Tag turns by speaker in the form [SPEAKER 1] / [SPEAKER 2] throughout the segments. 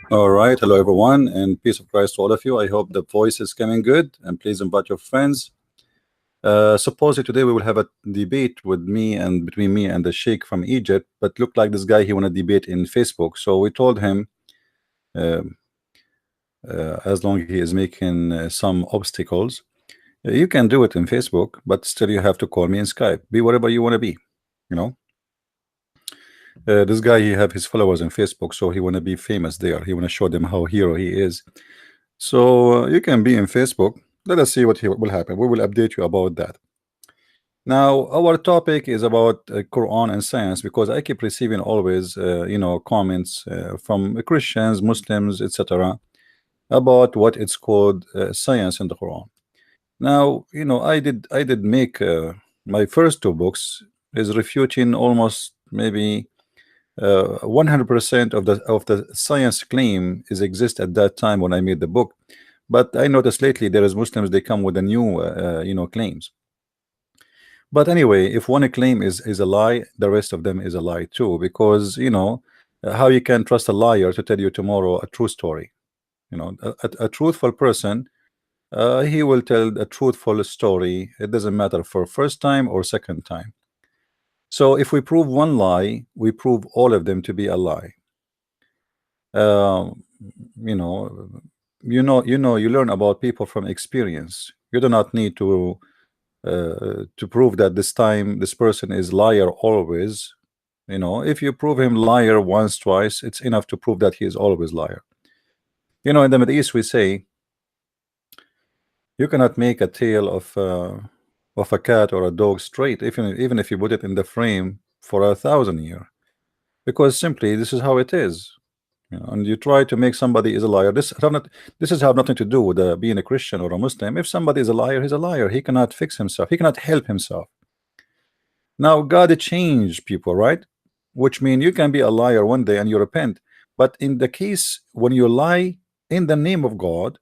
[SPEAKER 1] All right, hello everyone, and peace of Christ to all of you. I hope the voice is coming good, and please invite your friends. Supposedly today we will have a debate with me and between me and the Sheikh from Egypt, but looked like this guy he want to debate in Facebook. So we told him, uh, as long he is making some obstacles, you can do it in Facebook, but still you have to call me in Skype. Be whatever you want to be, you know. This guy he have his followers in Facebook, so he want to be famous there. He want to show them how hero he is. So you can be in Facebook. Let us see what will happen. We will update you about that. Now, our topic is about Quran and science because I keep receiving always, comments from Christians, Muslims, etc., about what it's called science in the Quran. Now, I did make my first two books is refuting almost maybe 100% of the science claim is exist at that time when I made the book. But I noticed lately there is Muslims they come with a new claims. But anyway, if one claim is a lie, the rest of them is a lie too, because how you can trust a liar to tell you tomorrow a true story. A truthful person, he will tell a truthful story. It doesn't matter for first time or second time. So if we prove one lie, we prove all of them to be a lie. Um, you know, you learn about people from experience. You do not need to prove that this time this person is liar always. If you prove him liar once, twice, it's enough to prove that he is always liar. In the Middle East, we say you cannot make a tail of a cat or a dog straight, even if you put it in the frame for 1,000 years, because simply this is how it is. And you try to make somebody is a liar. This has have nothing to do with being a Christian or a Muslim. If somebody is a liar, he's a liar. He cannot fix himself. He cannot help himself. Now God changed people, right? Which means you can be a liar one day and you repent. But in the case when you lie in the name of God,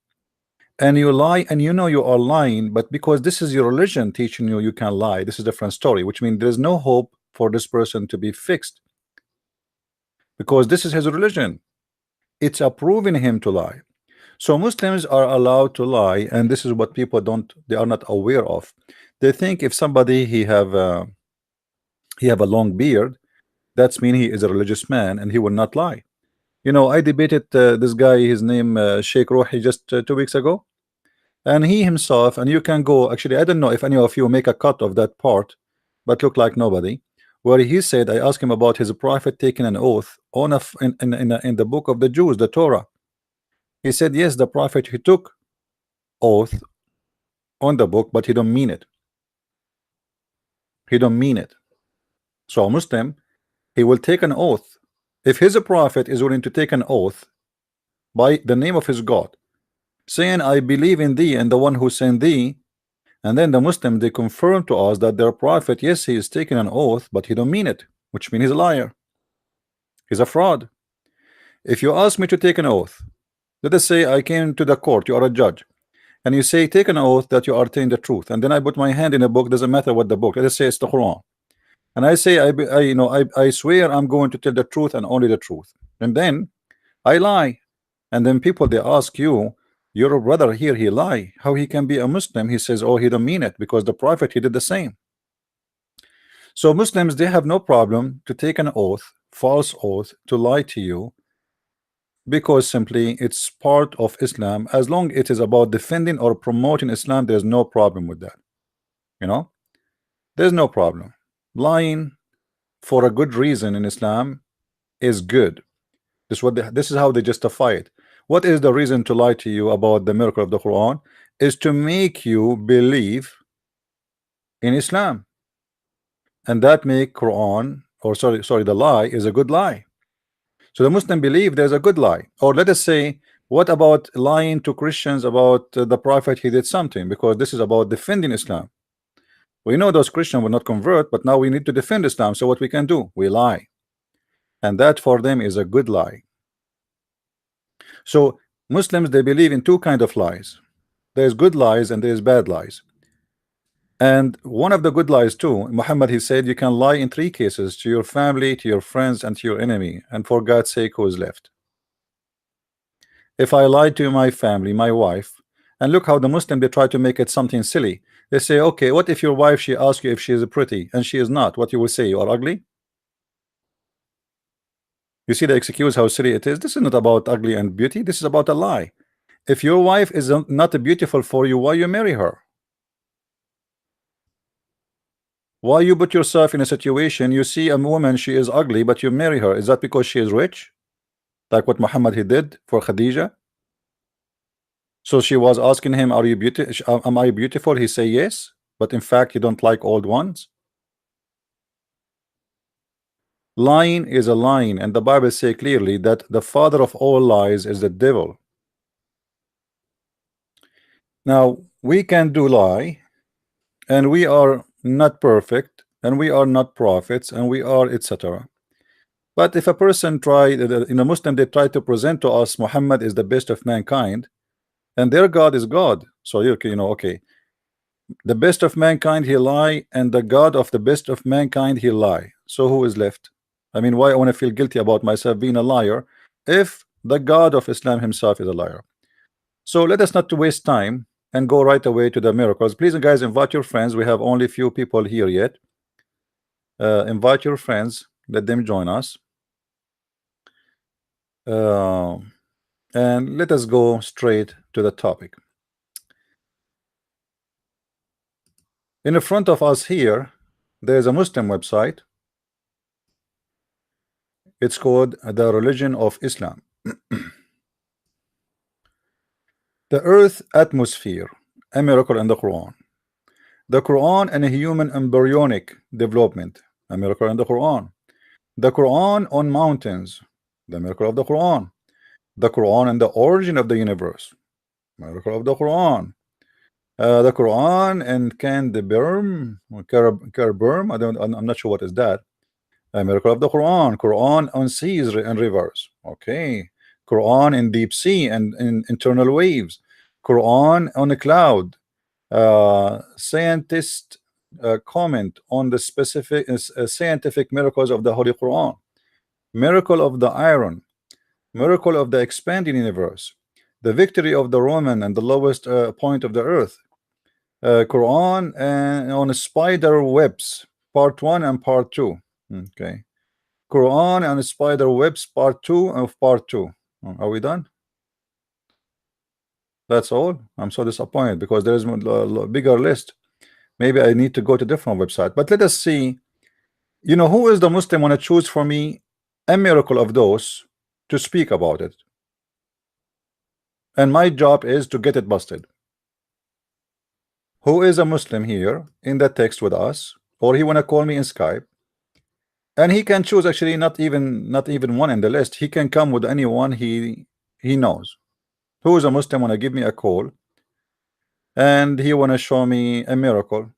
[SPEAKER 1] and you lie and you know you are lying, but because this is your religion teaching you can lie, this is a different story. Which means there is no hope for this person to be fixed, because this is his religion. It's approving him to lie. So Muslims are allowed to lie, and this is what people they are not aware of. They think if somebody he have a long beard, that's mean he is a religious man and he will not lie. I debated this guy, his name Sheikh Ruhi, just 2 weeks ago, and he himself, and you can go, actually I don't know if any of you make a cut of that part, but look like nobody, where he said, I asked him about his prophet taking an oath on in the book of the Jews, the Torah. He said yes, the prophet he took oath on the book, but he don't mean it. He don't mean it. So a Muslim, he will take an oath. If his prophet is willing to take an oath by the name of his God, saying I believe in thee and the one who sent thee, and then the Muslim they confirm to us that their prophet, yes, he is taking an oath, but he don't mean it, which means he's a liar. He's a fraud. If you ask me to take an oath, let us say I came to the court, you are a judge, and you say take an oath that you are telling the truth, and then I put my hand in a book, doesn't matter what the book, let us say it's the Quran, and I say I swear I'm going to tell the truth and only the truth, and then I lie, and then people they ask you, your brother here he lie, how he can be a Muslim? He says, oh, he don't mean it, because the prophet he did the same. So Muslims they have no problem to take an oath, false oath, to lie to you, because simply it's part of Islam. As long it is about defending or promoting Islam, there's no problem with that. There's no problem. Lying for a good reason in Islam is good. This is how they justify it. What is the reason to lie to you about the miracle of the Quran? Is to make you believe in Islam, and that make Quran, or sorry, the lie is a good lie. So the Muslim believe there's a good lie. Or let us say, what about lying to Christians about the prophet he did something, because this is about defending Islam. We know those Christians will not convert, but now we need to defend Islam. So what we can do? We lie, and that for them is a good lie. So Muslims they believe in two kind of lies. There's good lies and there's bad lies. And one of the good lies too, Muhammad he said you can lie in three cases: to your family, to your friends, and to your enemy. And for God's sake, who is left? If I lied to my family, my wife, and look how the Muslim, they try to make it something silly. They say, okay, what if your wife, she asks you if she is pretty and she is not? What you will say? You are ugly? You see the excuse, how silly it is? This is not about ugly and beauty. This is about a lie. If your wife is not beautiful for you, why you marry her? Why you put yourself in a situation, you see a woman, she is ugly, but you marry her? Is that because she is rich? Like what Muhammad he did for Khadija? So she was asking him, are you beautiful? Am I beautiful? He say yes, but in fact you don't like old ones. Lying is a line, and the Bible say clearly that the father of all lies is the devil. Now we can do lie, and we are not perfect, and we are not prophets, and we are etc. But if a person try in a Muslim, they try to present to us Muhammad is the best of mankind, and their God is God. So you know, okay, the best of mankind he lie, and the God of the best of mankind he lie. So who is left? I mean, why I want to feel guilty about myself being a liar if the God of Islam himself is a liar? So let us not to waste time and go right away to the miracles. Please, guys, invite your friends. We have only few people here yet. Invite your friends, let them join us. And let us go straight to the topic. In the front of us here, there's a Muslim website. It's called the Religion of Islam. The Earth Atmosphere, a miracle in the Quran. The Quran and a human embryonic development, a miracle in the Quran. The Quran on mountains, the miracle of the Quran. The Quran and the origin of the universe, miracle of the Quran. The Quran and Canberra, I'm not sure what is that. A miracle of the Quran. Quran on seas and rivers. Okay. Quran in deep sea and in internal waves. Quran on a cloud. Scientist comment on the specific scientific miracles of the Holy Quran. Miracle of the iron. Miracle of the expanding universe. The victory of the Roman and the lowest point of the earth. Quran on spider webs, part 1 and part 2. Okay. Quran and spider webs, part 2 of part 2. Are we done? That's all. I'm so disappointed because there is a bigger list. Maybe I need to go to different website. But let us see. You know, who is the Muslim want to choose for me a miracle of those to speak about it? And my job is to get it busted. Who is a Muslim here in the text with us, or he want to call me in Skype, and he can choose actually not even one in the list. He can come with anyone he knows. Who is a Muslim want to give me a call, and he want to show me a miracle?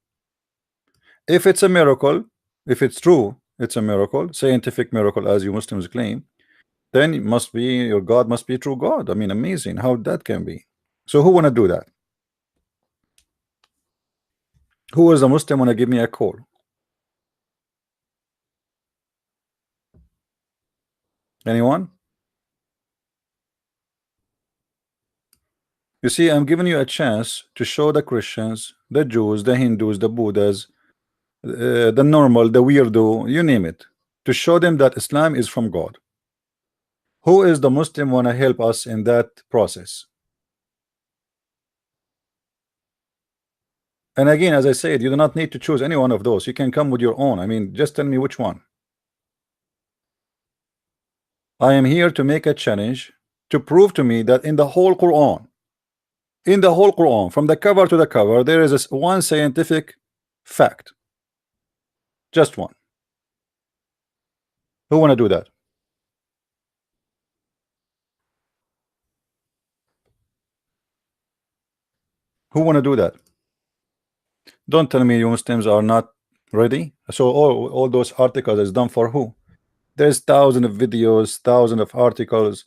[SPEAKER 1] If it's a miracle, if it's true, it's a miracle, scientific miracle as you Muslims claim, then it must be your God must be a true God. I mean, amazing how that can be. So who want to do that? Who is a Muslim want to give me a call? Anyone? You see, I'm giving you a chance to show the Christians, the Jews, the Hindus, the Buddhas, the normal, the weirdo, you name it, to show them that Islam is from God. Who is the Muslim want to help us in that process? And again, as I said, you do not need to choose any one of those. You can come with your own. I mean, just tell me which one. I am here to make a challenge to prove to me that in the whole Quran, from the cover to the cover, there is one scientific fact. Just one. Who want to do that? Who want to do that? Don't tell me you Muslims are not ready. So all those articles is done for who? There's thousands of videos, thousands of articles.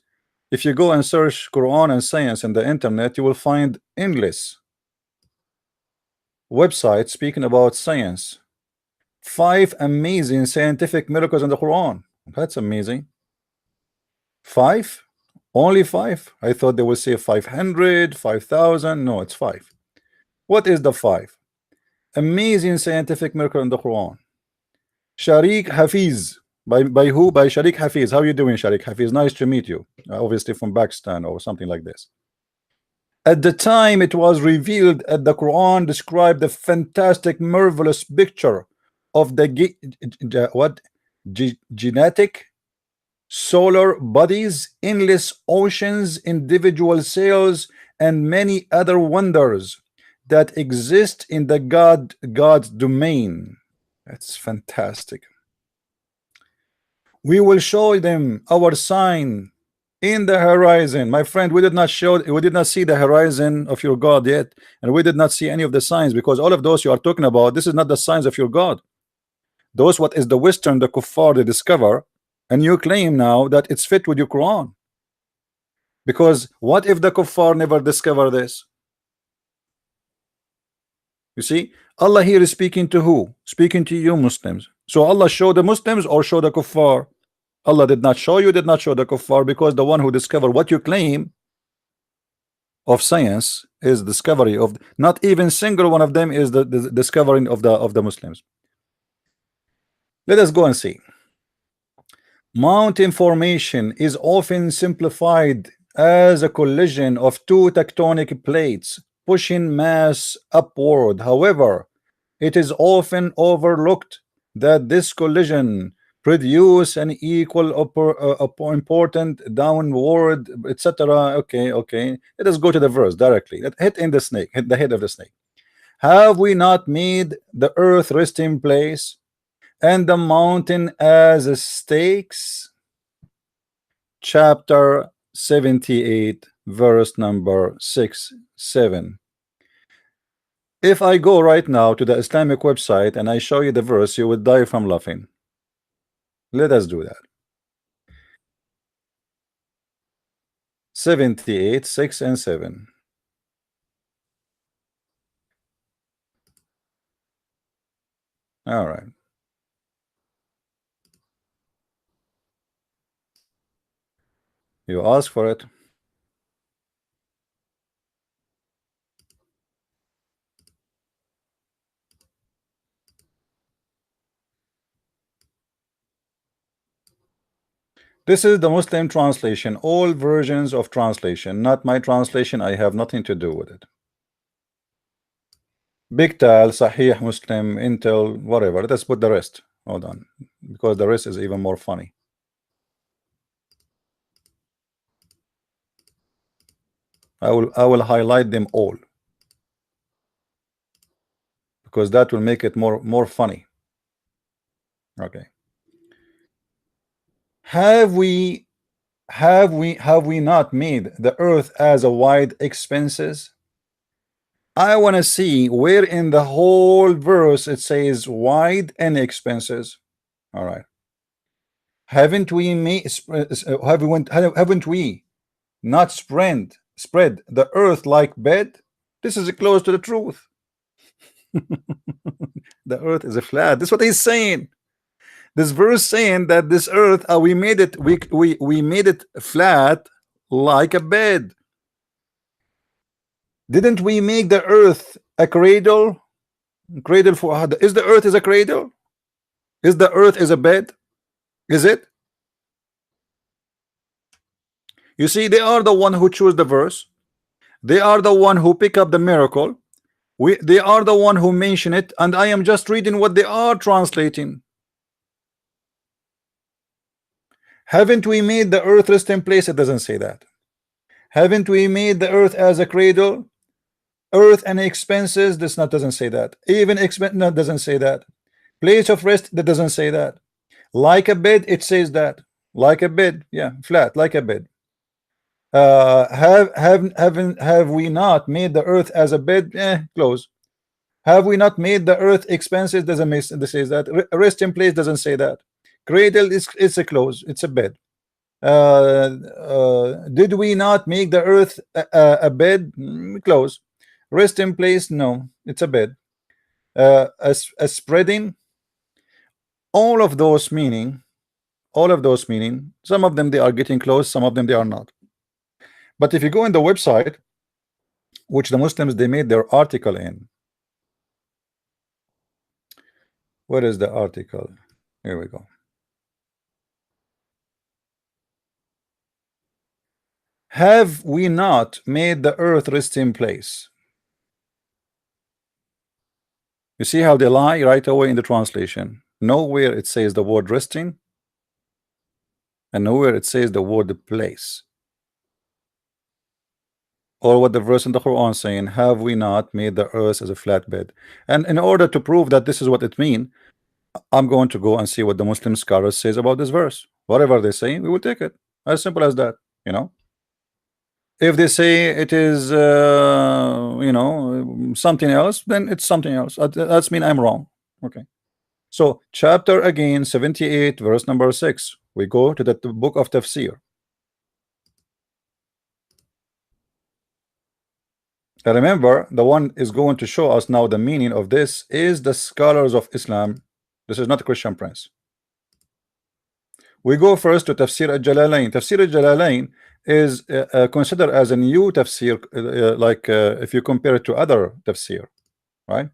[SPEAKER 1] If you go and search Quran and science in the internet, you will find endless websites speaking about science. 5 amazing scientific miracles in the Quran. That's amazing. 5 Only 5? I thought they would say 500, 5,000. No, it's 5. What is the 5? Amazing scientific miracle in the Quran. Sharik Hafiz. By who? By Sharik Hafiz. How you doing, Sharik Hafiz? Nice to meet you. Obviously from Pakistan or something like this. At the time it was revealed that the Quran described the fantastic, marvelous picture of the genetic solar bodies, endless oceans, individual cells, and many other wonders that exist in the God's domain. That's fantastic. We will show them our sign in the horizon. My friend, we did not see the horizon of your God yet, and we did not see any of the signs, because all of those you are talking about, this is not the signs of your God. Those what is the Western, the kuffar, they discover, and you claim now that it's fit with your Quran. Because what if the kuffar never discover this? You see, Allah here is speaking to who? Speaking to you Muslims. So Allah show the Muslims or show the kuffar? Allah did not show you, did not show the kuffar, because the one who discovered what you claim of science is discovery of, not even single one of them is the discovering of the Muslims. Let us go and see. Mountain formation is often simplified as a collision of two tectonic plates pushing mass upward. However, it is often overlooked that this collision produce an equal important downward, etc. Okay, let us go to the verse directly. Hit the head of the snake. Have we not made the earth resting place and the mountain as stakes? Chapter 78, verse number 6, 7. If I go right now to the Islamic website and I show you the verse, you would die from laughing. Let us do that. 78, 6 and 7. All right. You ask for it. This is the Muslim translation, all versions of translation, not my translation. I have nothing to do with it. Bigtal, Sahih, Muslim, Intel, whatever. Let's put the rest. Hold on, because the rest is even more funny. I will highlight them all, because that will make it more funny. Okay. Have we not made the earth as a wide expanses? I want to see where in the whole verse it says wide and expanses. All right. Haven't we not spread the earth like bed? This is close to the truth. The earth is a flat. This is what he's saying. This verse saying that this earth, we made it flat like a bed. Didn't we make the earth a cradle? Cradle for is the earth is a cradle? Is the earth is a bed? Is it? You see, they are the one who choose the verse. They are the one who pick up the miracle. They are the one who mention it, and I am just reading what they are translating. Haven't we made the earth resting place? It doesn't say that. Haven't we made the earth as a cradle? Earth and expenses, this not doesn't say that. Even expense, no, doesn't say that. Place of rest, that doesn't say that. Like a bed, it says that. Like a bed, yeah, flat, like a bed. Have we not made the earth as a bed? Close. Have we not made the earth expenses? Doesn't make this says that. Rest in place doesn't say that. Cradle is it's a close, it's a bed. Did we not make the earth a bed? Close. Rest in place, no, it's a bed. A spreading, all of those meaning, some of them they are getting close, some of them they are not. But if you go in the website, which the Muslims they made their article in, where is the article? Here we go. Have we not made the earth resting place? You see how they lie right away in the translation. Nowhere it says the word resting, and nowhere it says the word place. Or what the verse in the Quran saying, have we not made the earth as a flat bed? And in order to prove that this is what it means, I'm going to go and see what the Muslim scholars says about this verse. Whatever they say, we will take it. As simple as that, you know. If they say it is, you know, something else, then it's something else. That's mean I'm wrong. Okay. So chapter again 78, verse number 6. We go to the book of Tafsir. And remember, the one is going to show us now the meaning of this is the scholars of Islam. This is not a Christian Prince. We go first to Tafsir al-Jalalain. Tafsir al-Jalalain is considered as a new tafsir, if you compare it to other tafsir, right?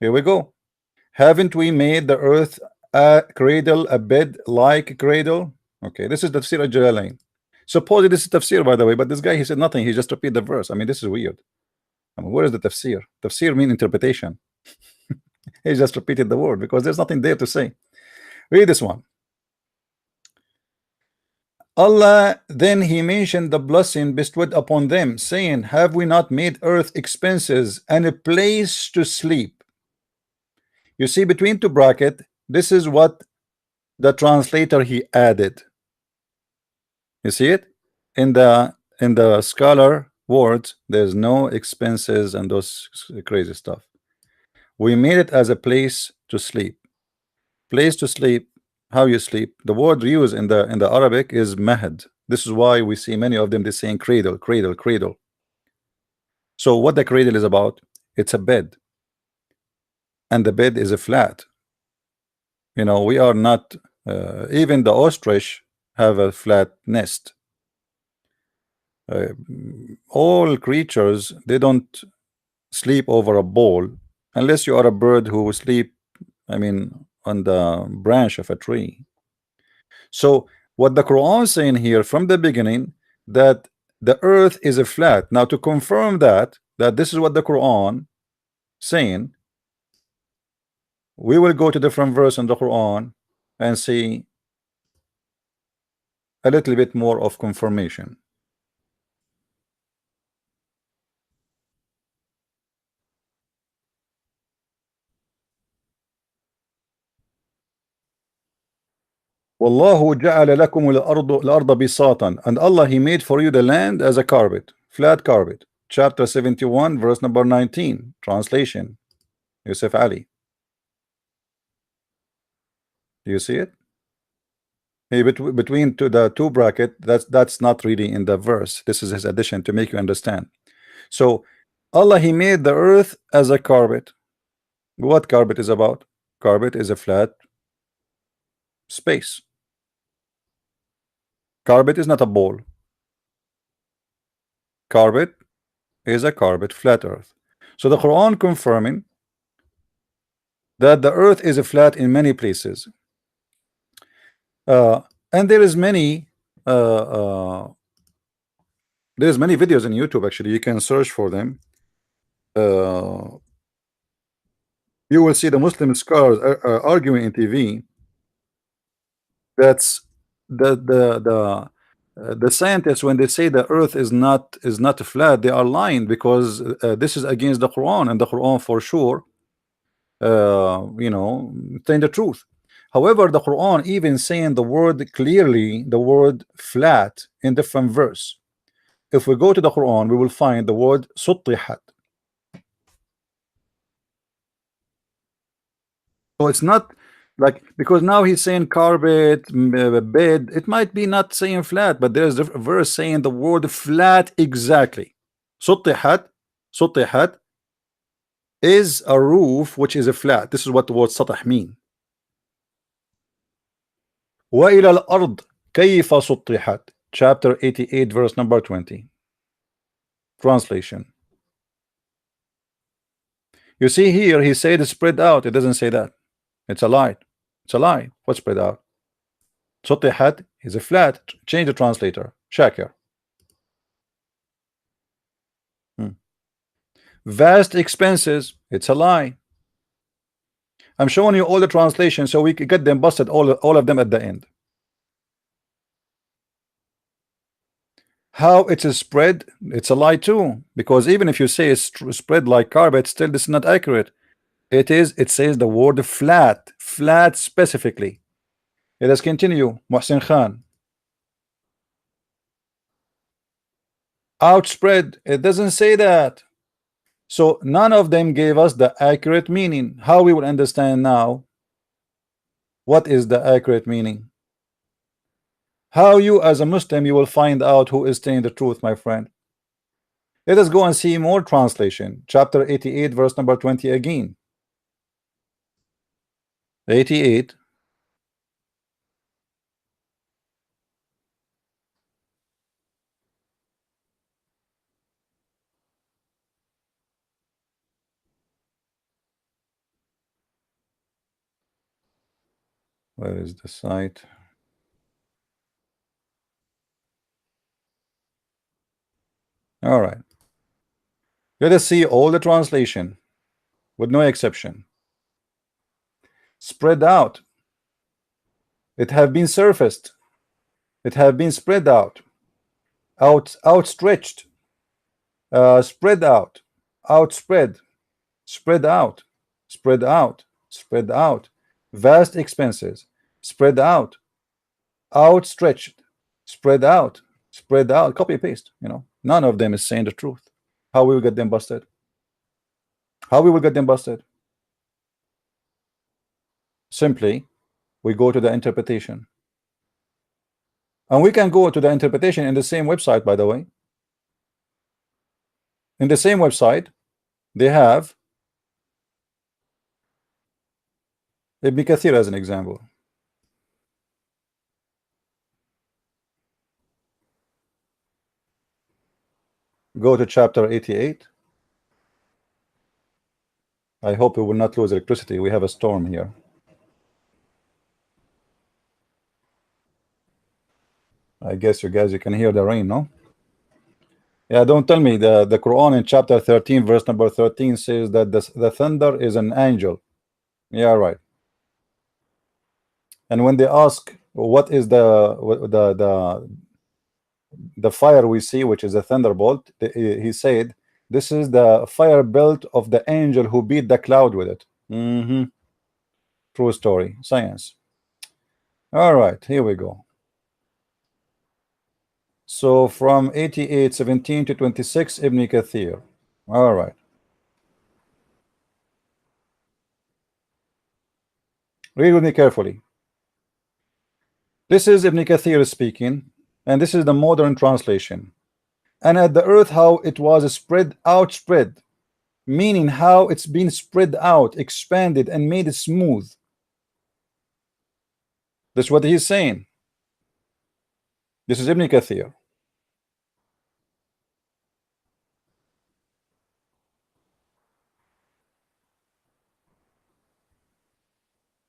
[SPEAKER 1] Here we go. Haven't we made the earth a cradle, a bed like a cradle? Okay, this is Tafsir al-Jalalain. Supposedly this is tafsir, by the way, but this guy, he said nothing. He just repeated the verse. I mean, this is weird. I mean, where is the tafsir? Tafsir mean interpretation. He just repeated the word because there's nothing there to say. Read this one. Allah, then he mentioned the blessing bestowed upon them, saying, have we not made earth expenses and a place to sleep? You see, between two brackets, this is what the translator he added. You see it? In the scholar words, there's no expenses and those crazy stuff. We made it as a place to sleep. Place to sleep. How you sleep? The word used in the Arabic is mahad. This is why we see many of them they saying cradle, cradle, cradle. So what the cradle is about? It's a bed, and the bed is a flat. You know, we are not even the ostrich have a flat nest. All creatures, they don't sleep over a bowl unless you are a bird who sleep, I mean, on the branch of a tree. So what the Quran is saying here from the beginning, that the earth is a flat. Now to confirm that this is what the Quran saying, we will go to different verse in the Quran and see a little bit more of confirmation. Wallahu ja'ala lakum al-arda bisatan, and Allah he made for you the land as a carpet, flat carpet. Chapter 71, verse number 19. Translation, Yusuf Ali. Do you see it? Hey, between the two bracket, that's not really in the verse. This is his addition to make you understand. So Allah he made the earth as a carpet. What carpet is about? Carpet is a flat space. Carpet is not a ball. Carpet is a carpet, flat earth. So the Quran confirming that the earth is a flat in many places. And there is many videos in YouTube. Actually, you can search for them. You will see the Muslim scholars arguing in TV. That's the scientists, when they say the earth is not flat, they are lying, because this is against the Quran, and the Quran for sure you know, saying the truth. However, the Quran even saying the word clearly, the word flat, in different verse. If we go to the Quran, we will find the word suttihat. So it's not like, because now he's saying carpet, bed, it might be not saying flat, but there's a verse saying the word flat exactly. Suttihat is a roof which is a flat. This is what the word satah mean. وَإِلَى الْأَرْضِ كَيْفَ سُطِّحَتْ. chapter 88 verse number 20. Translation. You see here he said it's spread out. It doesn't say that. It's a lie. It's a lie. What's spread out? سطحت is a flat. Change the translator. Shakir. Vast expenses. It's a lie. I'm showing you all the translations so we can get them busted, all of them at the end. How it is spread, it's a lie too, because even if you say it's spread like carpet, still this is not accurate. It says the word flat specifically. Let us continue. Muhsin Khan. Outspread, it doesn't say that. So none of them gave us the accurate meaning. How we will understand now what is the accurate meaning? How you as a Muslim you will find out who is telling the truth, my friend. Let us go and see more translation. Chapter 88 verse number 20 again. 88. Where is the site? All right. Let us see all the translation with no exception. Spread out. It have been surfaced. It have been spread out. Outstretched. Spread out. Outspread. Spread out. Spread out. Spread out. Vast expenses. Spread out. Outstretched. Spread out. Spread out. Copy paste. You know, none of them is saying the truth. How we will get them busted? How we will get them busted? Simply, we go to the interpretation. And we can go to the interpretation in the same website, by the way. In the same website, they have Ibn Kathir as an example. Go to chapter 88. I hope we will not lose electricity. We have a storm here. I guess you guys, you can hear the rain, no? Yeah, don't tell me the Quran in chapter 13 verse number 13 says that the thunder is an angel. Yeah, right. And when they ask what is the fire we see, which is a thunderbolt, he said this is the fire belt of the angel who beat the cloud with it. True story. Science. All right, here we go. So from 88:17 to 26, Ibn Kathir. All right. Read with me carefully. This is Ibn Kathir speaking, and this is the modern translation. And at the earth how it was spread out, meaning how it's been spread out, expanded, and made it smooth. That's what he's saying. This is Ibn Kathir.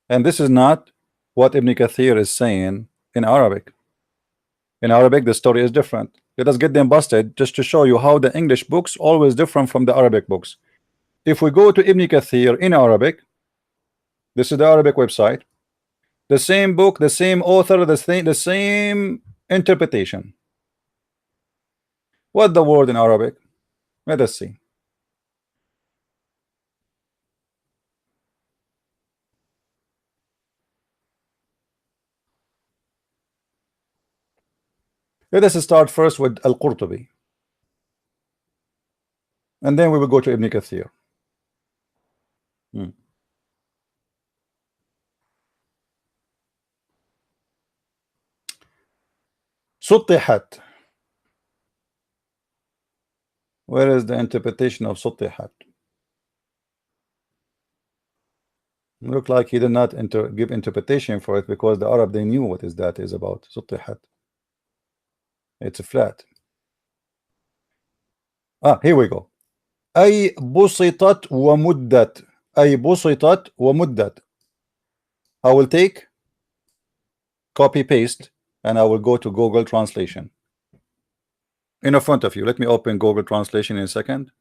[SPEAKER 1] And this is not what Ibn Kathir is saying in Arabic. In Arabic, the story is different. Let us get them busted just to show you how the English books always different from the Arabic books. If we go to Ibn Kathir in Arabic, this is the Arabic website. The same book, the same author, the same interpretation. What the word in Arabic? Let us see. Let us start first with Al-Qurtubi, and then we will go to Ibn Kathir. Suttihat. Where is the interpretation of Suttihat? Look like he did not give interpretation for it, because the Arab, they knew what is about Suttihat. It's flat. Here we go. أي بسطت ومدت. أي بسطت ومدت. I will take copy paste and I will go to Google Translation in front of you. Let me open Google Translation in a second,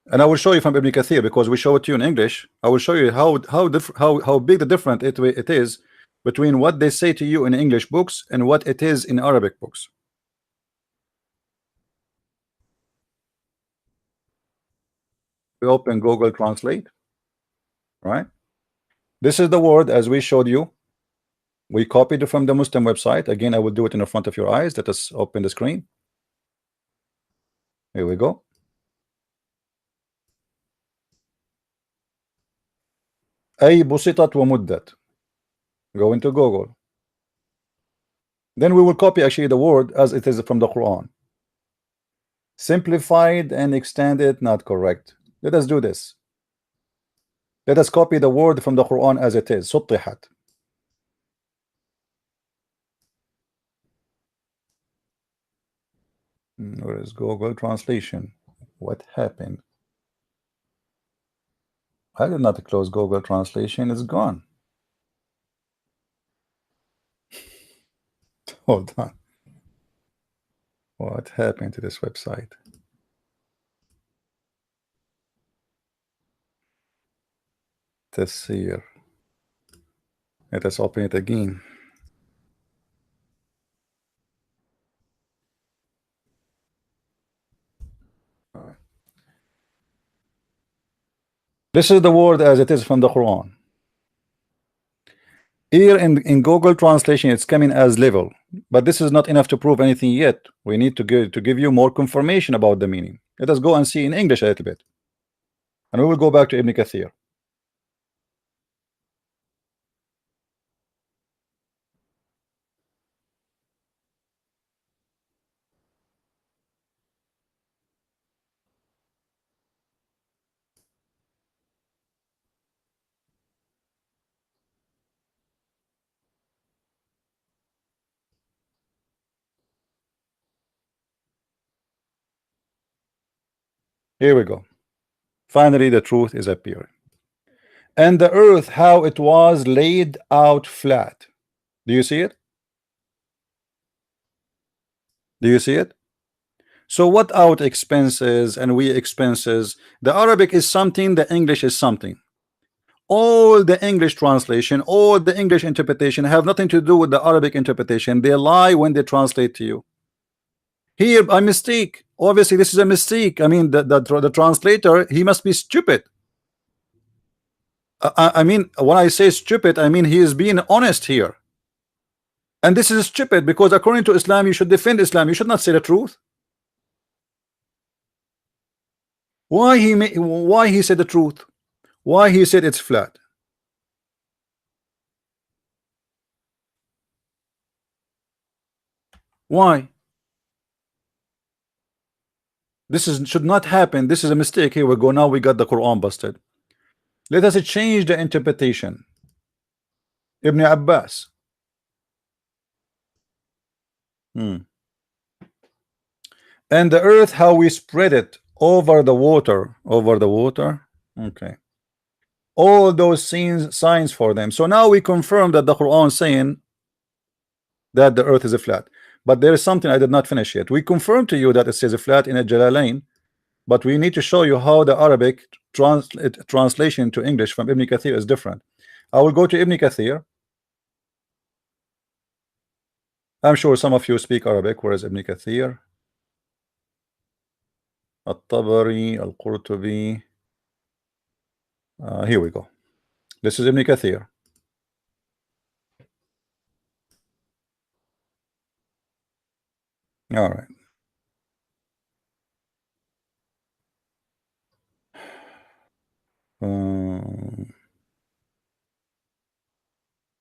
[SPEAKER 1] and I will show you from Ibn Kathir, because we show it to you in English. I will show you how big the difference it is between what they say to you in English books and what it is in Arabic books. We open Google Translate, right? This is the word as we showed you. We copied it from the Muslim website. Again, I will do it in the front of your eyes. Let us open the screen. Here we go. أي بسطت ومدت. Go into Google. Then we will copy actually the word as it is from the Quran. Simplified and extended, not correct. Let us do this. Let us copy the word from the Quran as it is. سطحت. Where is Google Translation? What happened? I did not close Google Translation. It's gone. Hold on. What happened to this website? Tafsir. Let us open it again. This is the word as it is from the Quran. Here in Google Translation, it's coming as level, but this is not enough to prove anything yet. We need to give you more confirmation about the meaning. Let us go and see in English a little bit, and we will go back to Ibn Kathir. Here we go. Finally, the truth is appearing. And the earth, how it was laid out flat. Do you see it? Do you see it? So what out expenses and we expenses? The Arabic is something, the English is something. All the English translation, all the English interpretation have nothing to do with the Arabic interpretation. They lie when they translate to you. Here, a mistake. Obviously, this is a mistake. I mean, the translator, he must be stupid. I mean, when I say stupid, I mean he is being honest here. And this is stupid because according to Islam, you should defend Islam. You should not say the truth. Why he said the truth? Why he said it's flat? Why? This should not happen. This is a mistake. Here we go. Now we got the Quran busted. Let us change the interpretation. Ibn Abbas. And the earth, how we spread it over the water. Over the water. Okay. All those signs for them. So now we confirm that the Quran is saying that the earth is a flat. But there is something I did not finish yet. We confirm to you that it says a flat in a Jalalain, but we need to show you how the Arabic translation to English from Ibn Kathir is different. I will go to Ibn Kathir. I'm sure some of you speak Arabic. Where is Ibn Kathir? At-Tabari, Al-Qurtubi. Here we go. This is Ibn Kathir. All right.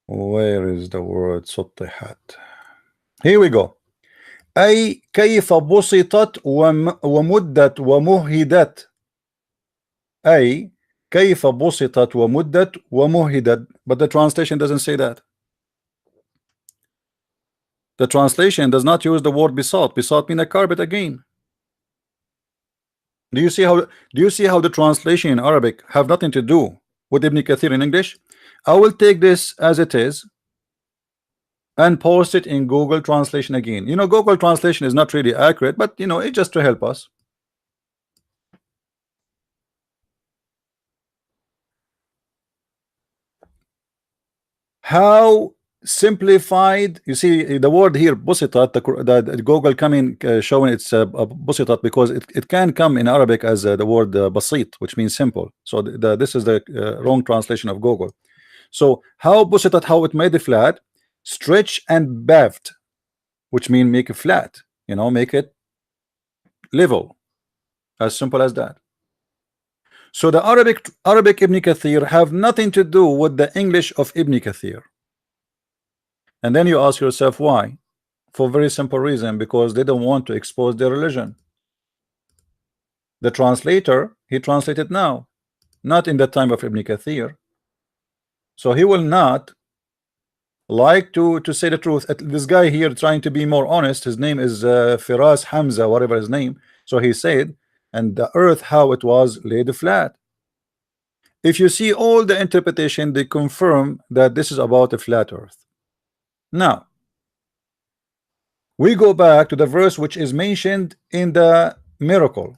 [SPEAKER 1] Where is the word سطحت? Here we go. أي كيف بسطت ومدت ومهدت. أي كيف بسطت ومدت ومهدت. But the translation doesn't say that. The translation does not use the word bisat. Bisat mean a carpet again. Do you see how the translation in Arabic have nothing to do with Ibn Kathir in English? I will take this as it is and post it in Google translation again. You know, Google translation is not really accurate, but you know, it's just to help us. How simplified, you see the word here busitat, the Google coming showing it's busitat because it can come in Arabic as the word basit, which means simple. So this is the wrong translation of Google. So how busitat, how it made it flat, stretch and baft, which mean make it flat, you know, make it level, as simple as that. So the Arabic Ibn Kathir have nothing to do with the English of Ibn Kathir. And then you ask yourself why? For a very simple reason, because they don't want to expose their religion. The translator, he translated now, not in the time of Ibn Kathir. So he will not like to say the truth. This guy here trying to be more honest, his name is Firas Hamza, whatever his name. So he said, and the earth how it was laid flat. If you see all the interpretation, they confirm that this is about a flat earth. Now we go back to the verse which is mentioned in the miracle.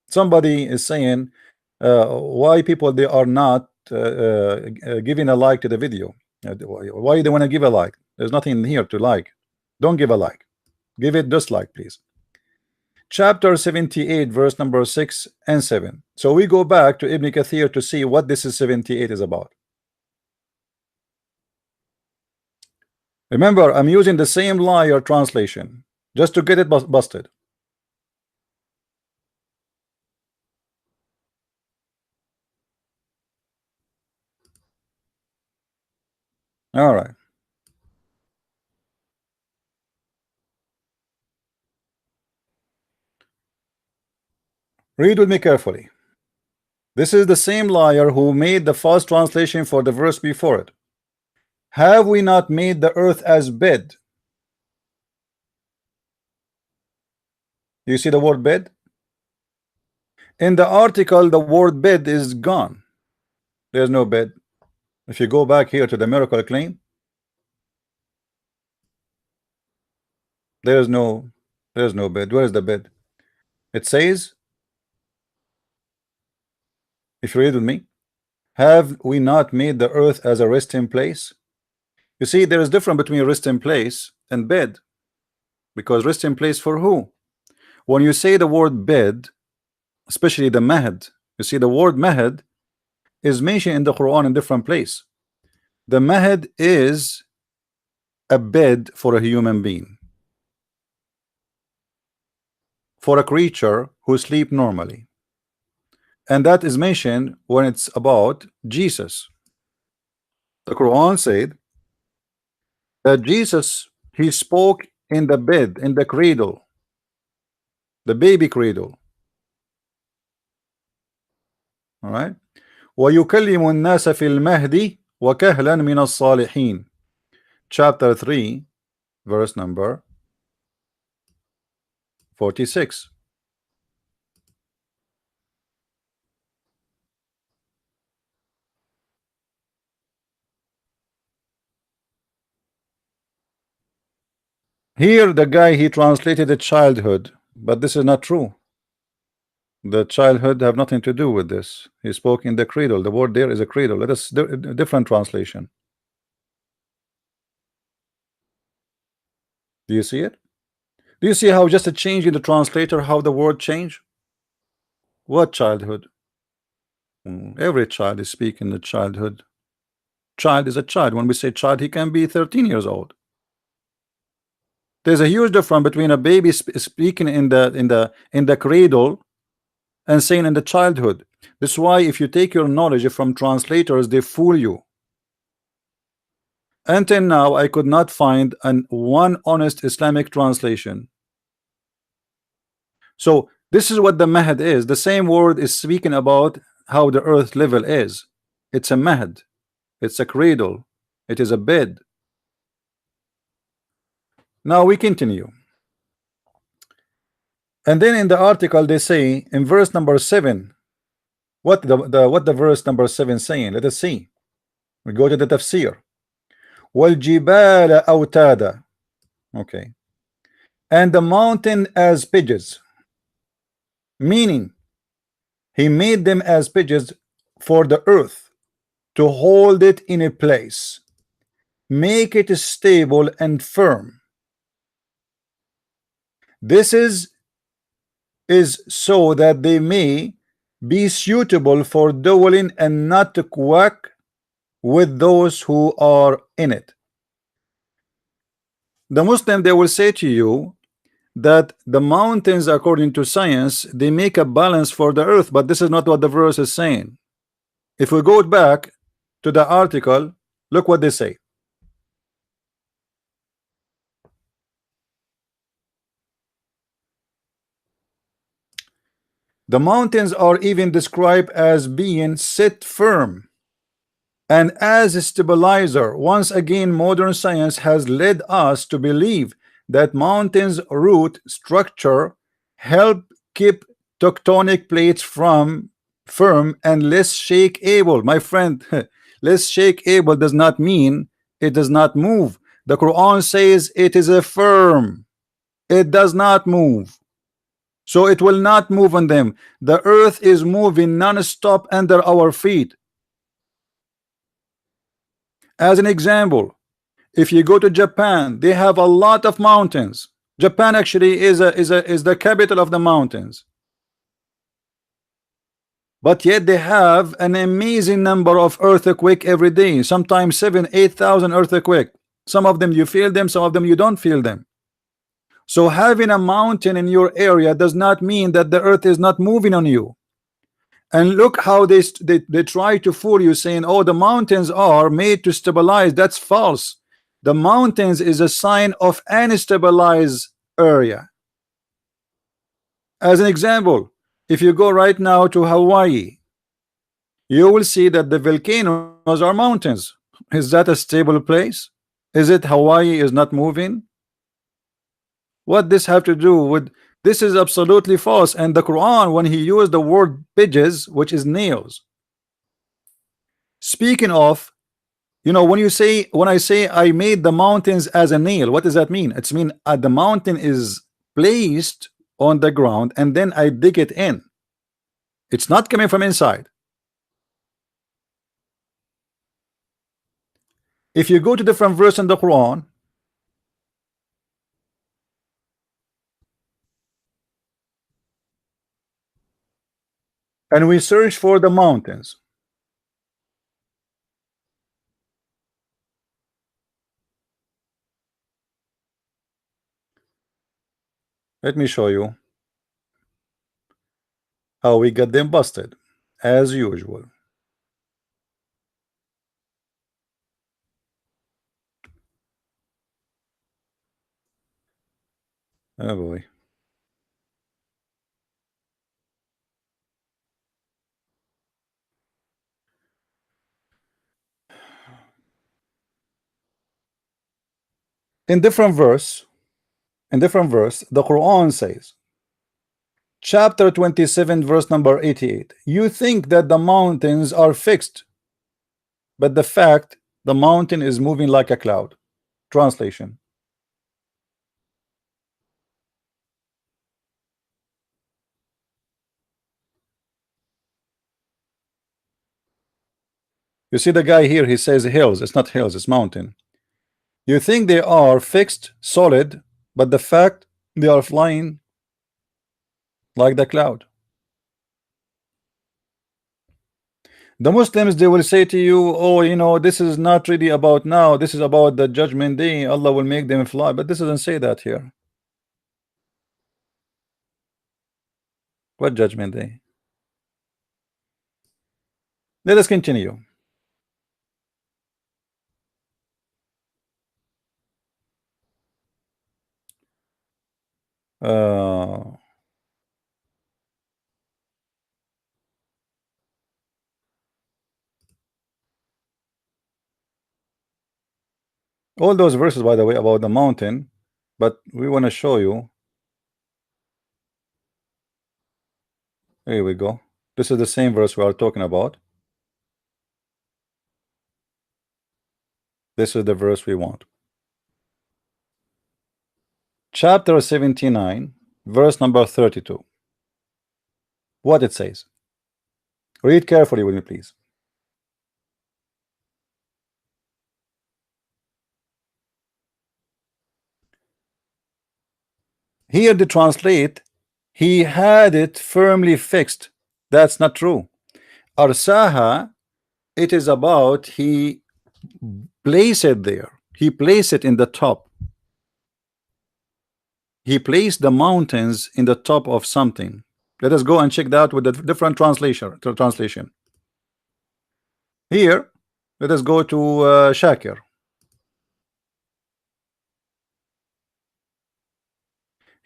[SPEAKER 1] Somebody is saying why people they are not giving a like to the video. Why they want to give a like? There's nothing here to like. Don't give a like. Give it dislike, please. Chapter 78, verse number 6 and 7. So we go back to Ibn Kathir to see what this is 78 is about. Remember, I'm using the same liar translation just to get it busted. All right. Read with me carefully. This is the same liar who made the false translation for the verse before it. Have we not made the earth as bed? You see the word bed? In the article, the word bed is gone. There's no bed. If you go back here to the miracle claim, there's no bed. Where is the bed? It says, if you read with me, have we not made the earth as a resting place? You see, there is difference between resting place and bed, because resting place for who? When you say the word bed, especially the mahad, you see the word mahad is mentioned in the Quran in different place. The mahad is a bed for a human being, for a creature who sleep normally, and that is mentioned when it's about Jesus. The Quran said that Jesus, he spoke in the bed, in the cradle, the baby cradle. All right. وَيُكَلِّمُ النَّاسَ فِي الْمَهْدِ وَكَهْلًا مِنَ الصَّالِحِينَ. Chapter 3, verse number 46. Here the guy he translated the childhood, but this is not true. The childhood have nothing to do with this. He spoke in the cradle. The word there is a cradle. Let us do a different translation. Do you see it? Do you see how just a change in the translator, how the word change? What childhood? Every child is speaking the childhood. Child is a child. When we say child, he can be 13 years old. There's a huge difference between a baby speaking in the cradle and saying in the childhood. That's why if you take your knowledge from translators, they fool you. Until now, I could not find one honest Islamic translation. So this is what the mahad is. The same word is speaking about how the earth level is. It's a mahad. It's a cradle. It is a bed. Now we continue. And then in the article they say in verse number 7, what the verse number 7 saying? Let us see. We go to the tafsir. وَالْجِبَالَ أَوْتَادًا. Okay. And the mountain as pidges, meaning he made them as pidges for the earth to hold it in a place, make it stable and firm. This is so that they may be suitable for dwelling and not to quack with those who are in it. The Muslim, they will say to you that the mountains, according to science, they make a balance for the earth, but this is not what the verse is saying. If we go back to the article, look what they say. The mountains are even described as being set firm and as a stabilizer. Once again, modern science has led us to believe that mountains' root structure help keep tectonic plates from firm and less shake able. My friend, less shake able does not mean it does not move. The Quran says it is a firm, it does not move. So it will not move on them. The earth is moving non-stop under our feet. As an example, if you go to Japan, they have a lot of mountains. Japan actually is the capital of the mountains. But yet they have an amazing number of earthquake every day, sometimes 7,000-8,000 earthquake. Some of them you feel them, some of them you don't feel them. So having a mountain in your area does not mean that the earth is not moving on you. And look how they try to fool you, saying, oh, the mountains are made to stabilize. That's false. The mountains is a sign of unstabilized area. As an example, if you go right now to Hawaii, you will see that the volcanoes are mountains. Is that a stable place? Is it Hawaii is not moving? What this have to do with this? Is absolutely false. And the Quran, when he used the word pidges, which is nails, speaking of, you know, when I say I made the mountains as a nail, what does that mean? It's mean the mountain is placed on the ground and then I dig it in. It's not coming from inside. If you go to different verse in the Quran, and we search for the mountains, let me show you how we got them busted as usual. Oh boy. In different verse, the Quran says, chapter 27, verse number 88, you think that the mountains are fixed, but the fact the mountain is moving like a cloud. Translation. You see the guy here, he says hills. It's not hills, it's mountain. You think they are fixed, solid, but the fact they are flying like the cloud. The Muslims, they will say to you, oh, you know, this is not really about now, this is about the judgment day, Allah will make them fly. But this doesn't say that here. What judgment day? Let us continue. All those verses, by the way, about the mountain, but we want to show you. Here we go. This is the same verse we are talking about. This is the verse we want. Chapter 79, verse number 32. What it says. Read carefully with me, please. Here they translate, he had it firmly fixed. That's not true. Arsaha, it is about he placed it there. He placed it in the top. He placed the mountains in the top of something. Let us go and check that with the different translation. Here, let us go to Shakir.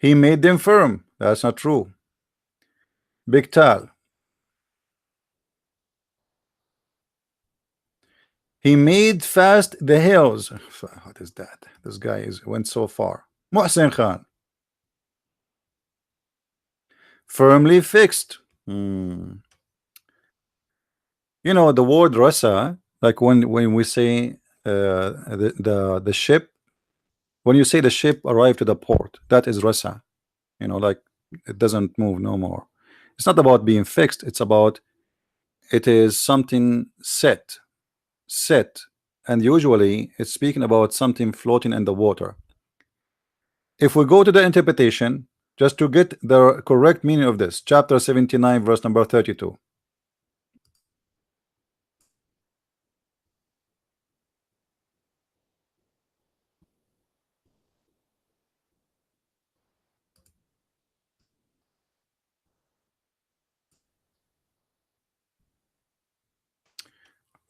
[SPEAKER 1] He made them firm. That's not true. Bigtal. He made fast the hills. What is that? This guy went so far. Muhsin Khan. Firmly fixed. You know the word rasa, like when we say the ship, when you say the ship arrived to the port, that is rasa. You know, like it doesn't move no more. It's not about being fixed, it's about it is something set, and usually it's speaking about something floating in the water. If we go to the interpretation, just to get the correct meaning of this, chapter 79, verse number 32.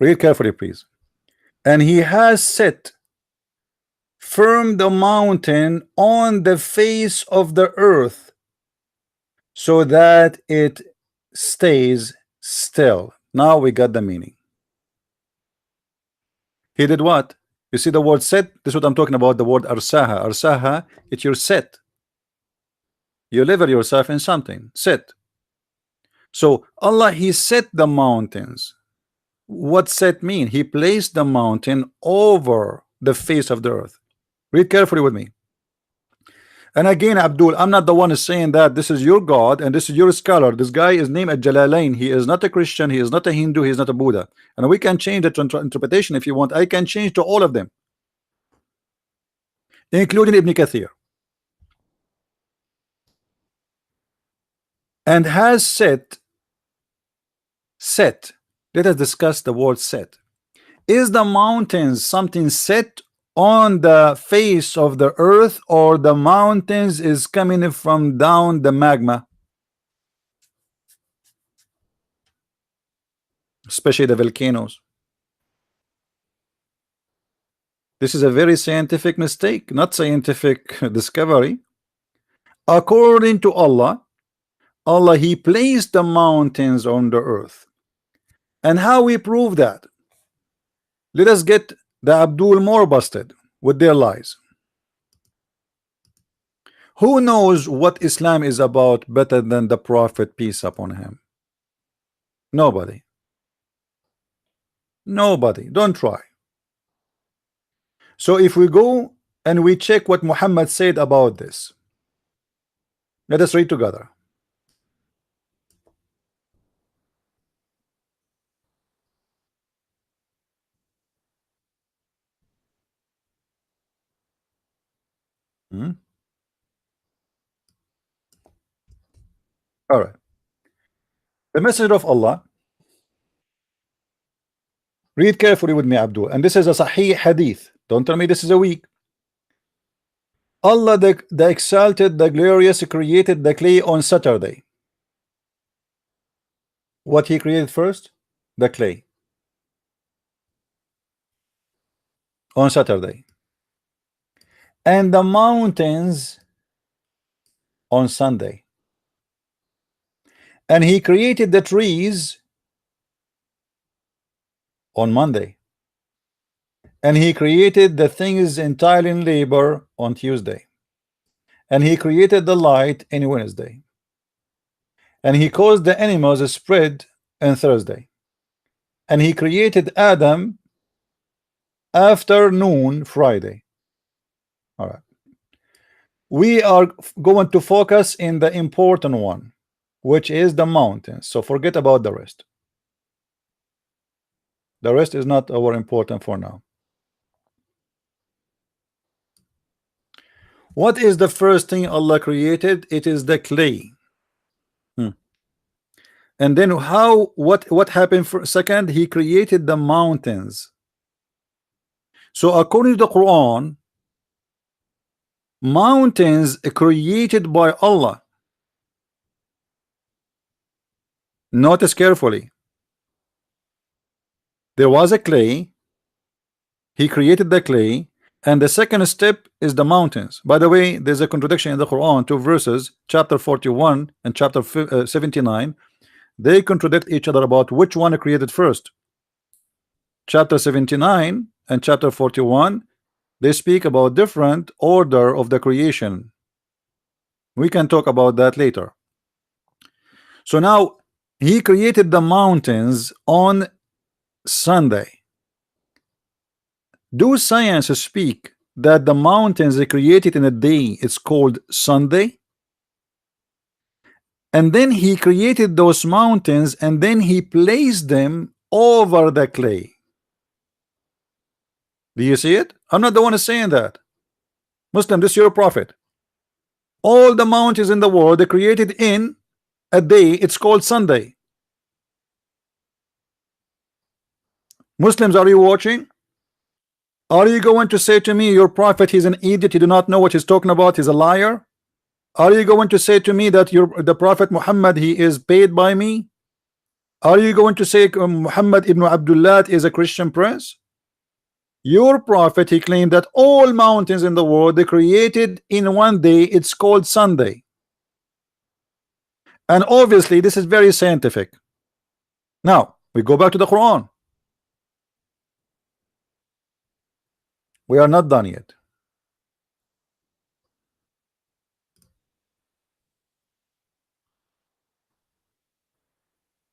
[SPEAKER 1] Read carefully, please. And he has set firm the mountain on the face of the earth so that it stays still. Now we got the meaning. He did what? You see the word set? This is what I'm talking about, the word arsaha. Arsaha, it's your set. You lever yourself in something. Set. So Allah, he set the mountains. What set mean? He placed the mountain over the face of the earth. Read carefully with me. And again, Abdul, I'm not the one saying that. This is your God and this is your scholar. This guy is named Al-Jalalain. He is not a Christian, he is not a Hindu, he is not a Buddha. And we can change the interpretation if you want. I can change to all of them, including Ibn Kathir. And has set. Let us discuss the word set. Is the mountains something set on the face of the earth, or the mountains is coming from down the magma, especially the volcanoes? This is a very scientific mistake, not scientific discovery. According to Allah, he placed the mountains on the earth. And how we prove that? Let us get the Abdul more busted with their lies. Who knows what Islam is about better than the Prophet, peace upon him? Nobody. Nobody. Don't try. So if we go and we check what Muhammad said about this, let us read together. All right. The Messenger of Allah, read carefully with me, Abdul, and this is a Sahih Hadith. Don't tell me this is a weak. Allah the exalted, the glorious, created the clay on Saturday. What he created first? The clay on Saturday, and the mountains on Sunday, and he created the trees on Monday, and he created the things entirely in labor on Tuesday. and he created the light in Wednesday, and he caused the animals to spread on Thursday, and he created Adam afternoon Friday. All right, we are going to focus in the important one, which is the mountains. So forget about the rest. The rest is not our important for now. What is the first thing Allah created? It is the clay. And then what happened for second? He created the mountains. So according to the Quran, mountains created by Allah. Notice carefully. There was a clay. He created the clay, and the second step is the mountains. By the way, there's a contradiction in the Quran. Two verses, chapter 41 and chapter 79. They contradict each other about which one created first. Chapter 79 and chapter 41, they speak about different order of the creation. We can talk about that later. So now he created the mountains on Sunday. Do science speak that the mountains are created in a day? It's called Sunday. And then he created those mountains, and then he placed them over the clay. Do you see it? I'm not the one saying that. Muslim, this is your prophet. All the mountains in the world are created in a day. It's called Sunday. Muslims, are you watching? Are you going to say to me your prophet, he's an idiot, he do not know what he's talking about, he's a liar? Are you going to say to me that the prophet Muhammad, he is paid by me? Are you going to say Muhammad ibn Abdullah is a Christian prince? Your prophet, he claimed that all mountains in the world they created in one day. It's called Sunday. And obviously this is very scientific. Now we go back to the Quran. We are not done yet.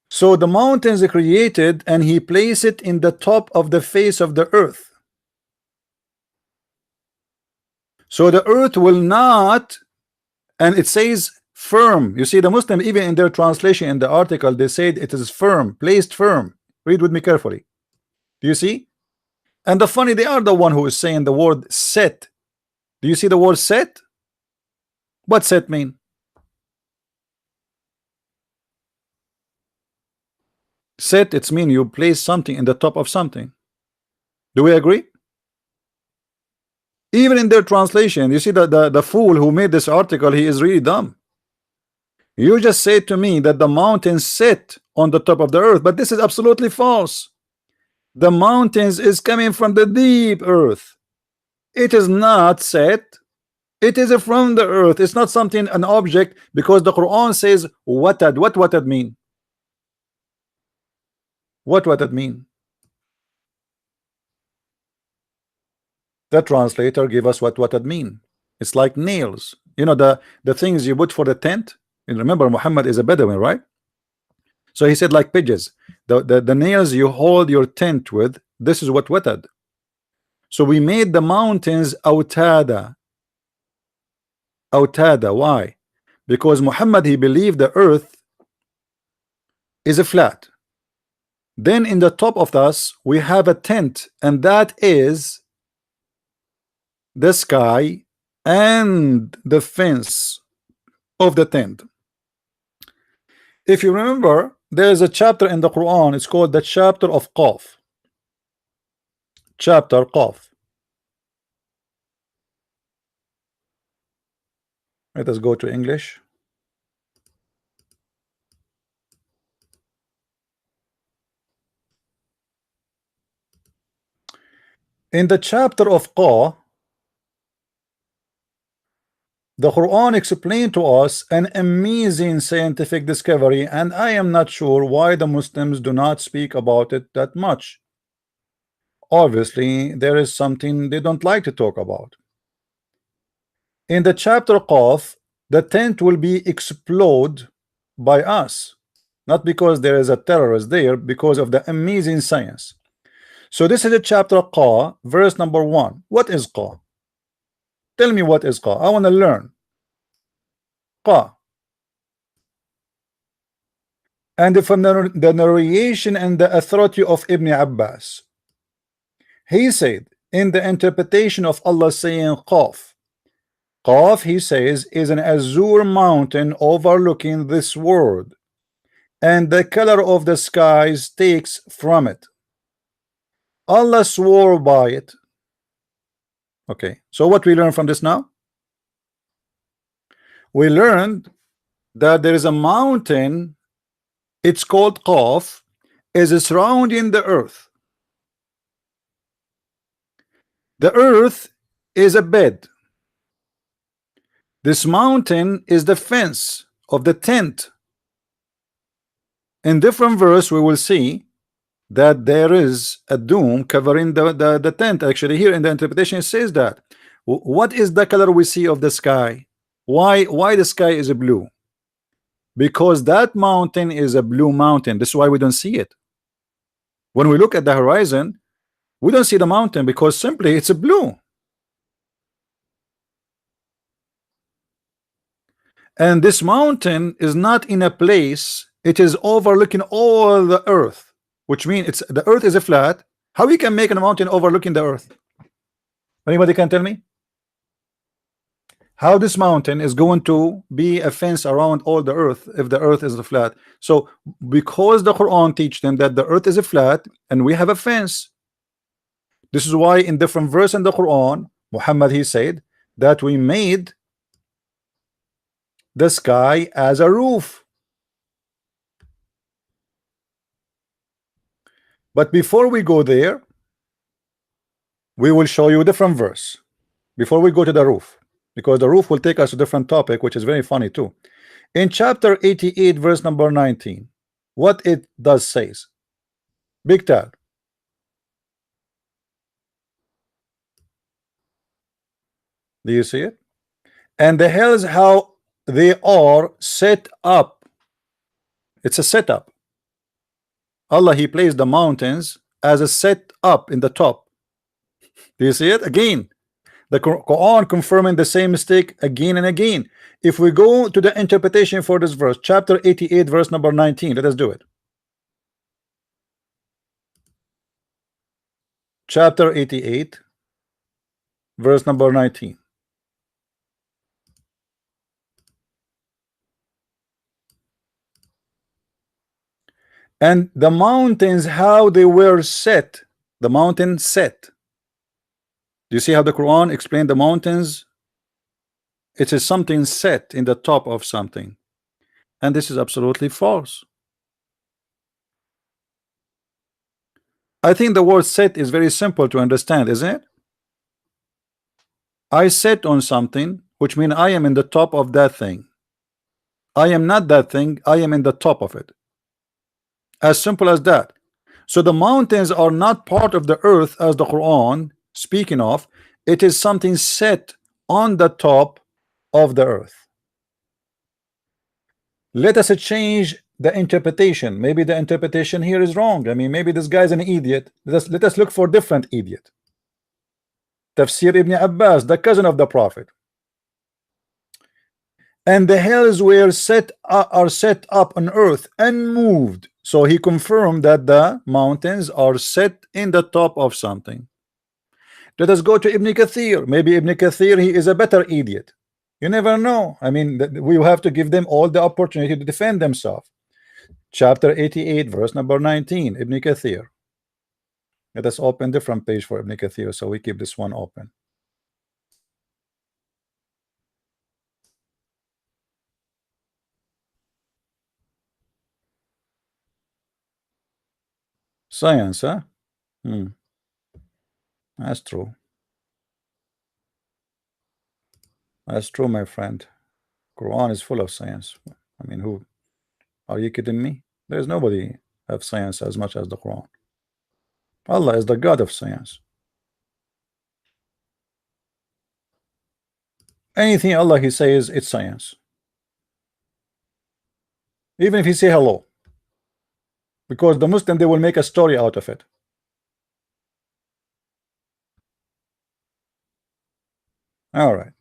[SPEAKER 1] So the mountains are created, and he placed it in the top of the face of the earth. So the earth will not, and it says firm. You see, the Muslim, even in their translation in the article, they said it is firm, placed firm. Read with me carefully. Do you see? And the funny, they are the one who is saying the word set. Do you see the word set? What set mean? Set, it's mean you place something in the top of something. Do we agree? Even in their translation, you see that the fool who made this article, he is really dumb. You just say to me that the mountains sit on the top of the earth, but this is absolutely false. The mountains is coming from the deep earth. It is not set. It is from the earth. It's not something, an object, because the Quran says watad. What watad mean? What watad mean? The translator give us what watad mean. It's like nails. You know, the things you put for the tent. And remember, Muhammad is a Bedouin, right? So he said like pigeons. The nails you hold your tent with, this is what watad. So we made the mountains autada. Autada. Why? Because Muhammad, he believed the earth is a flat. Then in the top of us we have a tent, and that is the sky and the fence of the tent. If you remember, there is a chapter in the Quran. It's called the chapter of Qaf. Chapter Qaf. Let us go to English. In the chapter of Qaf, the Quran explained to us an amazing scientific discovery, and I am not sure why the Muslims do not speak about it that much. Obviously, there is something they don't like to talk about. In the chapter Qaf, the tent will be exploded by us, not because there is a terrorist there, because of the amazing science. So this is a chapter Qa, verse number 1. What is Qa? Tell me what is Qa. I want to learn. Qa. And from the narration and the authority of Ibn Abbas, he said in the interpretation of Allah saying Qaf, Qaf, he says, is an azure mountain overlooking this world, and the color of the skies takes from it. Allah swore by it. Okay, so what we learn from this now? We learned that there is a mountain, it's called Qaf, is surrounding the earth. The earth is a bed. This mountain is the fence of the tent. In different verse we will see that there is a dome covering the tent. Actually here in the interpretation it says that. What is the color we see of the sky? Why the sky is blue? Because that mountain is a blue mountain. This is why we don't see it. When we look at the horizon, we don't see the mountain because simply it's a blue. And this mountain is not in a place, it is overlooking all the earth, which means the earth is a flat. How we can make a mountain overlooking the earth? Anybody can tell me how this mountain is going to be a fence around all the earth if the earth is a flat? So because the Quran teach them that the earth is a flat and we have a fence, this is why in different verse in the Quran Muhammad he said that we made the sky as a roof. But before we go there, we will show you a different verse before we go to the roof, because the roof will take us to a different topic, which is very funny too. In chapter 88 verse number 19, what it does says, Big Tal, do you see it? And the hills, how they are set up. It's a setup. Allah he placed the mountains as a set up in the top. Do you see it? Again, the Quran confirming the same mistake again and again. If we go to the interpretation for this verse, chapter 88 verse number 19, let us do it. Chapter 88 verse number 19. And the mountains, how they were set, the mountain set. Do you see how the Quran explained the mountains? It is something set in the top of something, and this is absolutely false. I think the word set is very simple to understand, isn't it? I set on something, which means I am in the top of that thing. I am not that thing, I am in the top of it. As simple as that. So the mountains are not part of the earth as the Quran speaking of. It is something set on the top of the earth. Let us change the interpretation. Maybe the interpretation here is wrong. I mean, maybe this guy's an idiot. Let us look for different idiot. Tafsir Ibn Abbas, the cousin of the Prophet. And the hills were are set up on earth and moved. So he confirmed that the mountains are set in the top of something. Let us go to Ibn Kathir. Maybe Ibn Kathir, he is a better idiot. You never know. I mean, we have to give them all the opportunity to defend themselves. Chapter 88 verse number 19, Ibn Kathir. Let us open different page for Ibn Kathir, so we keep this one open. Science, huh? That's true. That's true, my friend. Quran is full of science. I mean, who are you kidding me? There's nobody have science as much as the Quran. Allah is the God of science. Anything Allah He says, it's science. Even if He say hello, because the Muslim, they will make a story out of it. All right.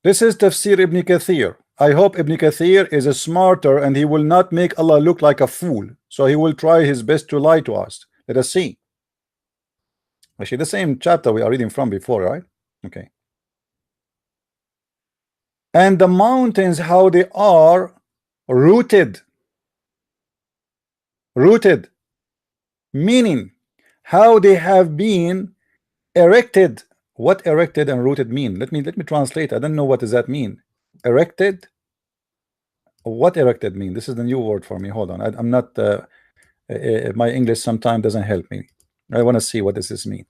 [SPEAKER 1] This is Tafsir Ibn Kathir. I hope Ibn Kathir is a smarter and he will not make Allah look like a fool. So he will try his best to lie to us. Let us see. Actually, the same chapter we are reading from before, right? Okay. And the mountains, how they are rooted. Rooted. Meaning, how they have been erected. What erected and rooted mean? Let me translate. I don't know what does that mean. Erected. What erected mean? This is the new word for me. Hold on. I'm not. My English sometimes doesn't help me. I want to see what does this mean.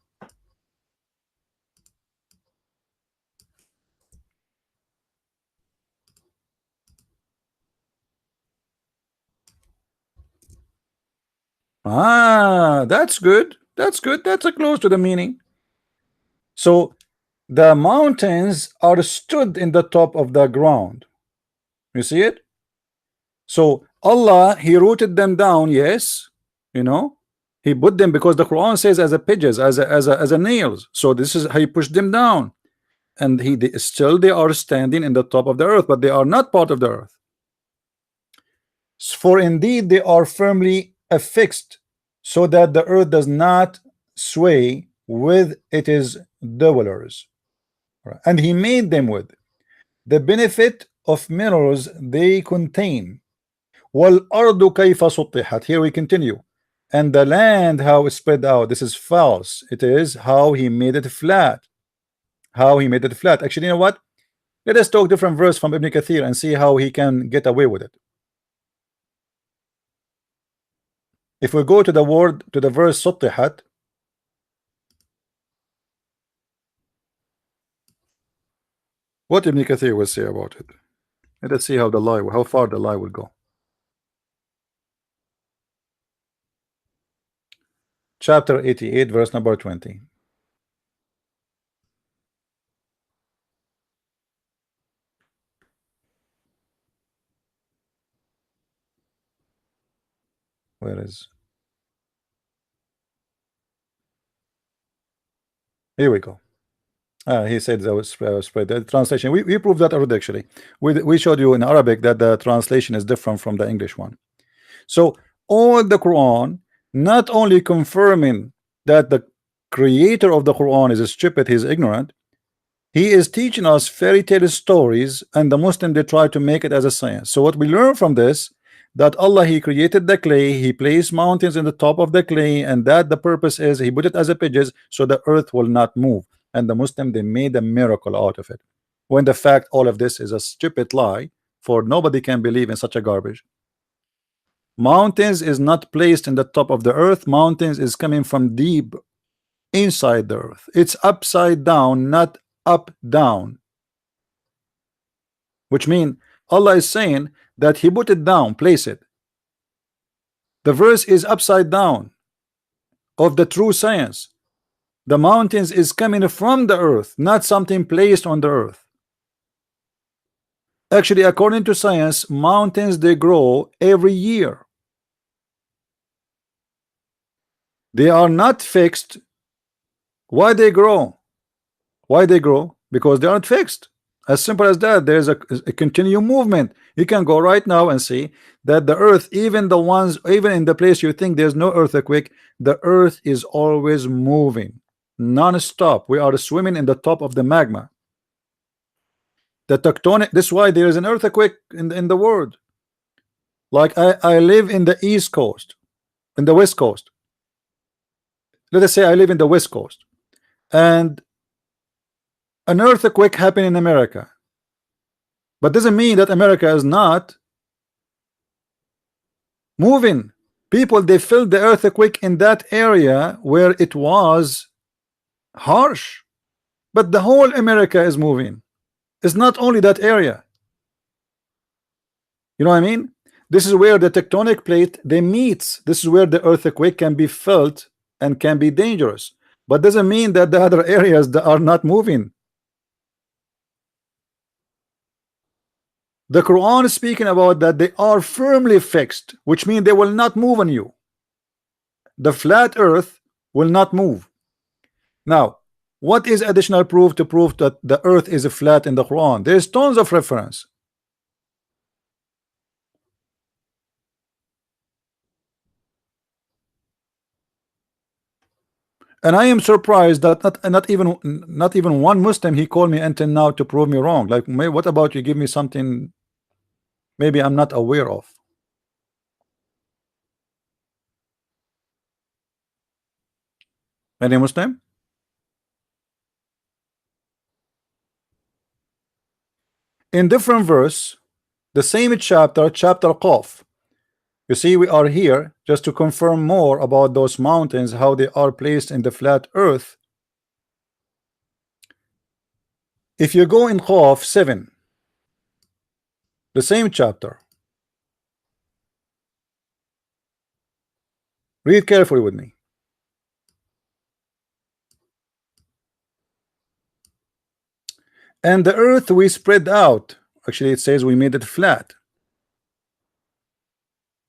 [SPEAKER 1] Ah, that's good. That's good. That's a close to the meaning. So the mountains are stood in the top of the ground. You see it? So Allah, He rooted them down. Yes, you know, He put them, because the Quran says as a pigeons, as a nails. So this is how He pushed them down, and still they are standing in the top of the earth, but they are not part of the earth. For indeed they are firmly affixed, so that the earth does not sway with its dwellers. And He made them with the benefit of minerals they contain. وَالْأَرْضُ كَيْفَ سُطِّحَتْ. Here we continue. And the land, how it's spread out. This is false. It is how He made it flat. How He made it flat. Actually, you know what? Let us talk different verse from Ibn Kathir and see how he can get away with it. If we go to the word, to the verse سُطِّحَتْ, what Ibn Kathir will say about it. Let us see how far the lie will go. Chapter 88, verse number 20. Where is? Here we go. He said that was spread. The translation. We proved that already. Actually, we showed you in Arabic that the translation is different from the English one. So all the Quran, not only confirming that the creator of the Quran is stupid, he's ignorant, he is teaching us fairy tale stories, and the Muslim, they try to make it as a science. So what we learn from this, that Allah, He created the clay, He placed mountains in the top of the clay, and that the purpose is He put it as a pigeons so the earth will not move. And the Muslim, they made a miracle out of it, when the fact all of this is a stupid lie, for nobody can believe in such a garbage. Mountains is not placed in the top of the earth. Mountains is coming from deep inside the earth. It's upside down, not up down, which means Allah is saying that He put it down, place it. The verse is upside down of the true science. The mountains is coming from the earth, not something placed on the earth. Actually, according to science, mountains, they grow every year. They are not fixed. Why they grow? Why they grow? Because they aren't fixed. As simple as that. There's a continual movement. You can go right now and see that the earth, even the ones, even in the place you think there's no earthquake, the earth is always moving non-stop. We are swimming in the top of the magma. The tectonic, this is why there is an earthquake in the world. Like I live in the East Coast, in the West Coast. Let us say I live in the West Coast, and an earthquake happened in America, but doesn't mean that America is not moving. People, they felt the earthquake in that area where it was harsh, but the whole America is moving. It's not only that area. You know what I mean? This is where the tectonic plate, they meet. This is where the earthquake can be felt and can be dangerous, but doesn't mean that the other areas that are not moving. The Quran is speaking about that they are firmly fixed, which means they will not move on you. The flat earth will not move. Now, what is additional proof to prove that the earth is flat in the Quran? There's tons of reference. And I am surprised that not even one Muslim he called me until now to prove me wrong. Like, what about you give me something maybe I'm not aware of? Any Muslim? In different verse, the same chapter, chapter Qaf. You see, we are here just to confirm more about those mountains, how they are placed in the flat earth. If you go in Qaf 7, the same chapter, read carefully with me. And the earth we spread out. Actually, it says we made it flat.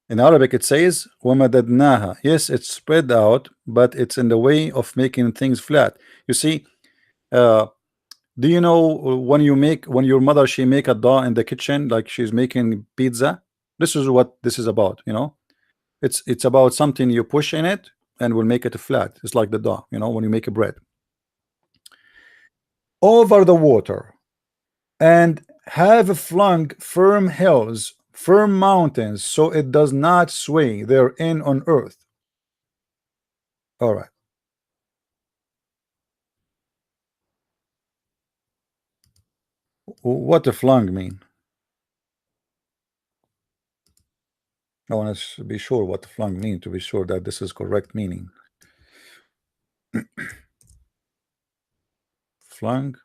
[SPEAKER 1] In Arabic, it says وَمَدَدْنَاهَا. Yes, it's spread out, but it's in the way of making things flat. You see, do you know when your mother she make a dough in the kitchen, like she's making pizza? This is what this is about. You know, it's about something you push in it and will make it flat. It's like the dough. You know, when you make a bread over the water, and have flung firm hills, firm mountains, so it does not sway therein on earth. All right. What the flung mean? I want to be sure what the flung mean to be sure that this is correct meaning. Flung.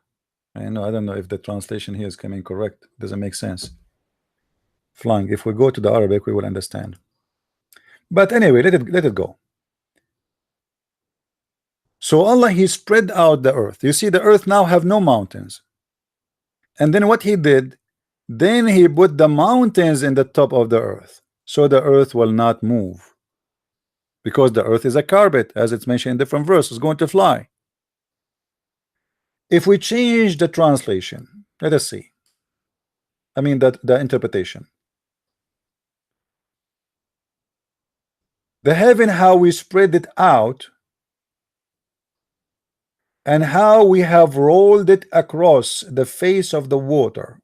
[SPEAKER 1] I don't know if the translation here is coming correct. Doesn't make sense. Flung. If we go to the Arabic, we will understand. But anyway, let it go. So Allah he spread out the earth. You see, the earth now have no mountains. And then what he did, then he put the mountains in the top of the earth, so the earth will not move, because the earth is a carpet, as it's mentioned in different verses, going to fly. If we change the translation, let us see. I mean that the interpretation. The heaven, how we spread it out, and how we have rolled it across the face of the water.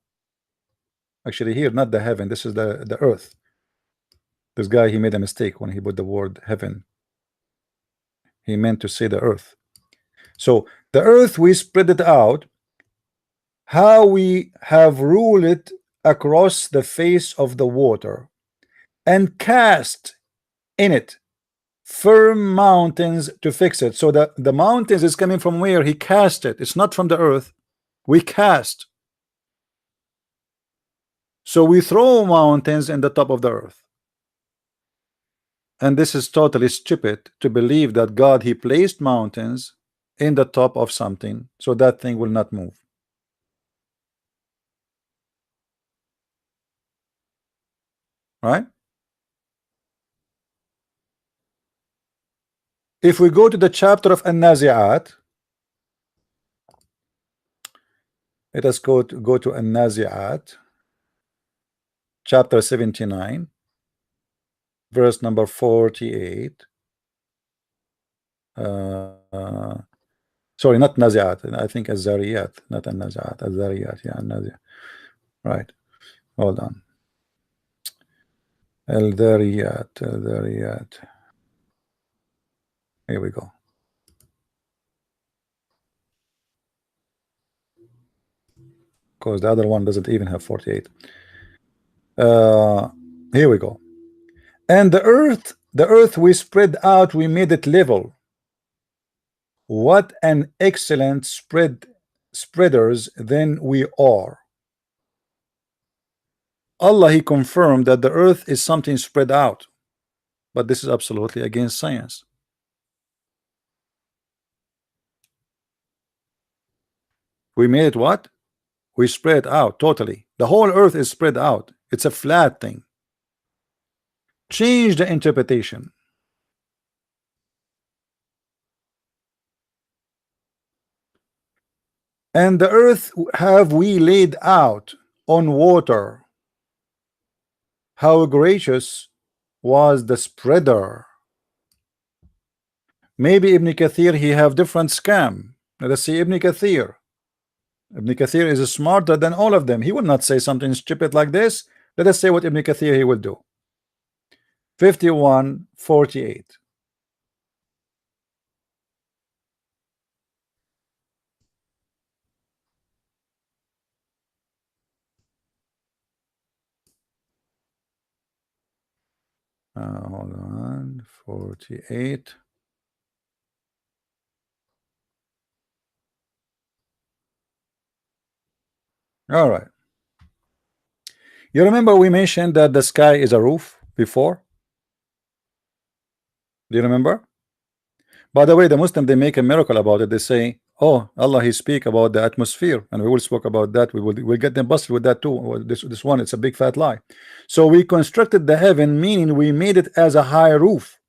[SPEAKER 1] Actually, here, not the heaven, this is the earth. This guy, he made a mistake when he put the word heaven. He meant to say the earth. So the earth we spread it out, how we have ruled it across the face of the water, and cast in it firm mountains to fix it. So the mountains is coming from where? He cast it. It's not from the earth. We cast. So we throw mountains in the top of the earth. And this is totally stupid to believe that God he placed mountains in the top of something so that thing will not move. Right? If we go to the chapter of An-Nazi'at, let us go to An-Nazi'at, chapter 79, verse number 48. Sorry, not Nazi'at. I think Az-Zariyat, not An-Nazi'at. Az-Zariyat, yeah, An-Nazi'at. Right. Hold on. Al-Dhariyat. Here we go. Because the other one doesn't even have 48. Here we go. And the earth we spread out, we made it level. What an excellent spreaders then we are. Allah he confirmed that the earth is something spread out, but this is absolutely against science. We made it what? We spread it out totally. The whole earth is spread out. It's a flat thing. Change the interpretation. And the earth have we laid out on water. How gracious was the spreader. Maybe Ibn Kathir, he have different scam. Let us see Ibn Kathir. Ibn Kathir is smarter than all of them. He will not say something stupid like this. Let us say what Ibn Kathir he will do. 51:48. Hold on. 48. All right. You remember we mentioned that the sky is a roof before? Do you remember? By the way, the Muslim, they make a miracle about it. They say, oh, Allah, he speak about the atmosphere, and we will speak about that. We'll get them busted with that too. Well, this one, it's a big fat lie. So we constructed the heaven, meaning we made it as a high roof,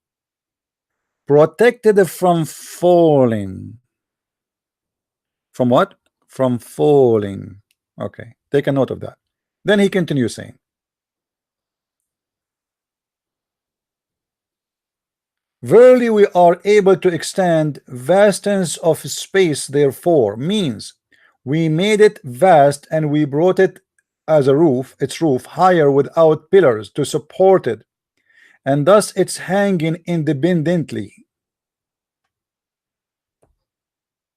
[SPEAKER 1] protected it from falling. From what? From falling. Okay, take a note of that. Then he continues saying, verily we are able to extend vastness of space, therefore means we made it vast and we brought it as a roof, its roof higher without pillars to support it, and thus it's hanging independently.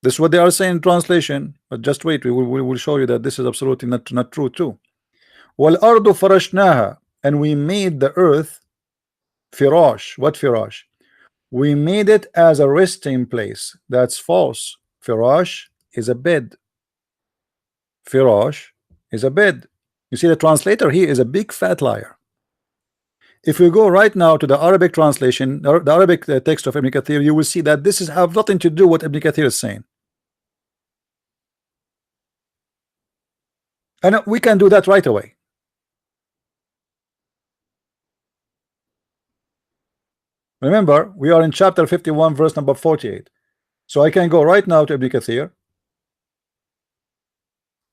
[SPEAKER 1] This is what they are saying in translation, but just wait, we will show you that this is absolutely not true too. وَالْأَرْضُ فَرَشْنَاهَا, and we made the earth firash. What firash? We made it as a resting place. That's false. Firash is a bed. Firash is a bed. You see, the translator here is a big fat liar. If we go right now to the Arabic translation, the Arabic text of Ibn Kathir, you will see that this is have nothing to do with what Ibn Kathir is saying. And we can do that right away. Remember, we are in chapter 51, verse number 48. So I can go right now to Ibn Kathir.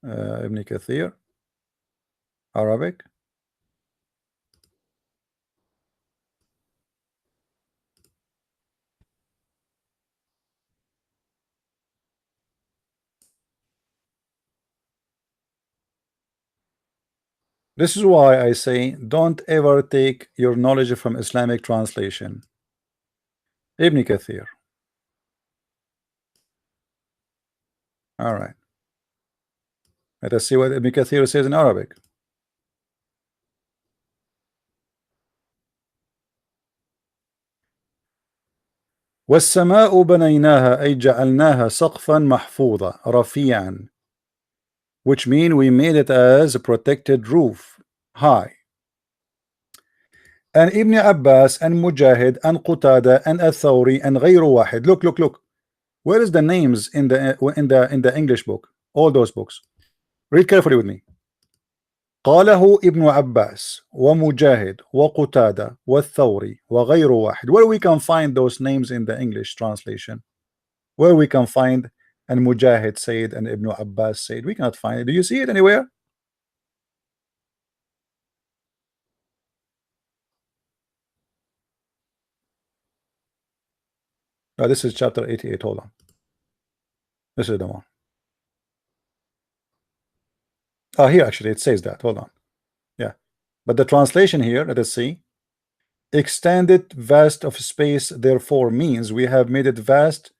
[SPEAKER 1] Ibn Kathir, Arabic. This is why I say don't ever take your knowledge from Islamic translation. Ibn Kathir. All right. Let us see what Ibn Kathir says in Arabic. والسماء بنيناها أي جعلناها سقفا محفوظا رفيعا, which mean we made it as a protected roof, high. And Ibn Abbas and Mujahid and Qutada and Al-Thawri and غير واحد. Look. Where is the names in the English book? All those books. Read carefully with me. قاله ابن عباس ومجاهد وقتادة والثوري وغير واحد. Where we can find those names in the English translation? Where we can find and Mujahid said and Ibn Abbas said? We cannot find it. Do you see it anywhere? No, this is chapter 88. Hold on. This is the one. Oh, here actually it says that. Hold on. Yeah. But the translation here, let us see. Extended vast of space, therefore means we have made it vast.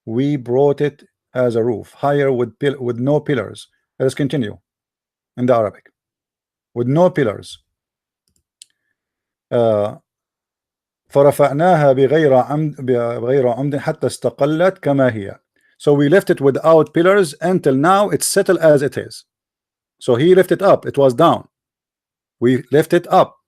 [SPEAKER 1] We brought it as a roof, higher with no pillars. Let us continue in the Arabic. With no pillars. فرفعناها بغير عمد حتى استقلت كما هي. So we left it without pillars until now it's settled as it is. So he left it up, it was down. We left it up.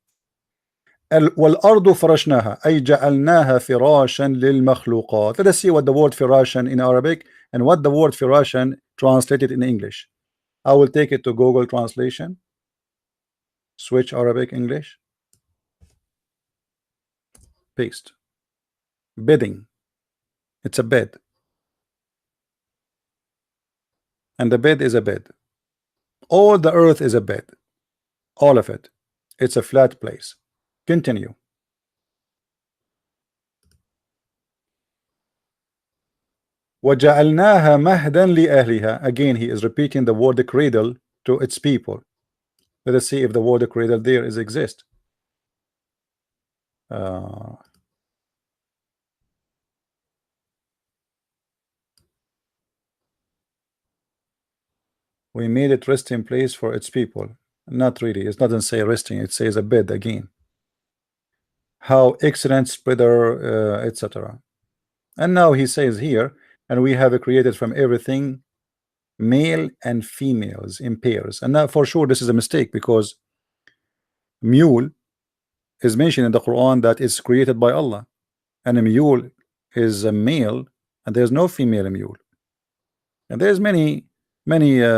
[SPEAKER 1] والأرض فرشناها أي جعلناها فراشا للمخلوقات. Let us see what the word firashan in Arabic and what the word firashan translated in English. I will take it to Google translation, switch Arabic English, paste. Bedding, it's a bed, and the bed is a bed. All the earth is a bed, all of it. It's a flat place. Continue. وَجَعَلْنَاهَا مَهْدًا لِأَهْلِهَا. Again, he is repeating the word cradle to its people. Let us see if the word cradle there is exist. We made it resting place for its people. Not really. It doesn't say resting. It says a bed again. How excellent spreader, etc. And now he says here, and we have created from everything male and females in pairs. And now for sure this is a mistake, because mule is mentioned in the Quran that it's created by Allah, and a mule is a male, and there's no female mule. And there's many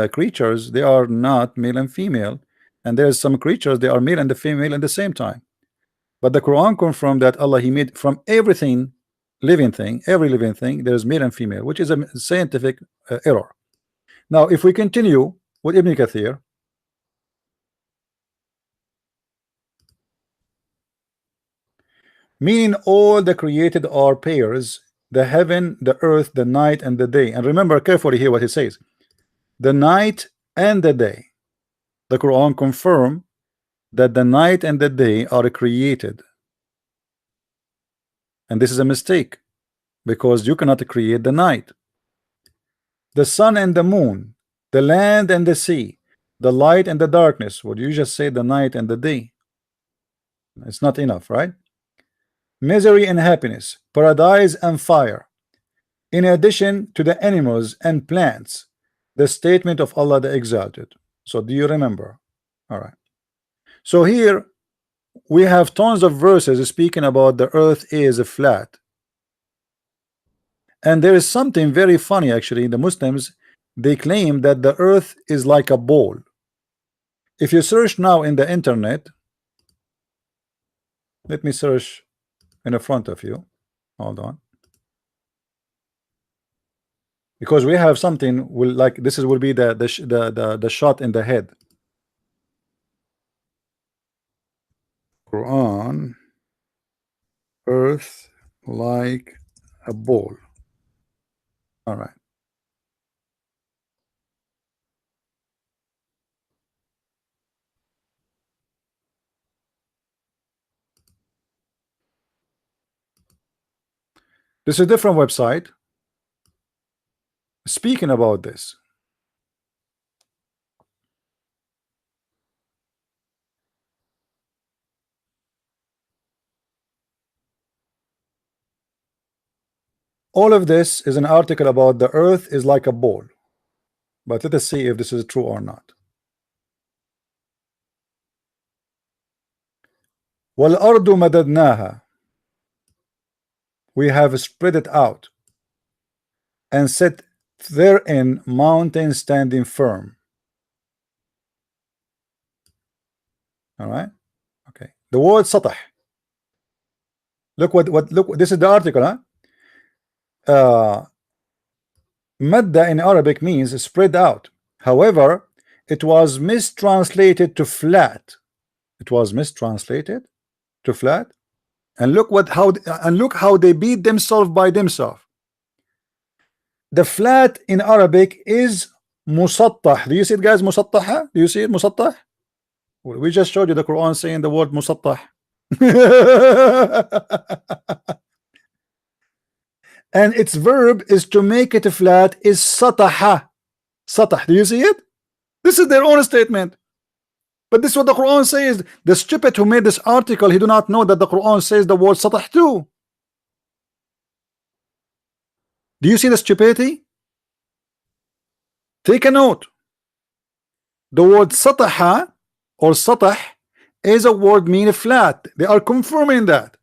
[SPEAKER 1] creatures, they are not male and female, and there's some creatures they are male and the female at the same time. But the Quran confirmed that Allah, he made from everything living thing, every living thing, there's male and female, which is a scientific error. Now if we continue with Ibn Kathir, meaning all the created are pairs, the heaven, the earth, the night and the day. And remember carefully here what he says, the night and the day. The Quran confirm that the night and the day are created, and this is a mistake, because you cannot create the night. The sun and the moon, the land and the sea, the light and the darkness. Would you just say the night and the day? It's not enough, right? Misery and happiness, paradise and fire, in addition to the animals and plants, the statement of Allah the Exalted. So do you remember? All right. So here we have tons of verses speaking about the earth is flat. And there is something very funny actually. The Muslims, they claim that the earth is like a ball. If you search now in the internet, let me search in the front of you, hold on, because we have something will like this is will be the shot in the head. Quran, earth like a ball. All right. This is a different website speaking about this. All of this is an article about the earth is like a ball, but let us see if this is true or not. وَالْأَرْضُ مَدَدْنَاهَا, we have spread it out and set therein mountains standing firm. All right. Okay. The word satah. Look look. This is the article, huh? Madda in Arabic means spread out. However, it was mistranslated to flat. It was mistranslated to flat. And look how they beat themselves by themselves. The flat in Arabic is musattah. Do you see it, guys? Musattah. Do you see it? Musattah. We just showed you the Quran saying the word musattah. And its verb is to make it flat is sataha. Satah. Do you see it? This is their own statement. But this is what the Quran says. The stupid who made this article, he do not know that the Quran says the word satah too. Do you see the stupidity? Take a note. The word sataha or satah is a word mean flat. They are confirming that.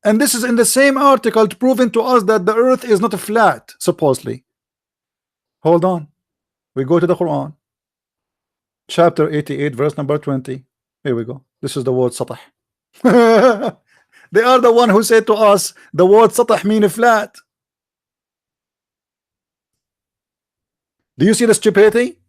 [SPEAKER 1] And this is in the same article proving to us that the earth is not flat, supposedly. Hold on. We go to the Quran. Chapter 88, verse number 20. Here we go. This is the word satah. They are the one who said to us the word satah mean flat. Do you see the stupidity?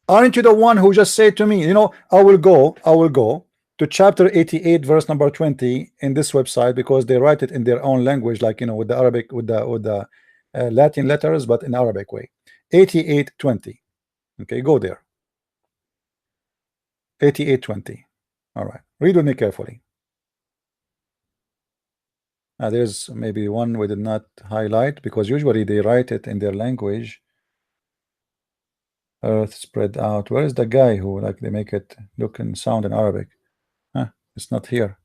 [SPEAKER 1] Aren't you the one who just said to me, you know, I will go to chapter 88 verse number 20 in this website, because they write it in their own language, like, you know, with the Arabic, with the Latin letters, but in Arabic way. 88:20. Okay, go there. 88:20. All right, read with me carefully. There's maybe one we did not highlight, because usually they write it in their language. Earth spread out. Where is the guy who, like, they make it look and sound in Arabic? It's not here.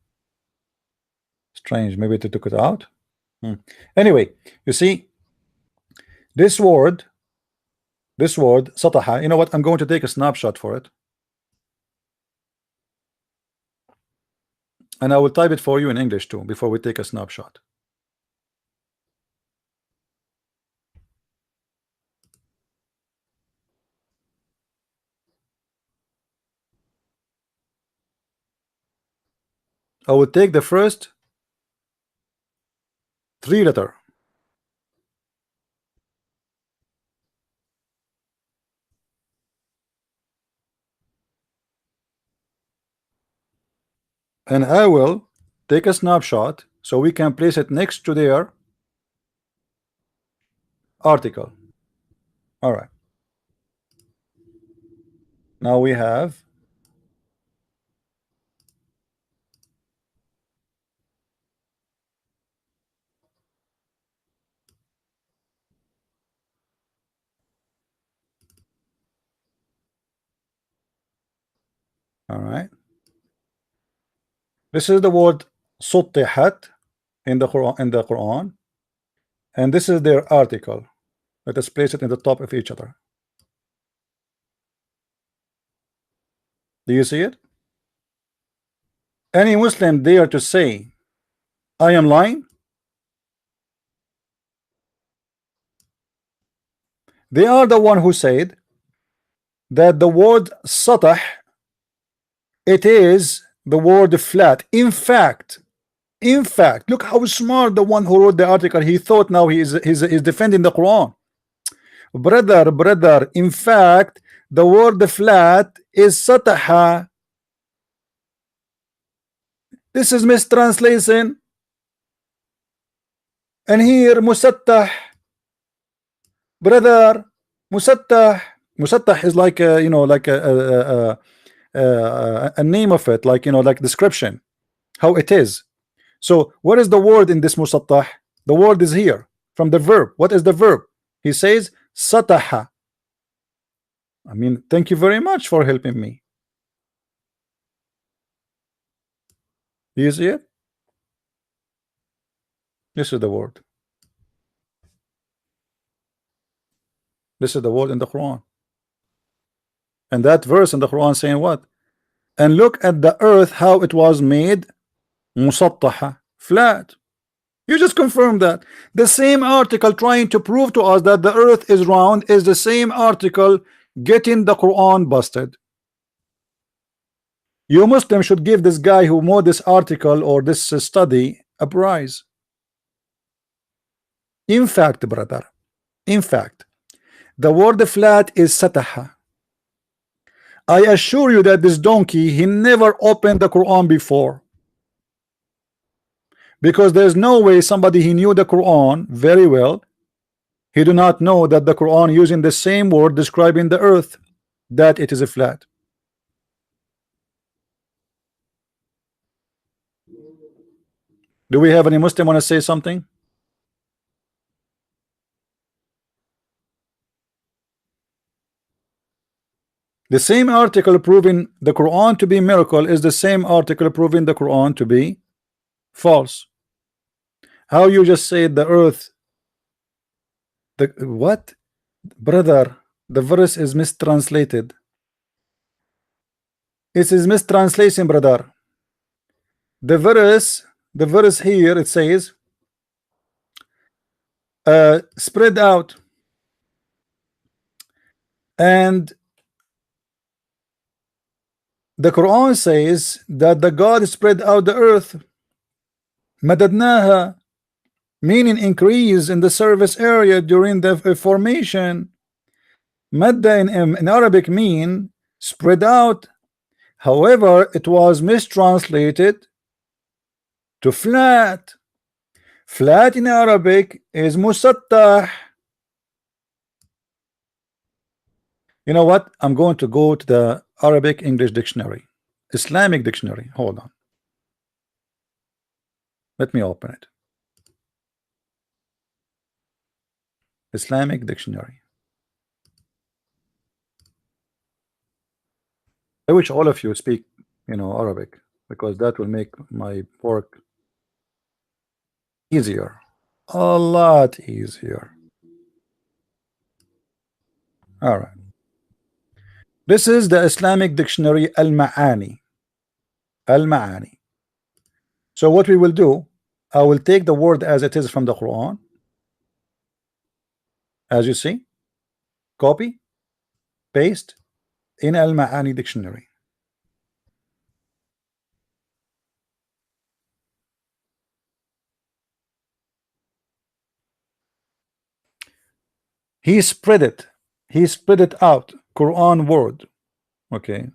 [SPEAKER 1] Strange. Maybe they took it out. Anyway, you see this word sataha. You know what? I'm going to take a snapshot for it, and I will type it for you in English too before we take a snapshot. I will take the first 3 letters. And I will take a snapshot so we can place it next to their article. All right. Now we have all right. This is the word sutihat in the Quran, and this is their article. Let us place it in the top of each other. Do you see it? Any Muslim dare to say I am lying? They are the one who said that the word satah, it is the word flat. In fact, look how smart the one who wrote the article. He thought now he's defending the Quran. Brother, in fact, the word flat is sataha. This is mistranslation. And here musattah. Brother, musattah is like a, you know, like a name of it, like, you know, like description, how it is. So what is the word in this musattah? The word is here from the verb. What is the verb? He says sataha. I mean, thank you very much for helping me. Do you see it? This is the word. This is the word in the Quran. And that verse in the Quran saying what? And look at the earth, how it was made musattaha, flat. You just confirmed that. The same article trying to prove to us that the earth is round is the same article getting the Quran busted. You Muslim should give this guy who made this article or this study a prize. In fact, brother, in fact, the word flat is sataha. I assure you that this donkey, he never opened the Quran before, because there's no way somebody he knew the Quran very well, he do not know that the Quran using the same word describing the earth, that it is a flat. Do we have any Muslim want to say something? The same article proving the Quran to be miracle is the same article proving the Quran to be false. How you just say the earth, the what? Brother, the verse is mistranslated. It is mistranslation, brother. The verse here, it says spread out, and the Quran says that the God spread out the earth, madadnaha, meaning increase in the surface area during the formation. Madda in Arabic mean spread out. However, it was mistranslated to flat. Flat in Arabic is musattah. You know what? I'm going to go to the Arabic English dictionary, Islamic dictionary. Hold on. Let me open it. Islamic dictionary. I wish all of you speak, Arabic, because that will make my work easier, a lot easier. All right. This is the Islamic dictionary Al-Ma'ani. Al-Ma'ani. So what we will do, I will take the word as it is from the Quran, as you see, copy, paste in Al-Ma'ani dictionary. He spread it. He spread it out. Quran word. Okay.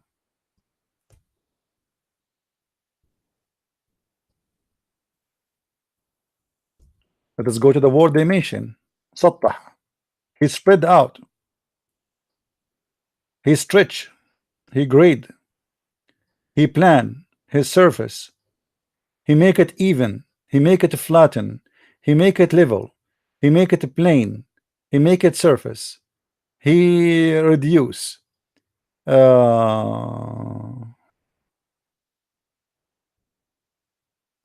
[SPEAKER 1] Let us go to the word they mention. Sattah. He spread out. He stretch. He grade. He plan his surface. He make it even. He make it flatten. He make it level. He make it plane. He make it surface. He reduce. Yeah,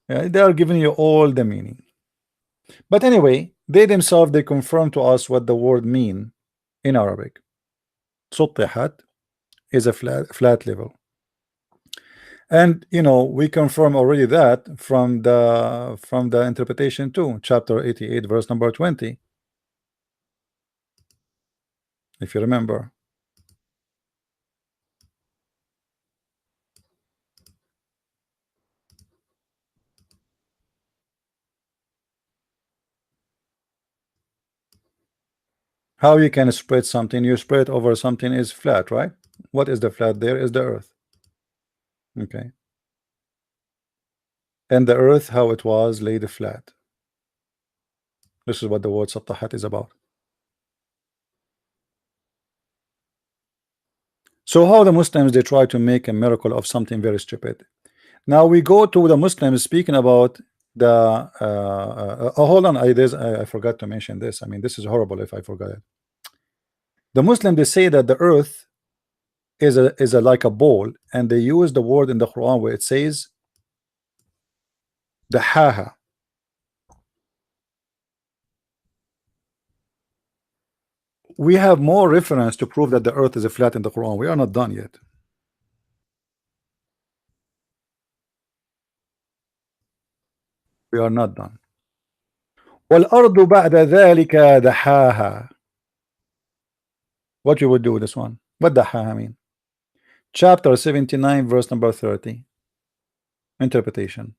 [SPEAKER 1] they are giving you all the meaning. But anyway, they themselves, they confirm to us what the word mean in Arabic. Suttihat is a flat level. And we confirm already that from the interpretation too, chapter 88, verse number 20. If you remember. How you can spread something? You spread over something is flat, right? What is the flat? There is the earth. Okay. And the earth, how it was laid flat. This is what the word Sattahat is about. So how the Muslims, they try to make a miracle of something very stupid. Now we go to the Muslims speaking about the oh, hold on, I forgot to mention this. I mean, this is horrible if I forgot it. The Muslim, they say that the earth is a like a ball, and they use the word in the Quran where it says the haha. We have more reference to prove that the earth is a flat in the Quran. We are not done yet. We are not done. وَالْأَرْضُ بَعْدَ ذَلِكَ دَحَاهَا. What you would do with this one? What dahaha mean? Chapter 79, verse number 30. Interpretation.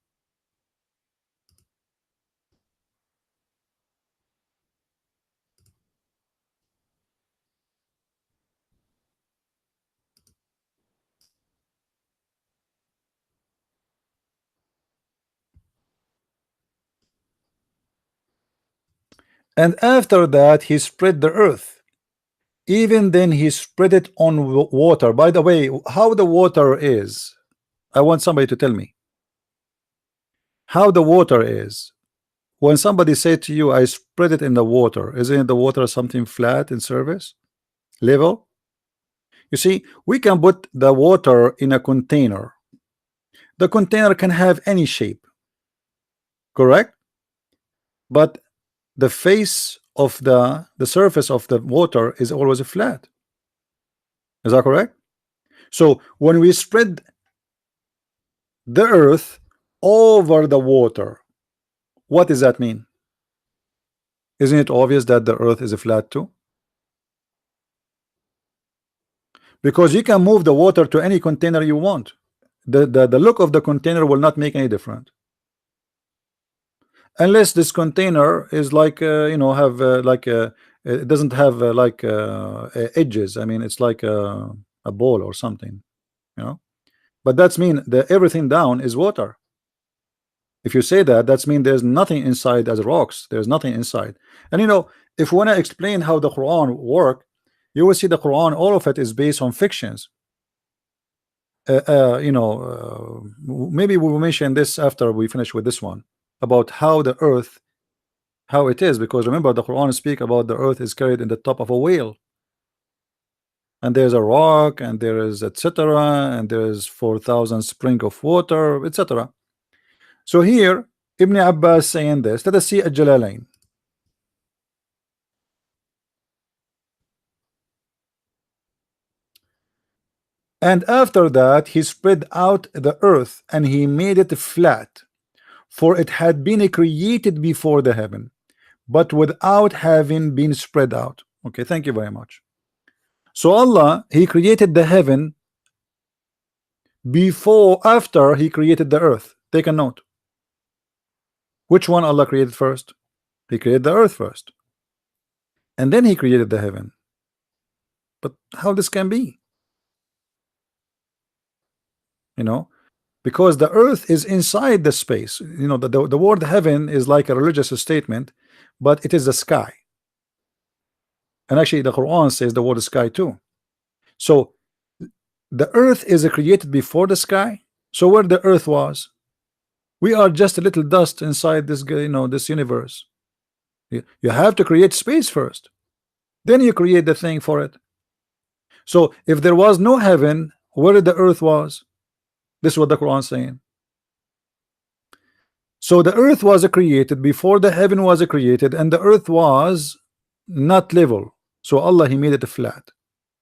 [SPEAKER 1] And after that he spread the earth. Even then he spread it on water. By the way, how the water is, I want somebody to tell me how the water is. When somebody say to you, I spread it in the water, isn't the water something flat in surface level? You see, we can put the water in a container. The container can have any shape, correct? But the face of the surface of the water is always flat. Is that correct? So when we spread the earth over the water, what does that mean? Isn't it obvious that the earth is flat too? Because you can move the water to any container you want. The look of the container will not make any difference unless this container is like have it doesn't have edges. I mean, it's like a ball or something, you know. But that's mean that everything down is water. If you say that, that's mean there's nothing inside as rocks. There's nothing inside. And if we want to explain how the Quran work, you will see the Quran, all of it is based on fictions. Maybe we will mention this after we finish with this one about how the earth, how it is, because remember the Quran speak about the earth is carried in the top of a whale, and there's a rock, and there is etc., and there's 4,000 spring of water, etc. So here Ibn Abbas saying this. Let us see Al-Jalalain. And after that he spread out the earth and he made it flat, for it had been created before the heaven, but without having been spread out. Okay, thank you very much. So Allah, he created the heaven after he created the earth. Take a note. Which one Allah created first? He created the earth first, and then he created the heaven. But how this can be? Because the earth is inside the space. The word heaven is like a religious statement, but it is the sky. And actually the Quran says the word sky too. So the earth is created before the sky. So where the earth was, we are just a little dust inside this this universe. You have to create space first, then you create the thing for it. So if there was no heaven, where the earth was? This is what the Quran is saying. So the earth was created before the heaven was created, and the earth was not level. So Allah, he made it flat.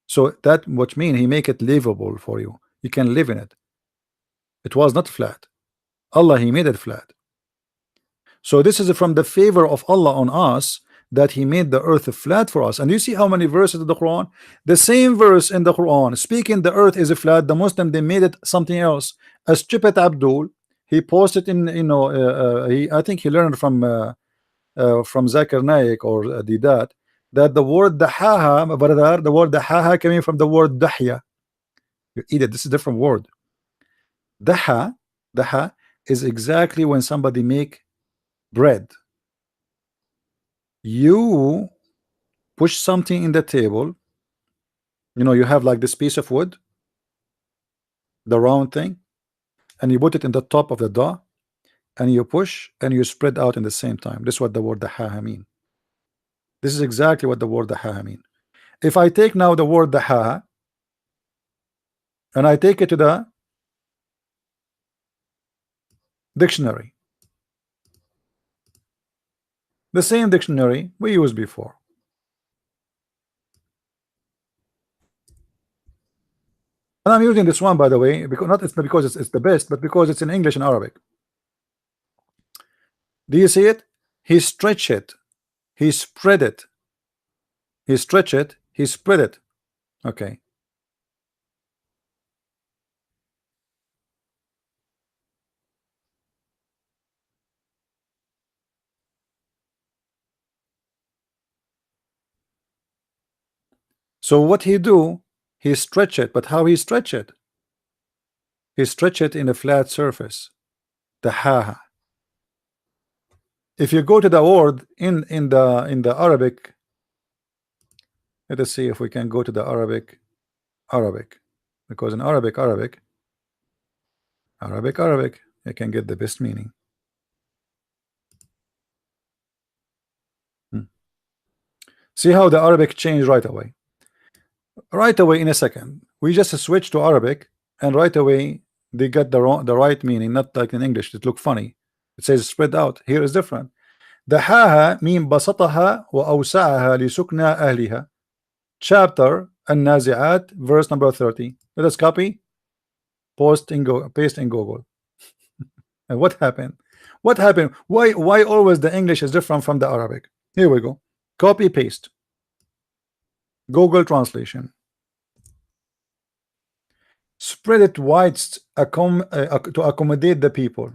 [SPEAKER 1] So that what mean he make it livable for you. You can live in it. It was not flat. Allah, he made it flat. So this is from the favor of Allah on us, that he made the earth flat for us. And you see how many verses in the Quran, the same verse in the Quran speaking the earth is flat, the Muslim, they made it something else. A stupid Abdul, he posted in I think he learned from Zakir Naik or Didat, that the word dahaha, brother, the word dahaha coming from the word dahya. You eat it. This is a different word. Daha is exactly when somebody make bread. You push something in the table, you have like this piece of wood, the round thing, and you put it in the top of the dough, and you push and you spread out in the same time. This is what the word dahaha mean. This is exactly what the word dahaha mean. If I take now the word dahaha and I take it to the dictionary, the same dictionary we used before, and I'm using this one, by the way, because not it's because it's the best, but because it's in English and Arabic. Do you see it? He stretched it, he spread it, he stretched it, he spread it. Okay. So what he do? He stretch it, but how he stretch it? He stretch it in a flat surface. The ha. If you go to the word in the Arabic, let us see if we can go to the Arabic, because in Arabic, you can get the best meaning. See how the Arabic changed right away. Right away in a second. We just switch to Arabic, and right away they get the right meaning, not like in English. It look funny. It says spread out. Here is different. دحاها mean بسطها وأوسعها لسكنى أهلها. Chapter An-Nazi'at, verse number 30. Let us copy, paste in Google. And what happened? What happened? Why always the English is different from the Arabic? Here we go. Copy paste. Google translation. Spread it wide to accommodate the people.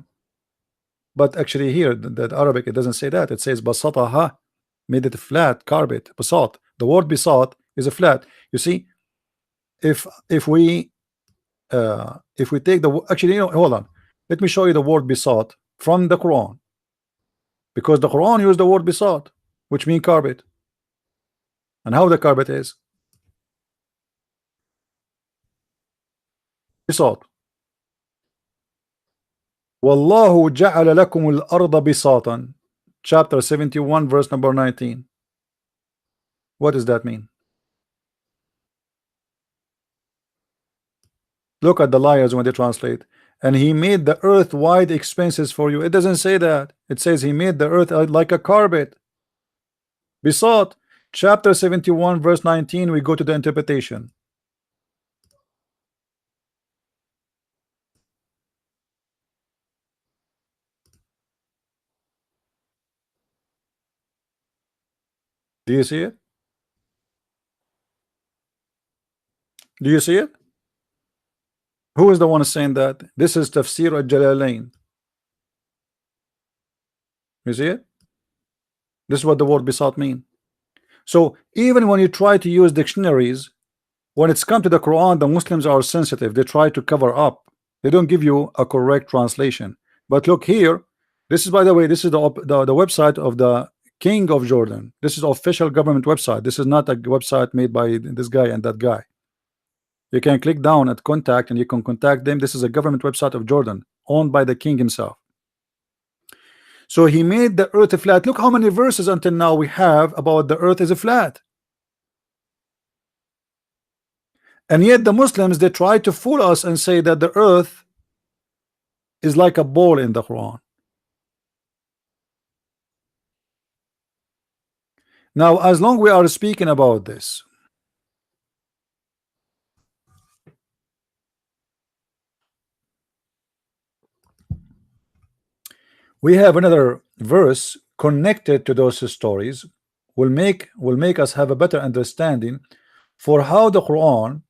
[SPEAKER 1] But actually here the Arabic, it doesn't say that. It says basataha, made it flat, carpet, basat. The word basat is a flat. You see, if we take the actually, you know, hold on, let me show you the word bisat from the Quran, because the Quran used the word bisat, which means carpet, and how the carpet is bisat. Wallahu ja'ala lakum al-arda bisatan, chapter 71 verse number 19. What does that mean? Look at the liars when they translate. And he made the earth wide expanses for you. It doesn't say that. It says he made the earth like a carpet. Besought, chapter 71 verse 19. We go to the interpretation. Do you see it? Do you see it? Who is the one saying that? This is Tafsir al-Jalalain. You see it? This is what the word besought mean. So even when you try to use dictionaries, when it's come to the Quran, the Muslims are sensitive. They try to cover up. They don't give you a correct translation. But look here. This is, by the way, this is the website of the King of Jordan. This is official government website. This is not a website made by this guy and that guy. You can click down at contact and you can contact them. This is a government website of Jordan, owned by the king himself. So he made the earth flat. Look how many verses until now we have about the earth is a flat. And yet the Muslims, they try to fool us and say that the earth is like a ball in the Quran. Now, as long we are speaking about this, we have another verse connected to those stories, will make us have a better understanding for how the Quran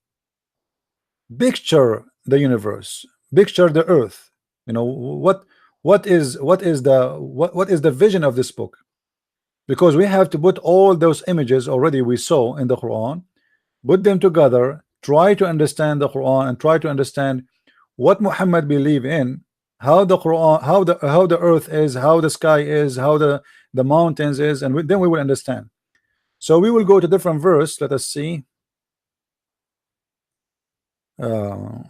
[SPEAKER 1] picture the universe, picture the earth. You know, what is the vision of this book? Because we have to put all those images already we saw in the Quran, put them together, try to understand the Quran, and try to understand what Muhammad believe in, how the Quran, how the earth is, how the sky is, how the mountains is, and then we will understand. So we will go to different verse. Let us see. Uh,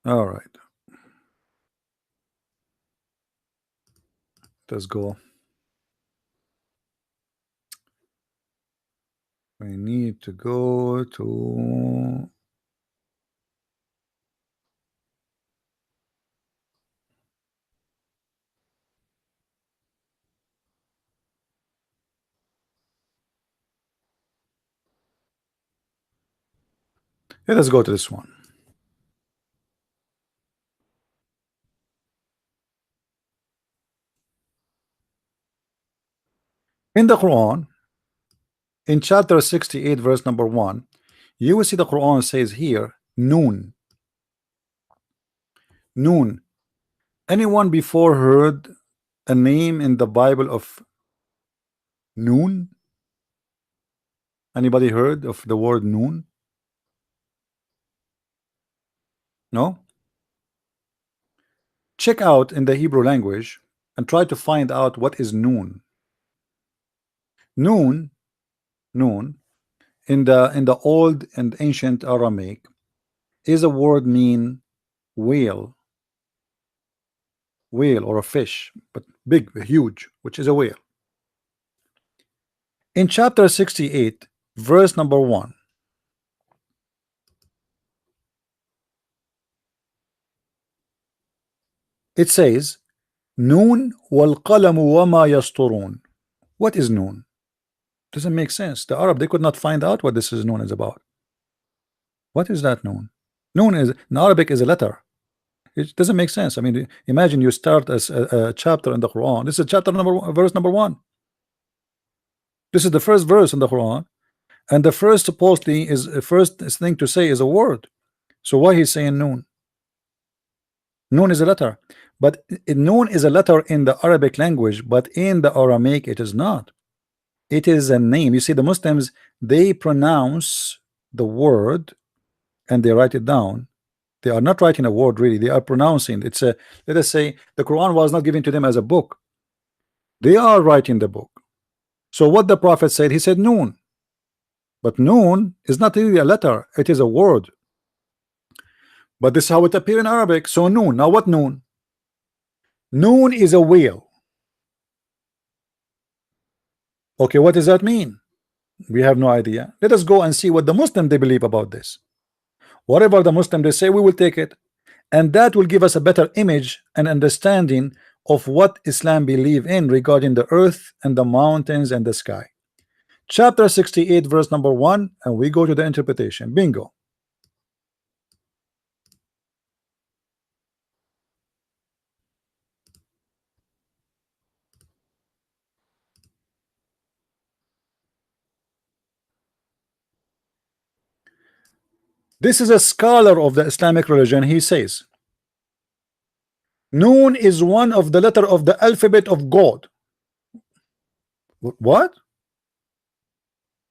[SPEAKER 1] all right, let's go. We need to go to let us go to this one. In the Quran, in chapter 68 verse number 1, you will see the Quran says here noon. Noon. Anyone before heard a name in the Bible of noon? Anybody heard of the word noon? No? Check out in the Hebrew language and try to find out what is noon. Noon Noon, in the old and ancient Aramaic, is a word mean whale, whale or a fish, but big, huge, which is a whale. In chapter 68, verse number 1, it says, Noon wal qalamu wama yasturun. What is noon? Doesn't make sense. The Arab, they could not find out what this is noon is about. What is that noon? Noon is in Arabic is a letter. It doesn't make sense. I mean, imagine you start as a chapter in the Quran. This is chapter number one, verse number 1. This is the first verse in the Quran, and the first supposedly is the first thing to say is a word. So why he's saying noon? Noon is a letter, but noon is a letter in the Arabic language, but in the Aramaic it is not. It is a name. You see, the Muslims, they pronounce the word and they write it down. They are not writing a word really, they are pronouncing. It's a, let us say the Quran was not given to them as a book. They are writing the book. So what the Prophet said, he said noon. But noon is not really a letter, it is a word. But this is how it appears in Arabic. So noon. Now what noon? Noon is a whale. Okay, what does that mean? We have no idea. Let us go and see what the Muslim they believe about this. Whatever the Muslim they say, we will take it, and that will give us a better image and understanding of what Islam believe in regarding the earth and the mountains and the sky. Chapter 68 verse number 1, and we go to the interpretation. Bingo. This is a scholar of the Islamic religion. He says Noon is one of the letter of the alphabet of God. What?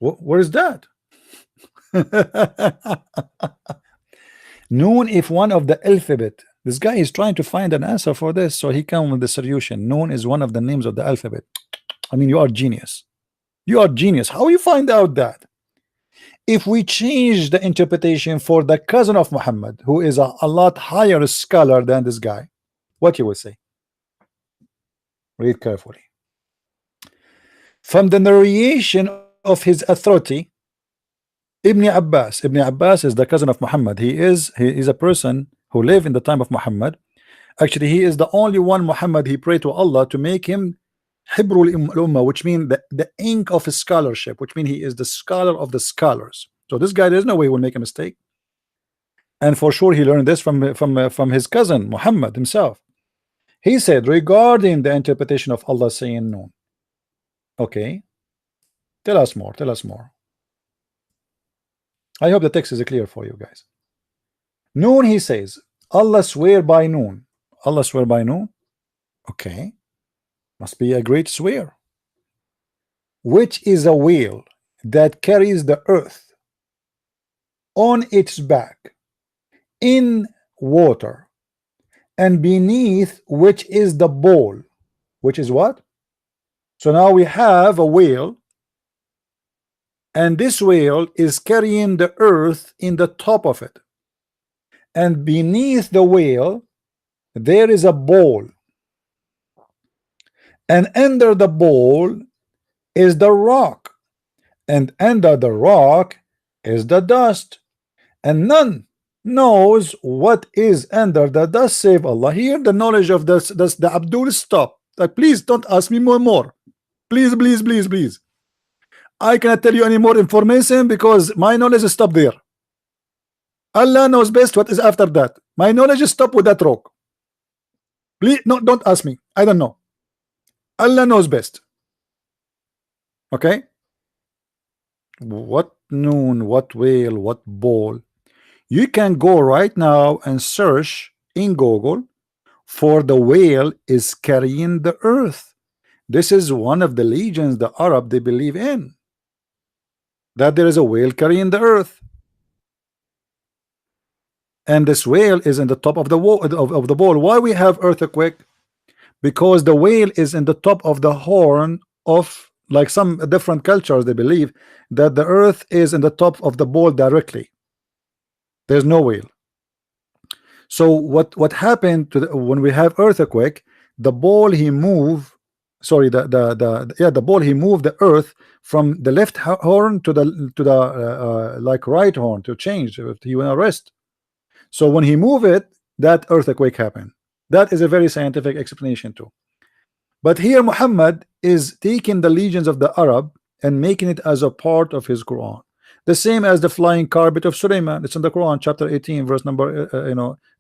[SPEAKER 1] Where is that? Noon if one of the alphabet. This guy is trying to find an answer for this, so he come with the solution. Noon is one of the names of the alphabet. I mean, you are genius. You are genius. How you find out that? If we change the interpretation for the cousin of Muhammad, who is a lot higher scholar than this guy, what you will say? Read carefully. From the narration of his authority, Ibn Abbas. Ibn Abbas is the cousin of Muhammad. He is a person who lived in the time of Muhammad. Actually, he is the only one Muhammad he prayed to Allah to make him Hibrul Ummah, which means the ink of his scholarship, which means he is the scholar of the scholars. So this guy, there's no way he will make a mistake. And for sure he learned this from his cousin Muhammad himself. He said regarding the interpretation of Allah saying noon. Okay, tell us more. Tell us more. I hope the text is clear for you guys. Noon, he says, Allah swear by noon. Allah swear by noon. Okay, must be a great swear. Which is a whale that carries the earth on its back in water, and beneath which is the bowl. Which is what? So now we have a whale, and this whale is carrying the earth in the top of it, and beneath the whale there is a bowl, and under the bowl is the rock, and under the rock is the dust, and none knows what is under the dust save Allah. Here the knowledge of this the Abdul stop. Like, please don't ask me more. Please, please, please, please. I cannot tell you any more information because my knowledge is stopped there. Allah knows best what is after that. My knowledge is stopped with that rock. Please, no, don't ask me. I don't know. Allah knows best. Okay? What noon, what whale, what bowl? You can go right now and search in Google for the whale is carrying the earth. This is one of the legends the Arab they believe in, that there is a whale carrying the earth, and this whale is in the top of the wall of the bowl. Why we have earthquake? Because the whale is in the top of the horn of like some different cultures, they believe that the earth is in the top of the ball directly. There's no wheel. So what happened to when we have earthquake, the ball he moved, sorry, the ball he moved the earth from the left horn to the like right horn to change if he want to rest. So when he moved it, that earthquake happened. That is a very scientific explanation too. But here Muhammad is taking the legions of the Arab and making it as a part of his Quran. The same as the flying carpet of Sulaiman. It's in the Quran, chapter 18, verse number,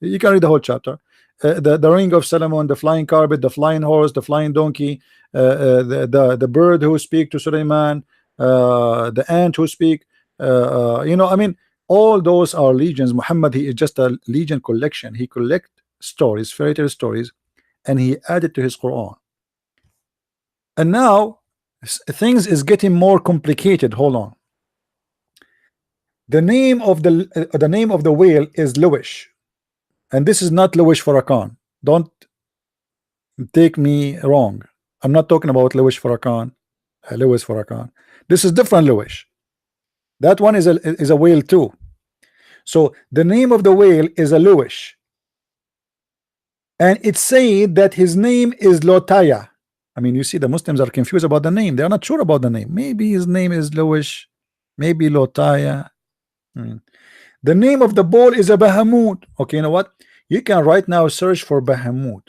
[SPEAKER 1] you can read the whole chapter. The ring of Solomon, the flying carpet, the flying horse, the flying donkey, the bird who speak to Sulaiman, the ant who speak, I mean, all those are legions. Muhammad, he is just a legion collection. He collect stories, fairy tale stories, and he added to his Quran. And now things is getting more complicated. Hold on. The name of the whale is Luwish, and this is not Luwish Farrakhan. Don't take me wrong. I'm not talking about Luwish Farrakhan, Lewis Farrakhan. This is different Luwish. That one is a whale too. So the name of the whale is a Luwish, and it's said that his name is Lotaya. I mean, you see, the Muslims are confused about the name. They are not sure about the name. Maybe his name is Luwish, maybe Lotaya. The name of the ball is a Bahamut. Okay, you know what? You can right now search for Bahamut.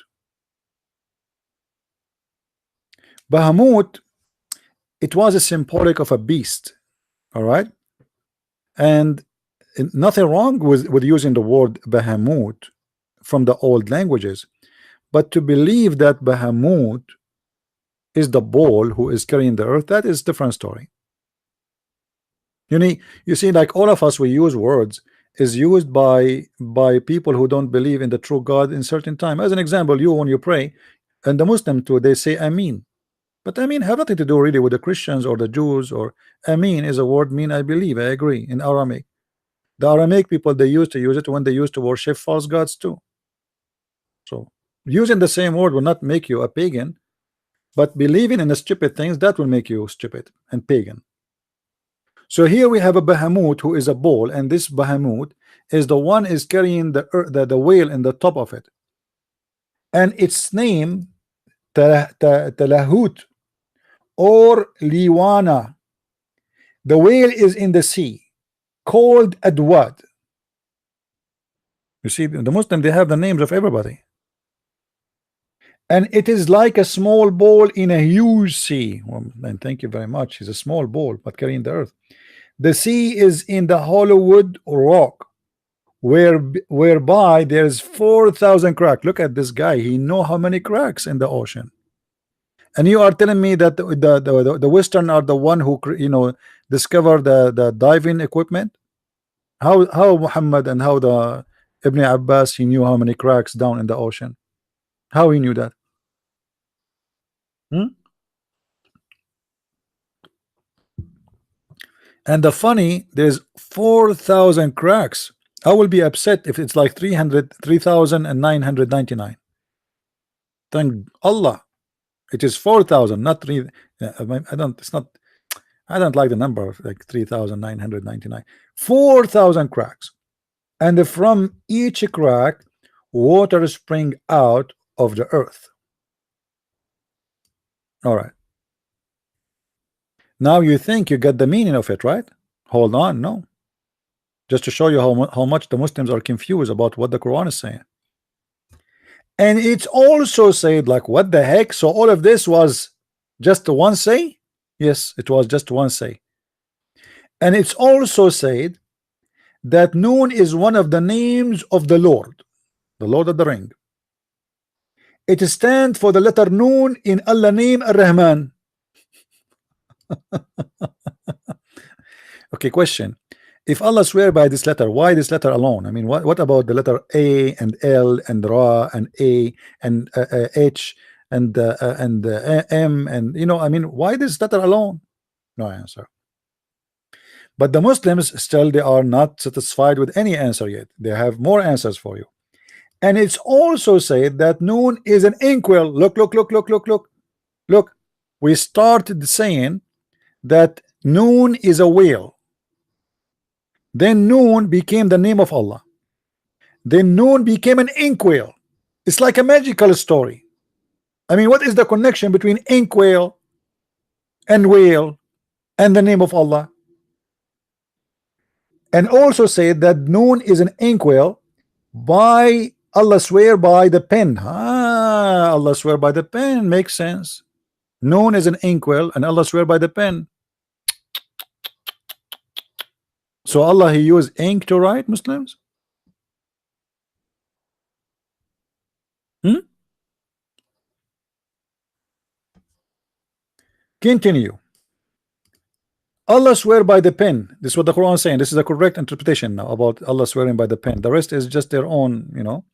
[SPEAKER 1] Bahamut, it was a symbolic of a beast. All right, and nothing wrong with using the word Bahamut from the old languages, but to believe that Bahamut is the ball who is carrying the earth, that is a different story. You see, like all of us, we use words is used by people who don't believe in the true God in certain time. As an example, you when you pray, and the Muslim too, they say Amin, but Amin have nothing to do really with the Christians or the Jews. Or Amin is a word mean I believe, I agree, in Aramaic. The Aramaic people, they used to use it when they used to worship false gods too. So using the same word will not make you a pagan, but believing in the stupid things, that will make you stupid and pagan. So here we have a Bahamut who is a ball, and this Bahamut is the one is carrying the whale in the top of it, and its name Talahut or Liwana. The whale is in the sea, called Adwad. You see, the Muslim, they have the names of everybody, and it is like a small ball in a huge sea. Well, and thank you very much. It's a small ball but carrying the earth. The sea is in the hollow wood rock, whereby there's 4,000 cracks. Look at this guy. He know how many cracks in the ocean. And you are telling me that the Western are the one who discovered the diving equipment? How Muhammad and how the Ibn Abbas, he knew how many cracks down in the ocean? How he knew that? And the funny, there's 4,000 cracks. I will be upset if it's like 3,999. Thank Allah, it is 4,000, not 3. I don't. It's not. I don't like the number of like 3,999. 4,000 cracks, and from each crack, water spring out of the earth. All right. Now you think you get the meaning of it, right? Hold on, no. Just to show you how much the Muslims are confused about what the Quran is saying. And it's also said, like, what the heck? So all of this was just one say? Yes, it was just one say. And it's also said that Noon is one of the names of the Lord of the Ring. It stands for the letter Noon in Allah name Ar-Rahman. Okay, question. If Allah swear by this letter, why this letter alone? I mean, what about the letter A and L and Ra and A and H and M and I mean, why this letter alone? No answer. But the Muslims still, they are not satisfied with any answer yet. They have more answers for you. And it's also said that Noon is an inkwell. Look. we started saying that Noon is a whale. Then Noon became the name of Allah. Then Noon became an inkwhale. It's like a magical story. I mean, what is the connection between inkwhale and whale and the name of Allah? And also said that Noon is an inkwhale by Allah swear by the pen. Allah swear by the pen makes sense. Noon is an inkwhale and Allah swear by the pen. So Allah, he used ink to write, Muslims? Continue. Allah swear by the pen. This is what the Quran is saying. This is the correct interpretation now about Allah swearing by the pen. The rest is just their own, you know.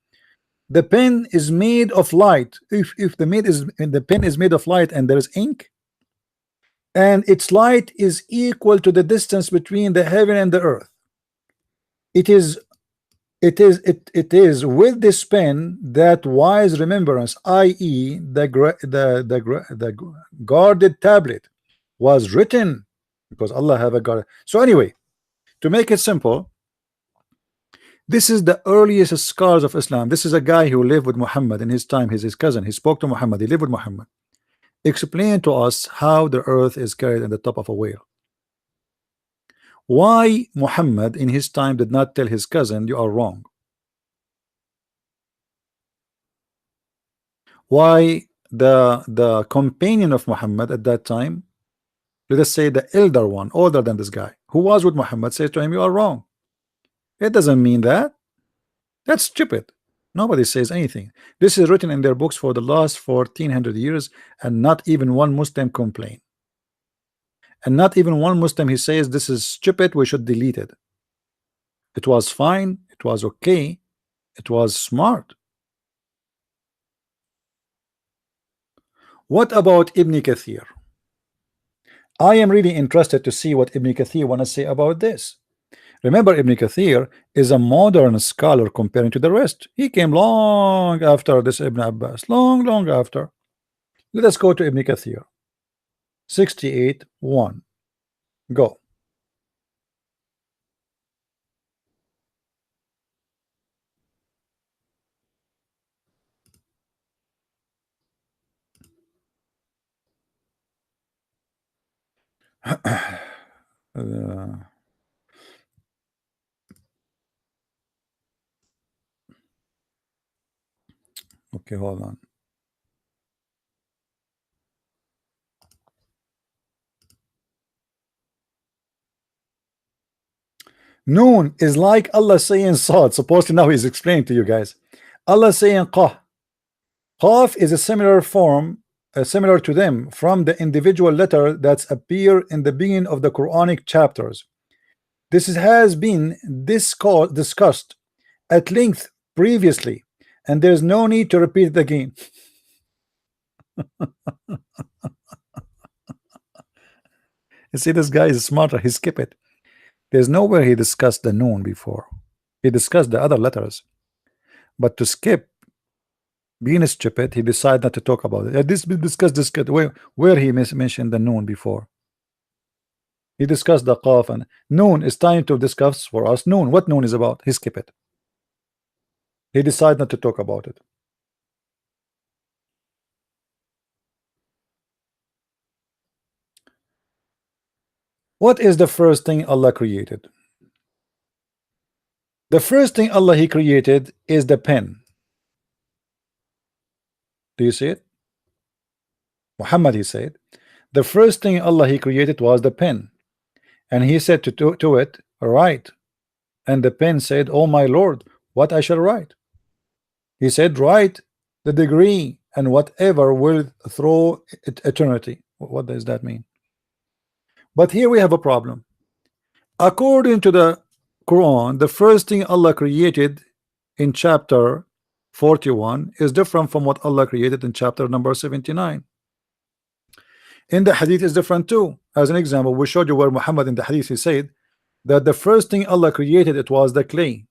[SPEAKER 1] The pen is made of light. If the pen is made of light and there is ink, and its light is equal to the distance between the heaven and the earth, it is with this pen that wise remembrance, i.e. the guarded tablet, was written, because Allah have a guard. So anyway, to make it simple, this is the earliest scholars of Islam. This is a guy who lived with Muhammad in his time. He's his cousin. He spoke to Muhammad. He lived with Muhammad. Explain to us how the earth is carried in the top of a whale. Why Muhammad in his time did not tell his cousin, you are wrong? Why the companion of Muhammad at that time, let us say the elder one, older than this guy, who was with Muhammad, says to him, you are wrong? It doesn't mean that. That's stupid. Nobody says anything. This is written in their books for the last 1400 years, and not even one Muslim complain. And not even one Muslim, he says this is stupid, we should delete it. It was fine, it was okay, it was smart. What about Ibn Kathir? I am really interested to see what Ibn Kathir want to say about this. Remember, Ibn Kathir is a modern scholar comparing to the rest. He came long after this Ibn Abbas, long after. Let us go to Ibn Kathir. 68:1. Go. Okay, hold on. Noon is like Allah saying Sad. Supposedly now he's explaining to you guys. Allah saying Qaf. Qaf is a similar form, similar to them, from the individual letter that's appear in the beginning of the Quranic chapters. This has been discussed at length previously, and there's no need to repeat it again. You see, this guy is smarter. He skipped it. There's nowhere he discussed the noon before. He discussed the other letters, but to skip, being stupid, he decided not to talk about it. This discussed where he mentioned the noon before. He discussed the qaf, and noon is time to discuss for us noon. What noon is about? He skipped it. He decided not to talk about it. What is the first thing Allah created? The first thing Allah he created is the pen. Do you see it? Muhammad, he said, the first thing Allah he created was the pen, and he said to it, write. And the pen said, oh my Lord, what I shall write? He said, write the degree and whatever will through eternity. What does that mean? But here we have a problem. According to the Quran, the first thing Allah created in chapter 41 is different from what Allah created in chapter number 79. In the hadith is different too. As an example, we showed you where Muhammad in the hadith he said that the first thing Allah created, it was the clay.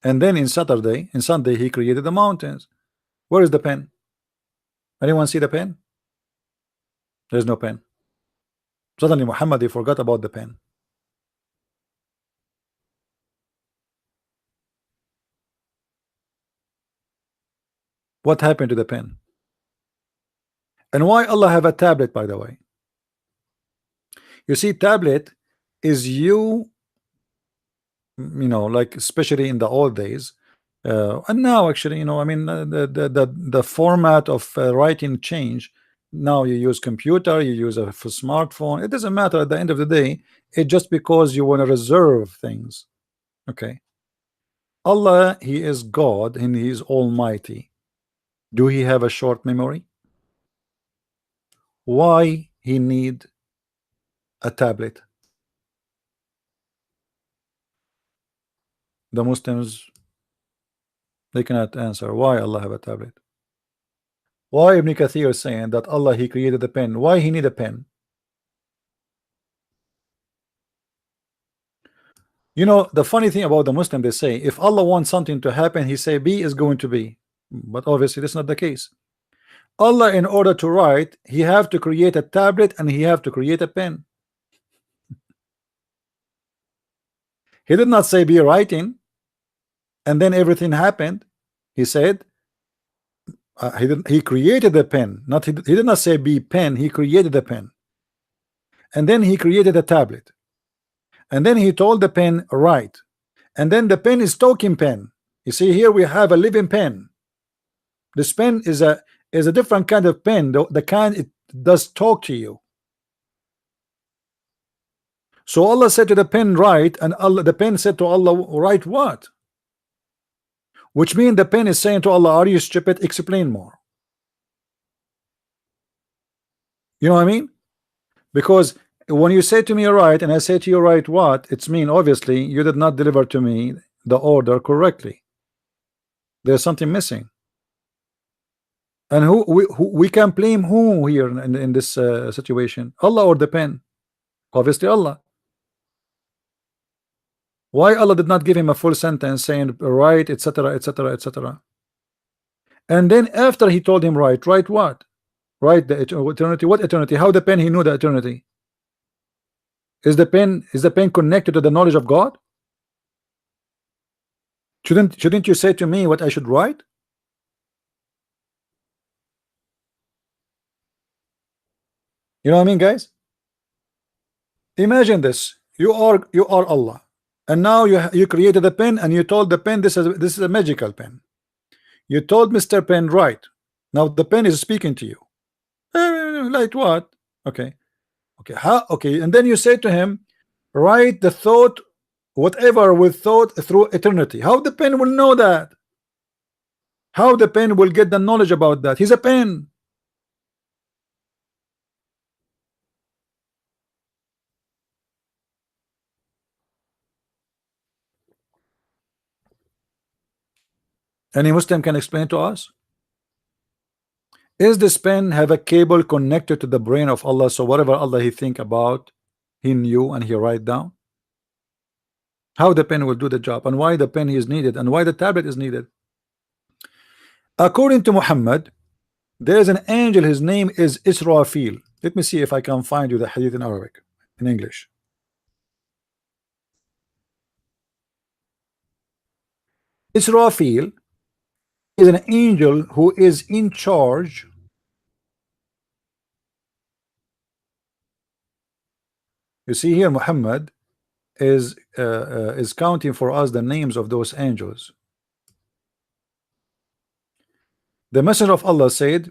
[SPEAKER 1] And then in Sunday he created the mountains. Where is the pen? Anyone see the pen? There's no pen. Suddenly Muhammad, he forgot about the pen. What happened to the pen? And why Allah have a tablet, by the way? You see, tablet is you know, like especially in the old days, and now actually, you know, I mean, the format of writing change. Now you use computer, you use a smartphone. It doesn't matter at the end of the day. It's just because you want to reserve things. Okay. Allah, He is God and He is Almighty. Do He have a short memory? Why He need a tablet? The Muslims, they cannot answer why Allah have a tablet. Why Ibn Kathir is saying that Allah, He created the pen? Why He need a pen? You know, the funny thing about the Muslim, they say if Allah wants something to happen, He say be is going to be. But obviously that's not the case. Allah, in order to write, He have to create a tablet and He have to create a pen. He did not say be writing and then everything happened. He said he created the pen. Not he did not say be pen. He created the pen, and then He created a tablet, and then He told the pen write, and then the pen is talking pen. You see, here we have a living pen. This pen is a different kind of pen, the kind it does talk to you. So Allah said to the pen write, and the pen said to Allah write what? Which means the pen is saying to Allah, are you stupid? Explain more. You know what I mean? Because when you say to me write and I say to you write what, it's mean obviously you did not deliver to me the order correctly. There's something missing. And who we can blame who here in this situation? Allah or the pen? Obviously Allah. Why Allah did not give him a full sentence saying right, etc., etc., etc.? And then after He told him write what? Write the eternity. What eternity? How the pen He knew the eternity? Is the pen connected to the knowledge of God? Shouldn't you say to me what I should write? You know what I mean, guys? Imagine this. You are Allah, and now you created a pen and you told the pen this is a magical pen. You told Mr. Pen write. Now the pen is speaking to you. Like what? Okay. How? Okay. And then you say to him, write the thought, whatever with thought through eternity. How the pen will know that? How the pen will get the knowledge about that? He's a pen. Any Muslim can explain to us? Is this pen have a cable connected to the brain of Allah, so whatever Allah He think about, He knew and He write down? How the pen will do the job, and why the pen is needed, and why the tablet is needed? According to Muhammad, there is an angel, his name is Israfil. Let me see if I can find you the hadith in Arabic, in English. Israfil is an angel who is in charge you see here Muhammad is counting for us the names of those angels. The messenger of Allah said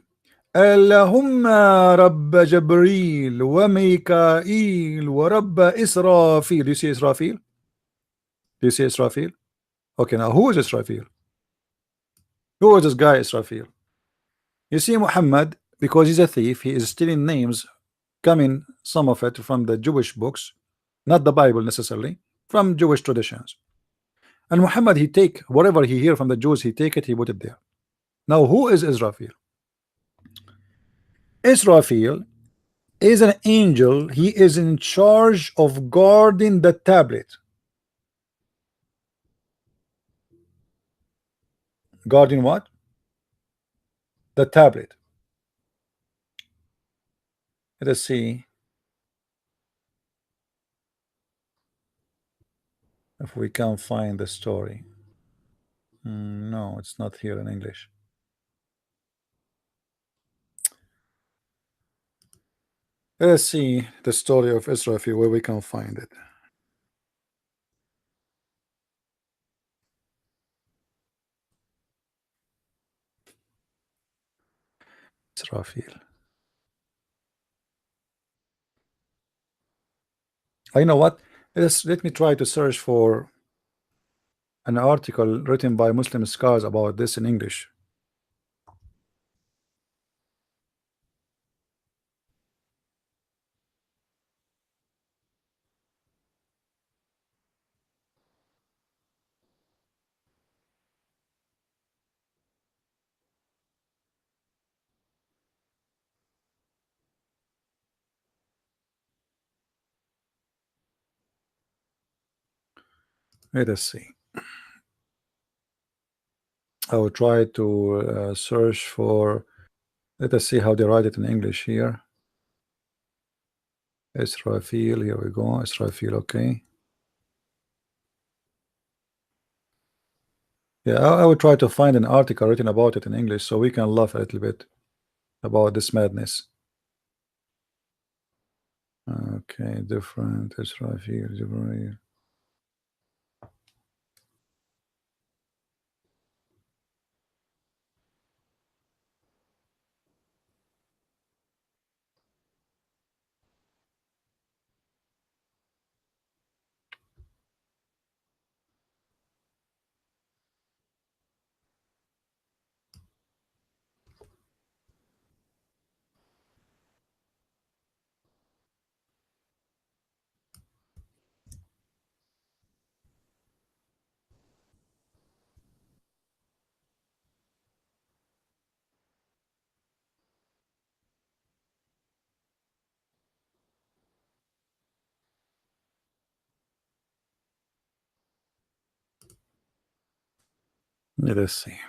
[SPEAKER 1] Allahumma Rabb Jibreel wa Mikail wa Rabb Israfil. Do you see Israfil? Do you see Israfil? Okay, now who is Israfil? Who is this guy Israfil? You see Muhammad, because he's a thief, he is stealing names, coming some of it from the Jewish books, not the Bible necessarily, from Jewish traditions. And Muhammad, he take whatever he hear from the Jews, he take it, he put it there. Now who is Israfil? Israfil is an angel. He is in charge of guarding the tablet. Guarding what? The tablet. Let us see if we can find the story. No, it's not here in English. Let us see the story of Israfil, where we can find it. Israfil. I know what. Let me try to search for an article written by Muslim scholars about this in English. Let us see. I will try to search for. Let us see how they write it in English here. Israfil. Here we go. Israfil. Okay. Yeah, I will try to find an article written about it in English so we can laugh a little bit about this madness. Okay, different Israfil. Different. Let us see.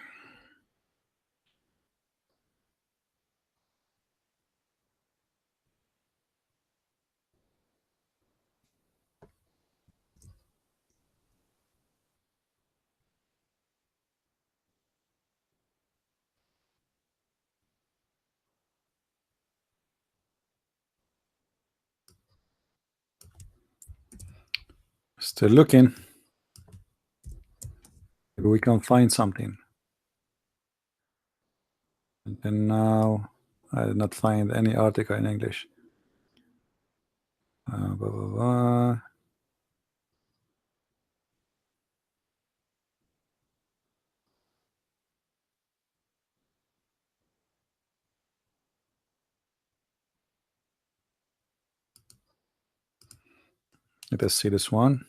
[SPEAKER 1] Still looking. Maybe we can find something. And then now I did not find any article in English. Blah, blah, blah. Let us see this one.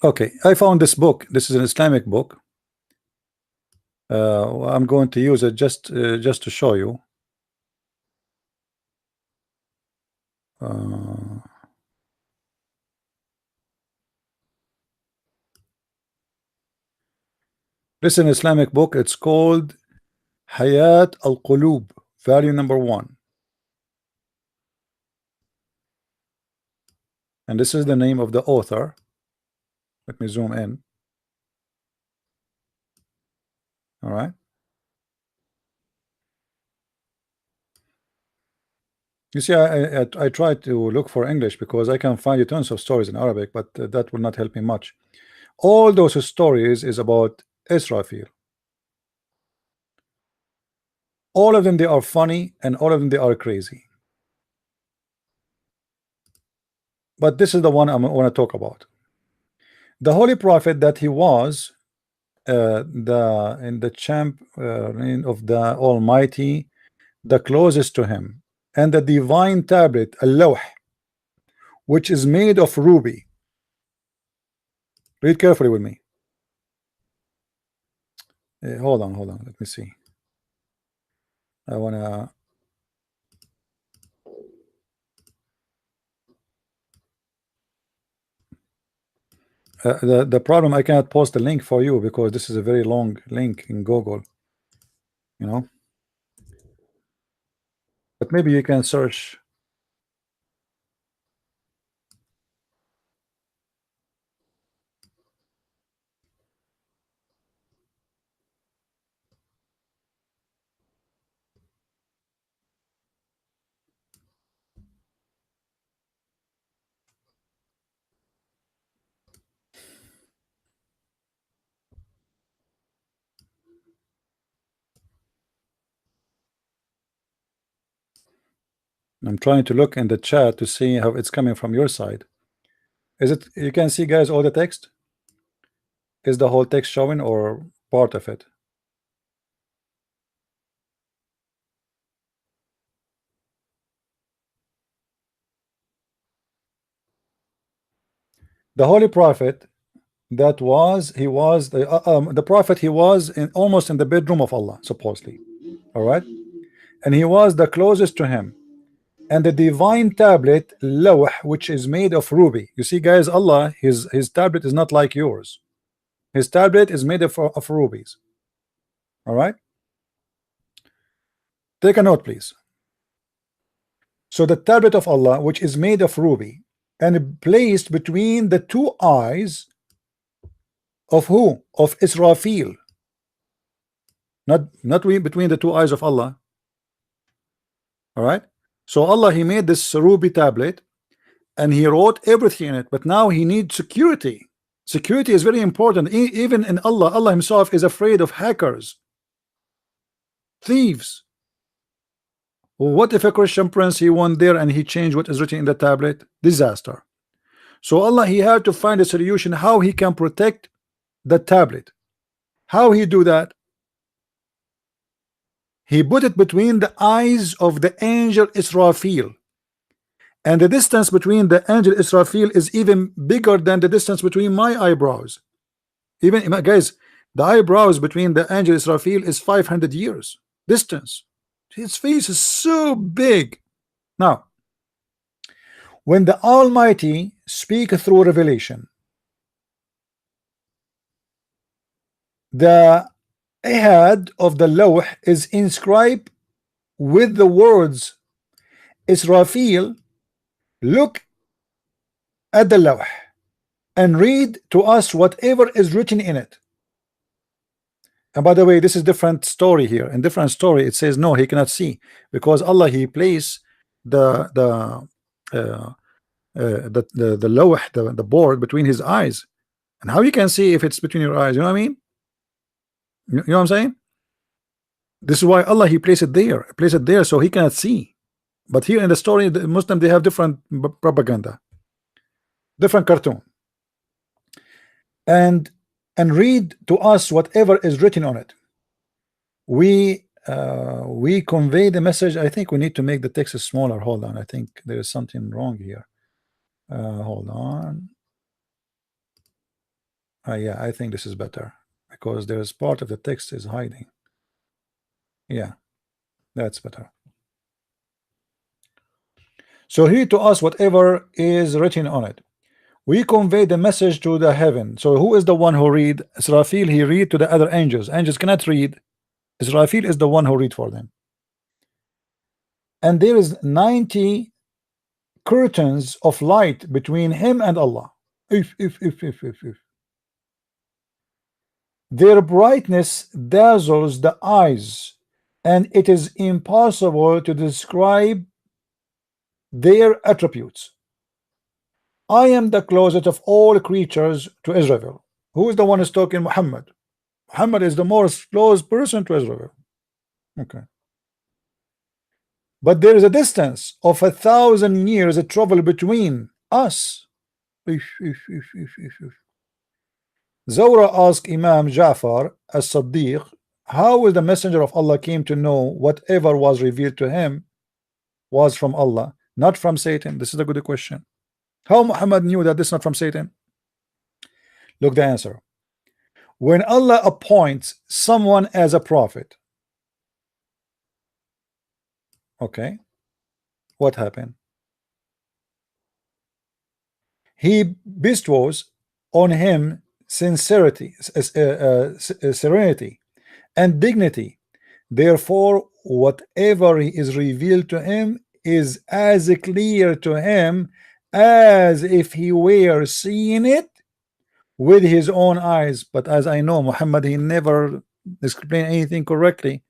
[SPEAKER 1] Okay, I found this book. This is an Islamic book. I'm going to use it just to show you. This is an Islamic book. It's called Hayat al-Qulub, volume number 1. And this is the name of the author. Let me zoom in. All right. You see, I tried to look for English because I can find you tons of stories in Arabic, but that will not help me much. All those stories is about Israfil. All of them, they are funny, and all of them, they are crazy. But this is the one I want to talk about. The Holy Prophet that he was in the champion of the Almighty, the closest to him, and the divine tablet, al-Lawh, which is made of ruby. Read carefully with me. Hold on. Let me see. I wanna. The problem, I cannot post the link for you because this is a very long link in Google, you know. But maybe you can search. I'm trying to look in the chat to see how it's coming from your side. Is it, you can see guys all the text? Is the whole text showing or part of it? The Holy Prophet, that was, he was the prophet, he was in almost in the bedroom of Allah, supposedly. All right, and he was the closest to him. And the divine tablet, lawh, which is made of ruby. You see, guys, Allah, his tablet is not like yours. His tablet is made of rubies. All right, take a note, please. So the tablet of Allah, which is made of ruby and placed between the two eyes of who? Of Israfil. Not between the two eyes of Allah. All right. So Allah, he made this ruby tablet and he wrote everything in it, but now he needs security. Security is very important. Even in Allah, Allah himself is afraid of hackers, thieves. What if a Christian prince, he went there and he changed what is written in the tablet? Disaster. So Allah, he had to find a solution how he can protect the tablet. How he do that? He put it between the eyes of the angel Israfil, and the distance between the angel Israfil is even bigger than the distance between my eyebrows. Even, guys, the eyebrows between the angel Israfil is 500 years distance. His face is so big. Now, when the Almighty speak through revelation, the head of the lawh is inscribed with the words, Israfil, look at the lawh and read to us whatever is written in it. And by the way, this is different story here. In different story, it says no, he cannot see, because Allah, he placed the lawh, the board between his eyes. And how you can see if it's between your eyes? You know what I mean? You know what I'm saying? This is why Allah, he placed it there, so he cannot see. But here in the story, the Muslim, they have different propaganda, different cartoon. And read to us whatever is written on it. We convey the message. I think we need to make the text smaller. Hold on, I think there is something wrong here. Hold on. Yeah, I think this is better because there is part of the text is hiding. Yeah, that's better. So read to us whatever is written on it. We convey the message to the heaven. So who is the one who read? Israfil, he read to the other angels. Angels cannot read. Israfil is the one who read for them. And there is 90 curtains of light between him and Allah. If. Their brightness dazzles the eyes, and it is impossible to describe their attributes. I am the closest of all creatures to Israel. Who is the one who's talking? Muhammad. Muhammad is the most close person to Israel. Okay. But there is a distance of 1,000 years of travel between us. Zawra asked Imam Ja'far as-Siddiq, how will the messenger of Allah came to know whatever was revealed to him was from Allah, not from Satan? This is a good question. How Muhammad knew that this is not from Satan? Look the answer. When Allah appoints someone as a prophet, okay, what happened? He bestows
[SPEAKER 2] on him sincerity, serenity, and dignity. Therefore, whatever is revealed to him is as clear to him as if he were seeing it with his own eyes. But as I know, Muhammad, he never explained anything correctly.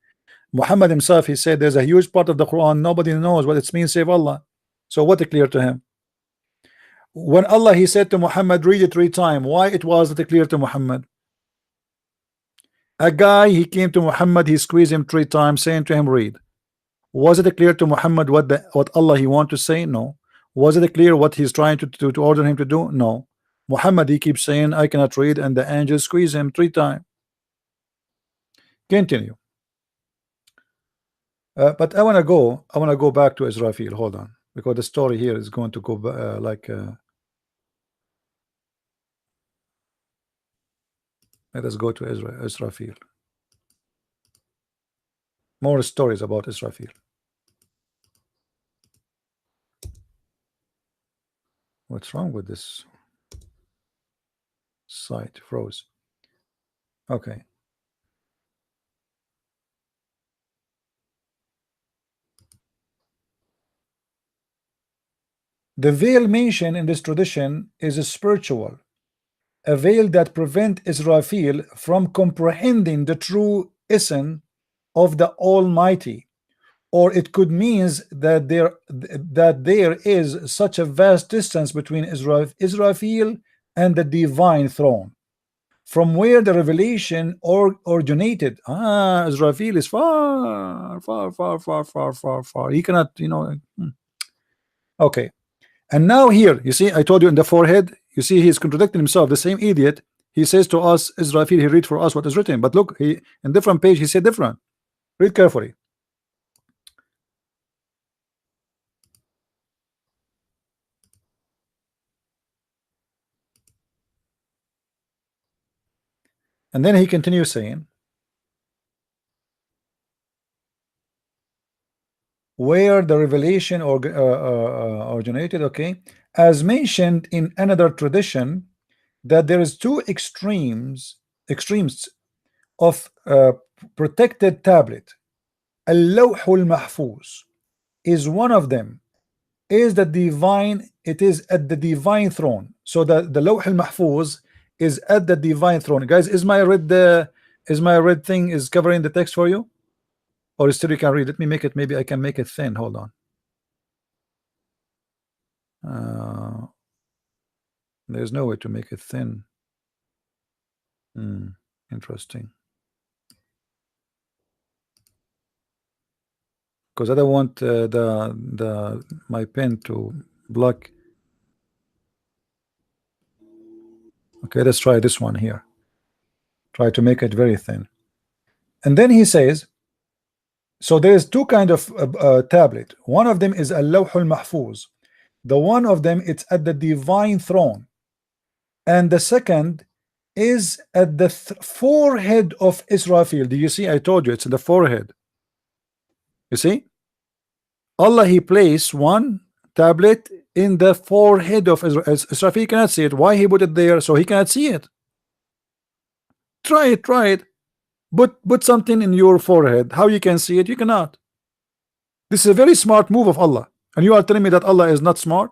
[SPEAKER 2] Muhammad himself, he said there's a huge part of the Quran nobody knows what it means save Allah. So what is clear to him? When Allah, he said to Muhammad, read it 3 times. Why it wasn't clear to Muhammad? A guy, he came to Muhammad, he squeezed him 3 times, saying to him, read. Was it clear to Muhammad what Allah he want to say? No. Was it clear what he's trying to order him to do? No. Muhammad, he keeps saying, I cannot read, and the angel squeeze him 3 times. Continue. But I want to go back to Israfil. Hold on, because the story here is going to go let us go to Israfil. More stories about Israfil. What's wrong with this site? Froze. Okay. The veil mentioned in this tradition is spiritual, a veil that prevents Israfil from comprehending the true essence of the Almighty, or it could mean that there is such a vast distance between Israfil and the divine throne, from where the revelation originated. Israfil is far, far, far, far, far, far, far. He cannot, Okay. And now here, you see, I told you in the forehead, you see he's contradicting himself. The same idiot, he says to us, Israfil, he read for us what is written. But look, he in different page, he said different. Read carefully. And then he continues saying, where the revelation originated, okay, as mentioned in another tradition, that there is 2 extremes of protected tablet. Al-Lawh al-Mahfuz is one of them. Is the divine, it is at the divine throne. So the Lawh al-Mahfuz is at the divine throne. Guys, is my red thing is covering the text for you? Or still you can read? Let me make it, maybe I can make it thin. Hold on. There's no way to make it thin. Interesting. Because I don't want my pen to block. Okay, let's try this one here. Try to make it very thin. And then he says, so there's 2 kind of tablet. One of them is Al-Lawh al-Mahfuz. The one of them, it's at the divine throne. And the second is at the forehead of Israfil. Do you see? I told you it's in the forehead. You see? Allah, he placed one tablet in the forehead of Israfil. Cannot see it. Why he put it there? So he cannot see it. Try it. Put something in your forehead. How you can see it? You cannot. This is a very smart move of Allah. And you are telling me that Allah is not smart?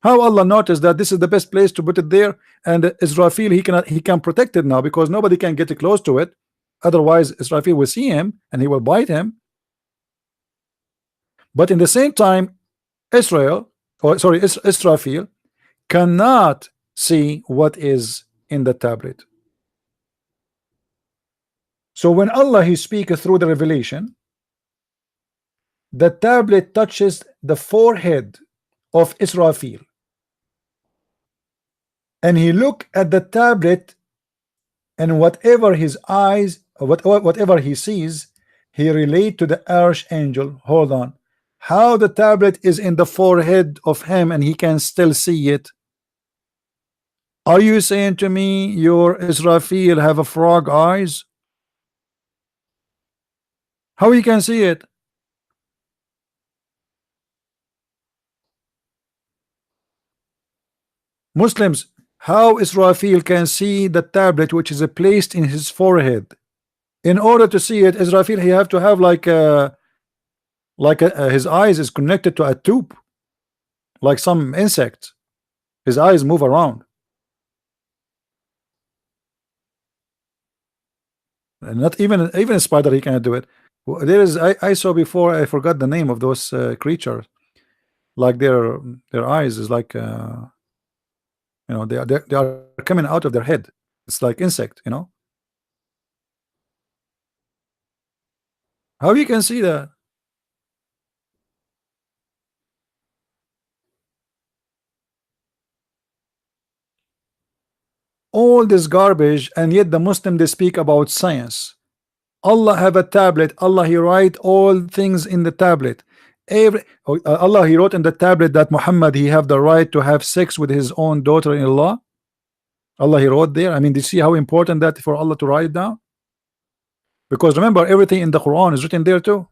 [SPEAKER 2] How Allah noticed that this is the best place to put it there, and Israfil, he can protect it now because nobody can get close to it. Otherwise Israfil will see him and he will bite him. But in the same time, Israfil cannot see what is in the tablet. So when Allah, he speaks through the revelation, the tablet touches the forehead of Israfil, and he look at the tablet, and whatever his eyes, whatever he sees, he relate to the archangel. Hold on. How the tablet is in the forehead of him and he can still see it? Are you saying to me your Israfil have a frog eyes? How you can see it? Muslims, how Israfil can see the tablet which is placed in his forehead? In order to see it, Israfil, he have to have like his eyes is connected to a tube, like some insect. His eyes move around. And not even a spider, he cannot do it. There is, I saw before, I forgot the name of those creatures. Like their eyes is like you know, they are coming out of their head. It's like insect, you know. How you can see that? All this garbage, and yet the Muslim, they speak about science. Allah have a tablet. Allah, he write all things in the tablet. Allah, he wrote in the tablet that Muhammad, he have the right to have sex with his own daughter-in-law. Allah, he wrote there. I mean, do you see how important that for Allah to write down? Because remember, everything in the Quran is written there too.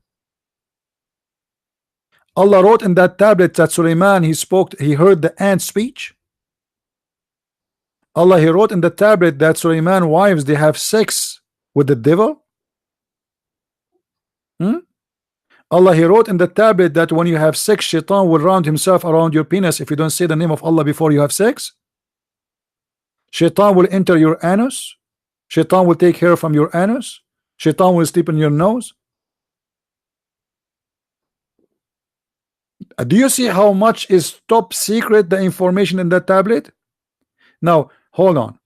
[SPEAKER 2] Allah wrote in that tablet that Suleiman, he heard the ant speech. Allah, he wrote in the tablet that Suleiman wives, they have sex with the devil. Allah, he wrote in the tablet that when you have sex, Shaitan will round himself around your penis if you don't say the name of Allah before you have sex. Shaitan will enter your anus. Shaitan will take hair from your anus. Shaitan will sleep in your nose. Do you see how much is top secret, the information in that tablet? Now hold on.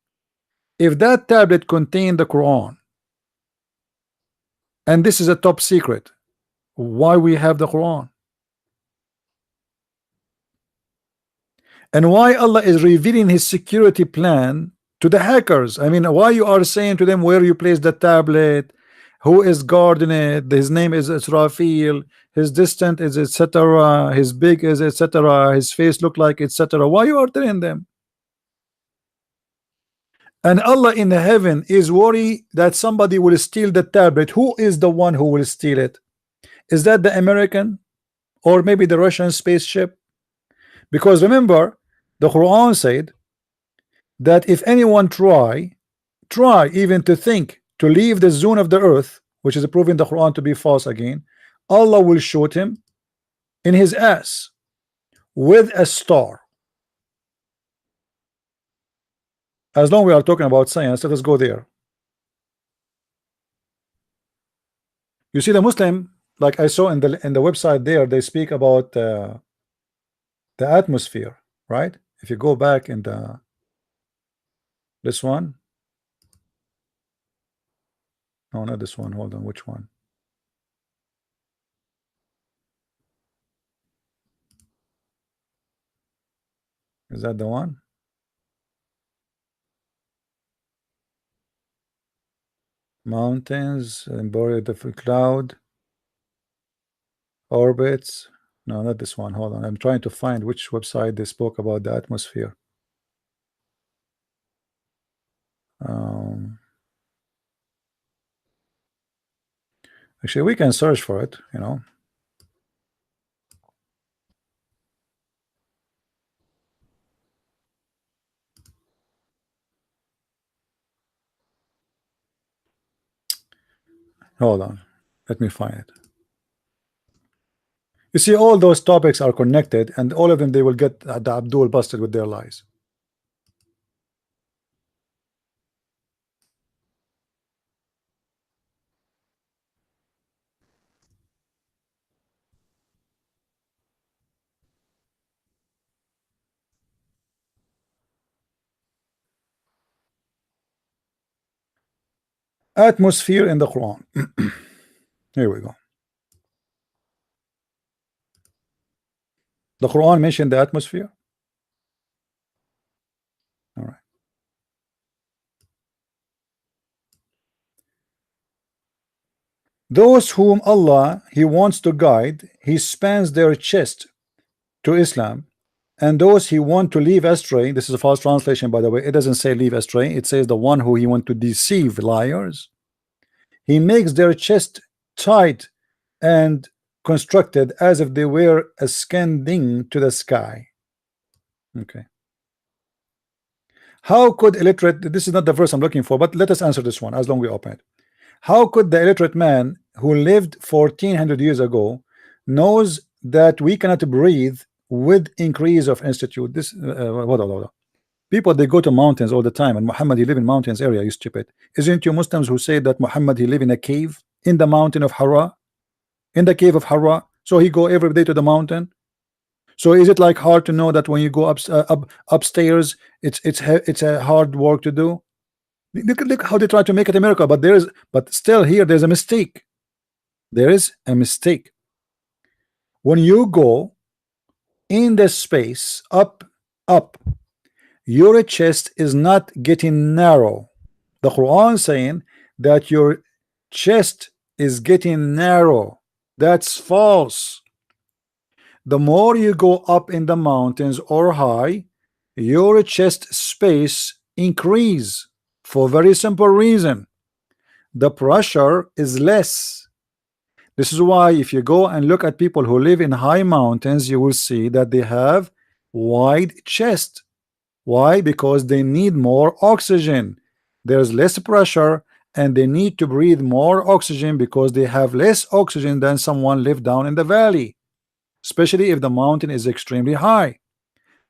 [SPEAKER 2] If that tablet contained the Quran, and this is a top secret, why we have the Quran? And why Allah is revealing his security plan to the hackers? I mean, why you are saying to them where you place the tablet, who is guarding it, his name is Israfil, his distant is etc., his big is etc., his face look like etc. Why you are telling them? And Allah in the heaven is worried that somebody will steal the tablet. Who is the one who will steal it? Is that the American or maybe the Russian spaceship? Because remember, the Quran said that if anyone try even to think to leave the zone of the earth, which is proving the Quran to be false again, Allah will shoot him in his ass with a star. As long as we are talking about science, let us go there. You see, the Muslim, like I saw in the website there, they speak about the atmosphere, right? If you go back in this one, no, not this one. Hold on, which one? Is that the one? Mountains and buried of a cloud, orbits. No, not this one. Hold on, I'm trying to find which website they spoke about the atmosphere. Actually, we can search for it, you know. Hold on, let me find it. You see, all those topics are connected, and all of them, they will get the Abdul busted with their lies. Atmosphere in the Quran. Here we go. The Quran mentioned the atmosphere. All right. Those whom Allah he wants to guide, he spans their chest to Islam, and those he want to leave astray. This is a false translation, by the way. It doesn't say leave astray. It says the one who he want to deceive, liars. He makes their chest tight and constructed as if they were ascending to the sky. Okay. How could illiterate, this is not the verse I'm looking for, but let us answer this one as long as we open it. How could the illiterate man who lived 1400 years ago knows that we cannot breathe with increase of institute? This people, they go to mountains all the time, and Muhammad, he live in mountains area, you stupid. Isn't you Muslims who say that Muhammad, he live in a cave in the mountain of Hira, in the cave of Hira? So he go every day to the mountain. So is it like hard to know that when you go upstairs, it's a hard work to do? Look how they try to make it a miracle, but still here there's a mistake. There is a mistake. When you go in the space up, your chest is not getting narrow. The Quran saying that your chest is getting narrow. That's false. The more you go up in the mountains or high, your chest space increase for very simple reason. The pressure is less. This is why if you go and look at people who live in high mountains, you will see that they have wide chest. Why? Because they need more oxygen. There's less pressure and they need to breathe more oxygen because they have less oxygen than someone live down in the valley, especially if the mountain is extremely high.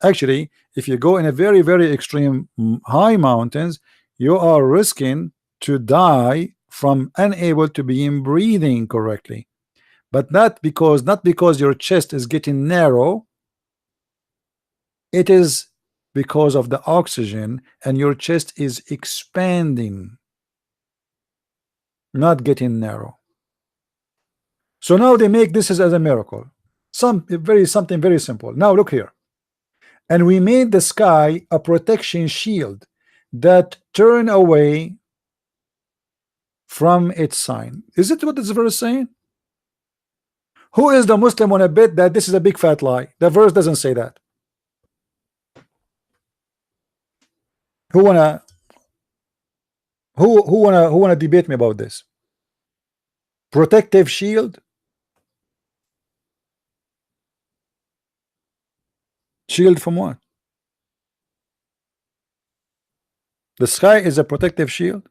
[SPEAKER 2] Actually, if you go in a very, very extreme high mountains, you are risking to die from unable to be in breathing correctly, but not because your chest is getting narrow. It is because of the oxygen, and your chest is expanding, not getting narrow. So now they make this as a miracle, something very simple. Now look here, and we made the sky a protection shield that turn away from its sign. Is it what this verse saying? Who is the Muslim on a bet that this is a big fat lie? The verse doesn't say that. Who wanna debate me about this? Protective shield? Shield from what? The sky is a protective shield.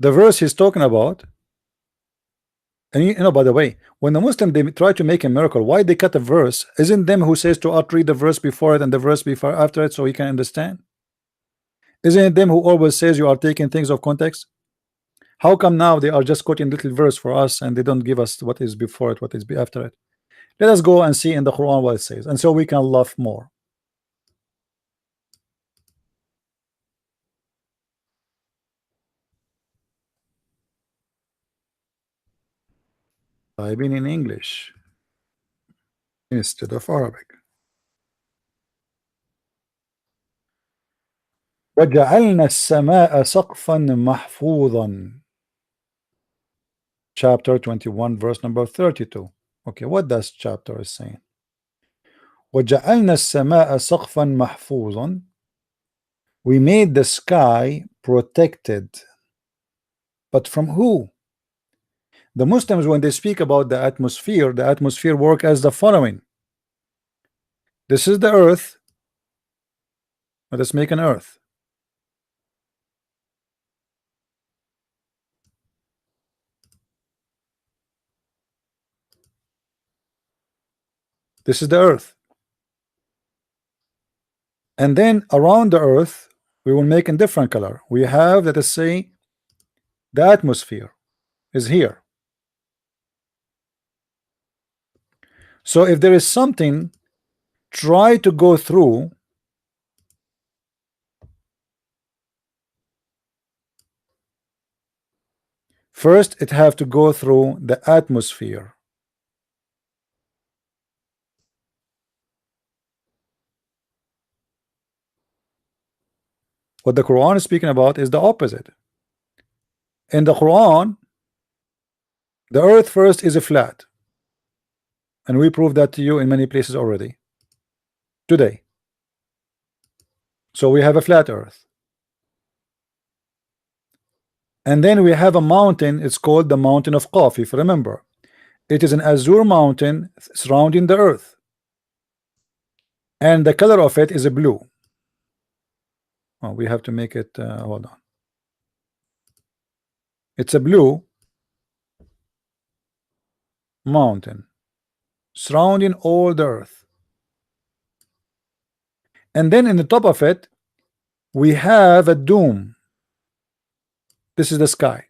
[SPEAKER 2] The verse he's talking about, and you know, by the way, when the Muslim they try to make a miracle, why they cut a verse? Isn't them who says to read the verse before it and the verse before after it so he can understand? Isn't it them who always says you are taking things of context? How come now they are just quoting little verse for us and they don't give us what is before it, what is after it? Let us go and see in the Quran what it says, and so we can laugh more. I've been in English instead of Arabic. وَجَعَلْنَا السَّمَاءَ سَقْفًا مَحْفُوظًا. Chapter 21, verse number 32. Okay, what does chapter is saying? وَجَعَلْنَا السَّمَاءَ سَقْفًا مَحْفُوظًا. We made the sky protected. But from who? The Muslims, when they speak about the atmosphere work as the following. This is the earth. Let us make an earth. This is the earth. And then around the earth, we will make a different color. We have, let us say, the atmosphere is here. So if there is something try to go through, first it have to go through the atmosphere. What the Quran is speaking about is the opposite. In the Quran, the earth first is a flat, and we proved that to you in many places already today. So we have a flat earth, and then we have a mountain. It's called the mountain of Qaf. If you remember, it is an azure mountain surrounding the earth. and the color of it is a blue. Oh, we have to make it hold on. It's a blue mountain surrounding all the earth, and then in the top of it we have a dome. This is the sky,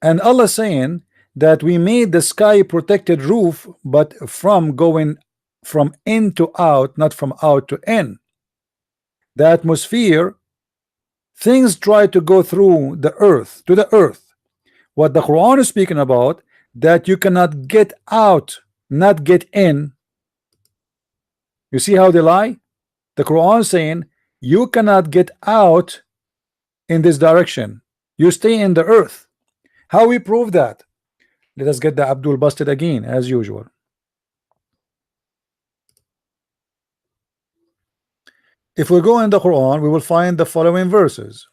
[SPEAKER 2] and Allah saying that we made the sky protected roof, but from going from in to out, not from out to in. The atmosphere, things try to go through the earth to the earth. What the Quran is speaking about, that you cannot get out, not get in. You see how they lie? The Quran saying you cannot get out in this direction, you stay in the earth. How we prove that? Let us get the Abdul busted again as usual. If we go in the Quran, we will find the following verses.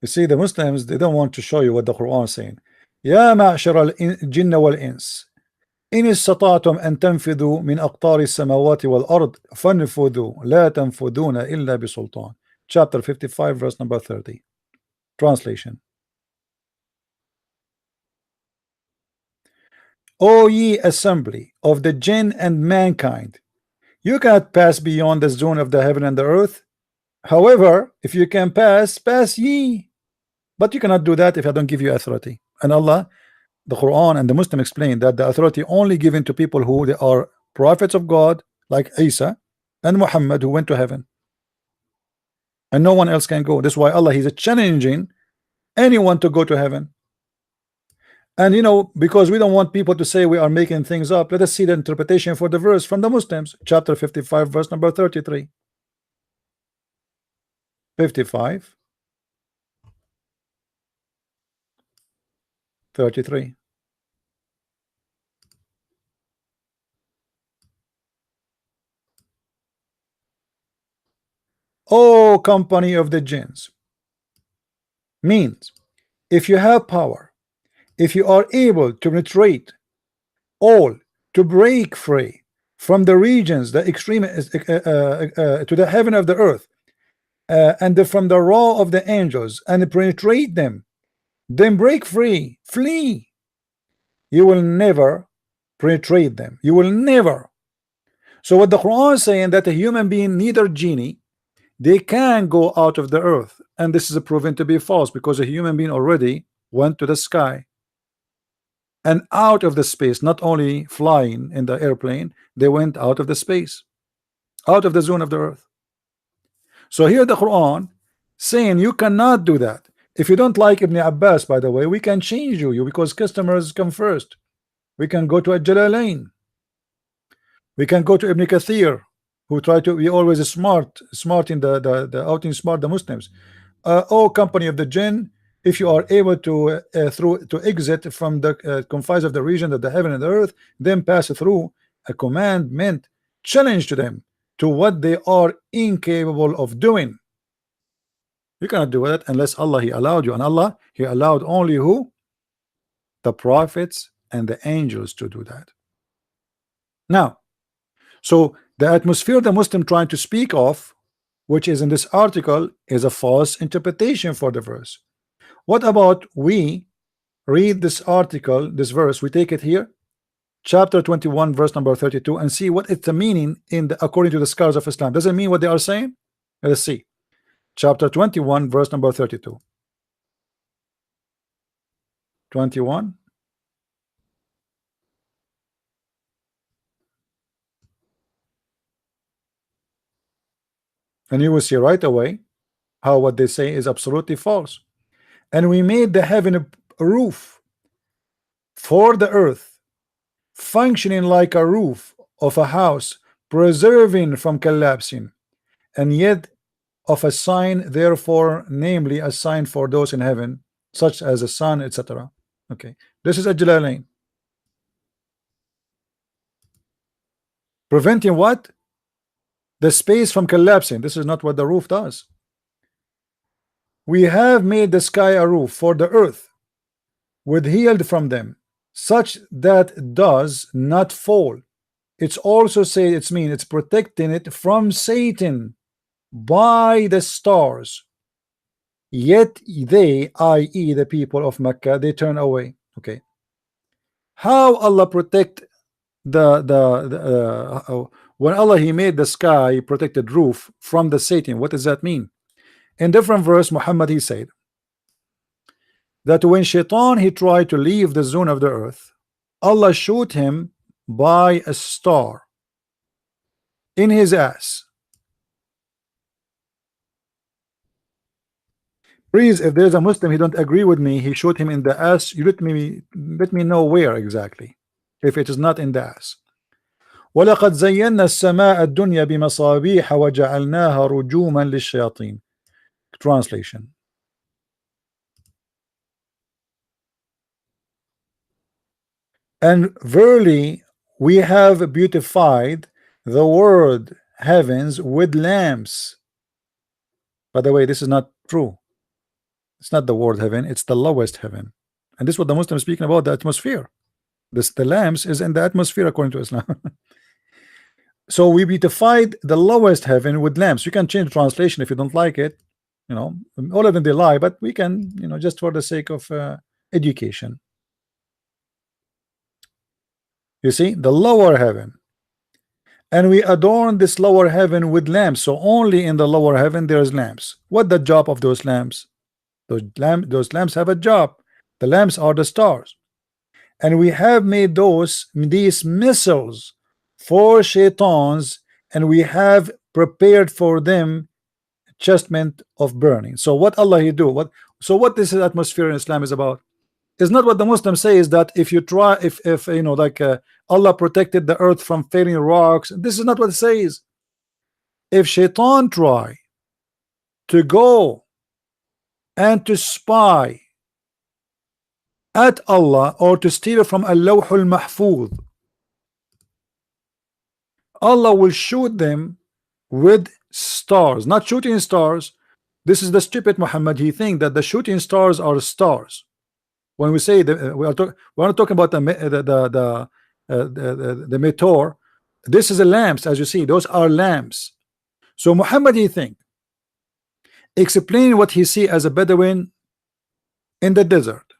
[SPEAKER 2] You see, the Muslims, they don't want to show you what the Quran is saying. يا معشر الجن والإنس إن استطعتم أن تنفذوا من أقطار السماوات والأرض فانفذوا لا تنفذون إلا بسلطان. Chapter 55 verse number 30. Translation. O ye assembly of the jinn and mankind, you cannot pass beyond the zone of the heaven and the earth. However, if you can pass, pass ye. But you cannot do that if I don't give you authority. And Allah, the Quran and the Muslim explain that the authority only given to people who they are prophets of God, like Isa and Muhammad, who went to heaven, and no one else can go. That's why Allah is challenging anyone to go to heaven. And you know, because we don't want people to say we are making things up, let us see the interpretation for the verse from the Muslims. Chapter 55 verse number 33. 55 33. Oh, company of the jinns, means if you have power, if you are able to penetrate all, to break free from the regions, the extreme to the heaven of the earth, and from the raw of the angels, and penetrate them, then break free, flee. You will never penetrate them. You will never. So what the Quran is saying, that a human being, neither genie, they can go out of the earth, and this is proven to be false, because a human being already went to the sky and out of the space. Not only flying in the airplane, they went out of the space, out of the zone of the earth. So here the Quran saying you cannot do that. If you don't like Ibn Abbas, by the way, we can change you because customers come first. We can go to Al-Jalalain. We can go to Ibn Kathir, who try to be always smart in the outing smart the Muslims. Oh, company of the jinn, if you are able to to exit from the confines of the region of the heaven and the earth, then pass through. A commandment, challenge to them to what they are incapable of doing. You cannot do that unless Allah He allowed you, and Allah He allowed only who? The prophets and the angels to do that. Now, so the atmosphere the Muslim trying to speak of, which is in this article, is a false interpretation for the verse. What about we read this article, this verse, we take it here, chapter 21 verse number 32, and see what it's the meaning in the, according to the scholars of Islam. Does it mean what they are saying? Let us see. Chapter 21 verse number 32. 21. And you will see right away how what they say is absolutely false. And we made the heaven a roof for the earth, functioning like a roof of a house, preserving from collapsing, and yet of a sign, therefore, namely a sign for those in heaven, such as a sun, etc. Okay, this is a Jalalain. Preventing what? The space from collapsing. This is not what the roof does. We have made the sky a roof for the earth, withheld from them, such that it does not fall. It's also say it's mean it's protecting it from Satan by the stars. Yet they, i.e. the people of Mecca, they turn away. Okay, how Allah protect when Allah he made the sky protected roof from the Satan? What does that mean? In different verse, Muhammad he said that when Shaitan he tried to leave the zone of the earth, Allah shot him by a star in his ass. Please, if there's a Muslim he don't agree with me, he shot him in the ass, you let me know where exactly, if it is not in the ass. وَلَقَدْ زَيَّنَّا السَّمَاءَ الدُّنْيَا بِمَصَابِيحَ وَجَعَلْنَاهَا رُجُومًا لِلشَّيَاطِينِ. Translation. And verily we have beautified the world heavens with lamps. By the way, this is not true. It's not the world heaven, it's the lowest heaven. And this is what the Muslims speaking about, the atmosphere. The lamps is in the atmosphere according to Islam. So we beautified the lowest heaven with lamps. You can change the translation if you don't like it. You know, all of them they lie, but we can, you know, just for the sake of education. You see, the lower heaven. And we adorn this lower heaven with lamps. So only in the lower heaven there is lamps. What the job of those lamps? Those lamps have a job. The lamps are the stars. And we have made these missiles for shaitans, and we have prepared for them chastisement of burning. So what Allah he do? What this atmosphere in Islam is about? Is not what the Muslims say, is that if you try, if you know, like Allah protected the earth from falling rocks. This is not what it says. If shaitan try to go and to spy at Allah or to steal from Al-Lawh al-Mahfuz, Allah will shoot them with stars, not shooting stars. This is the stupid Muhammad. He think that the shooting stars are stars. When we say that we're not talking about the meteor. This is a lamps, as you see. Those are lamps. So Muhammad he think, explain what he see as a Bedouin in the desert.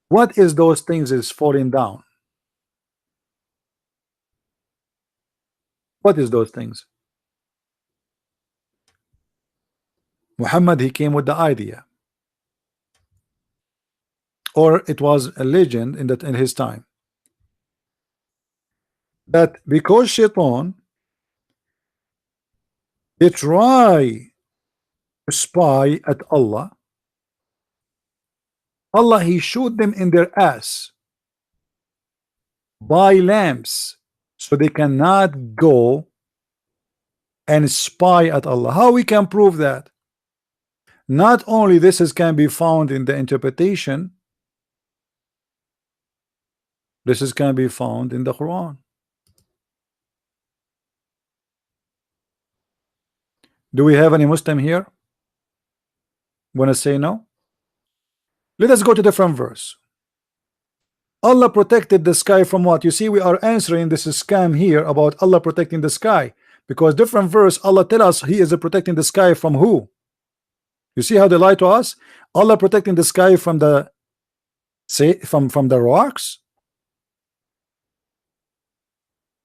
[SPEAKER 2] What is those things is falling down? What is those things? Muhammad he came with the idea, or it was a legend in his time, that because Shaitan they try to spy at Allah, Allah he shoot them in their ass by lamps, so they cannot go and spy at Allah. How we can prove that? Not only this can be found in the interpretation, this can be found in the Quran. Do we have any Muslim here? Want to say no? Let us go to different verse. Allah protected the sky from what? You see, we are answering this scam here about Allah protecting the sky, because different verse Allah tell us he is protecting the sky from who? You see how they lie to us? Allah protecting the sky from the from the rocks.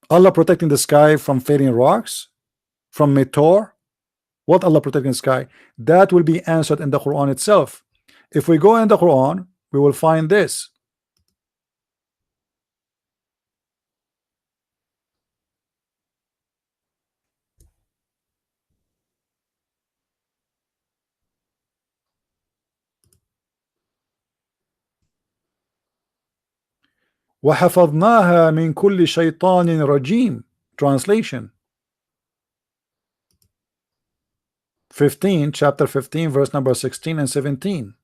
[SPEAKER 2] Allah protecting the sky from falling rocks, from meteor. What Allah protecting the sky? That will be answered in the Quran itself. If we go in the Quran, we will find this. وَحَفَظْنَاهَا مِنْ كُلِّ شَيْطَانٍ رَجِيمٍ. Translation. 15, chapter 15, verse number 16 and 17.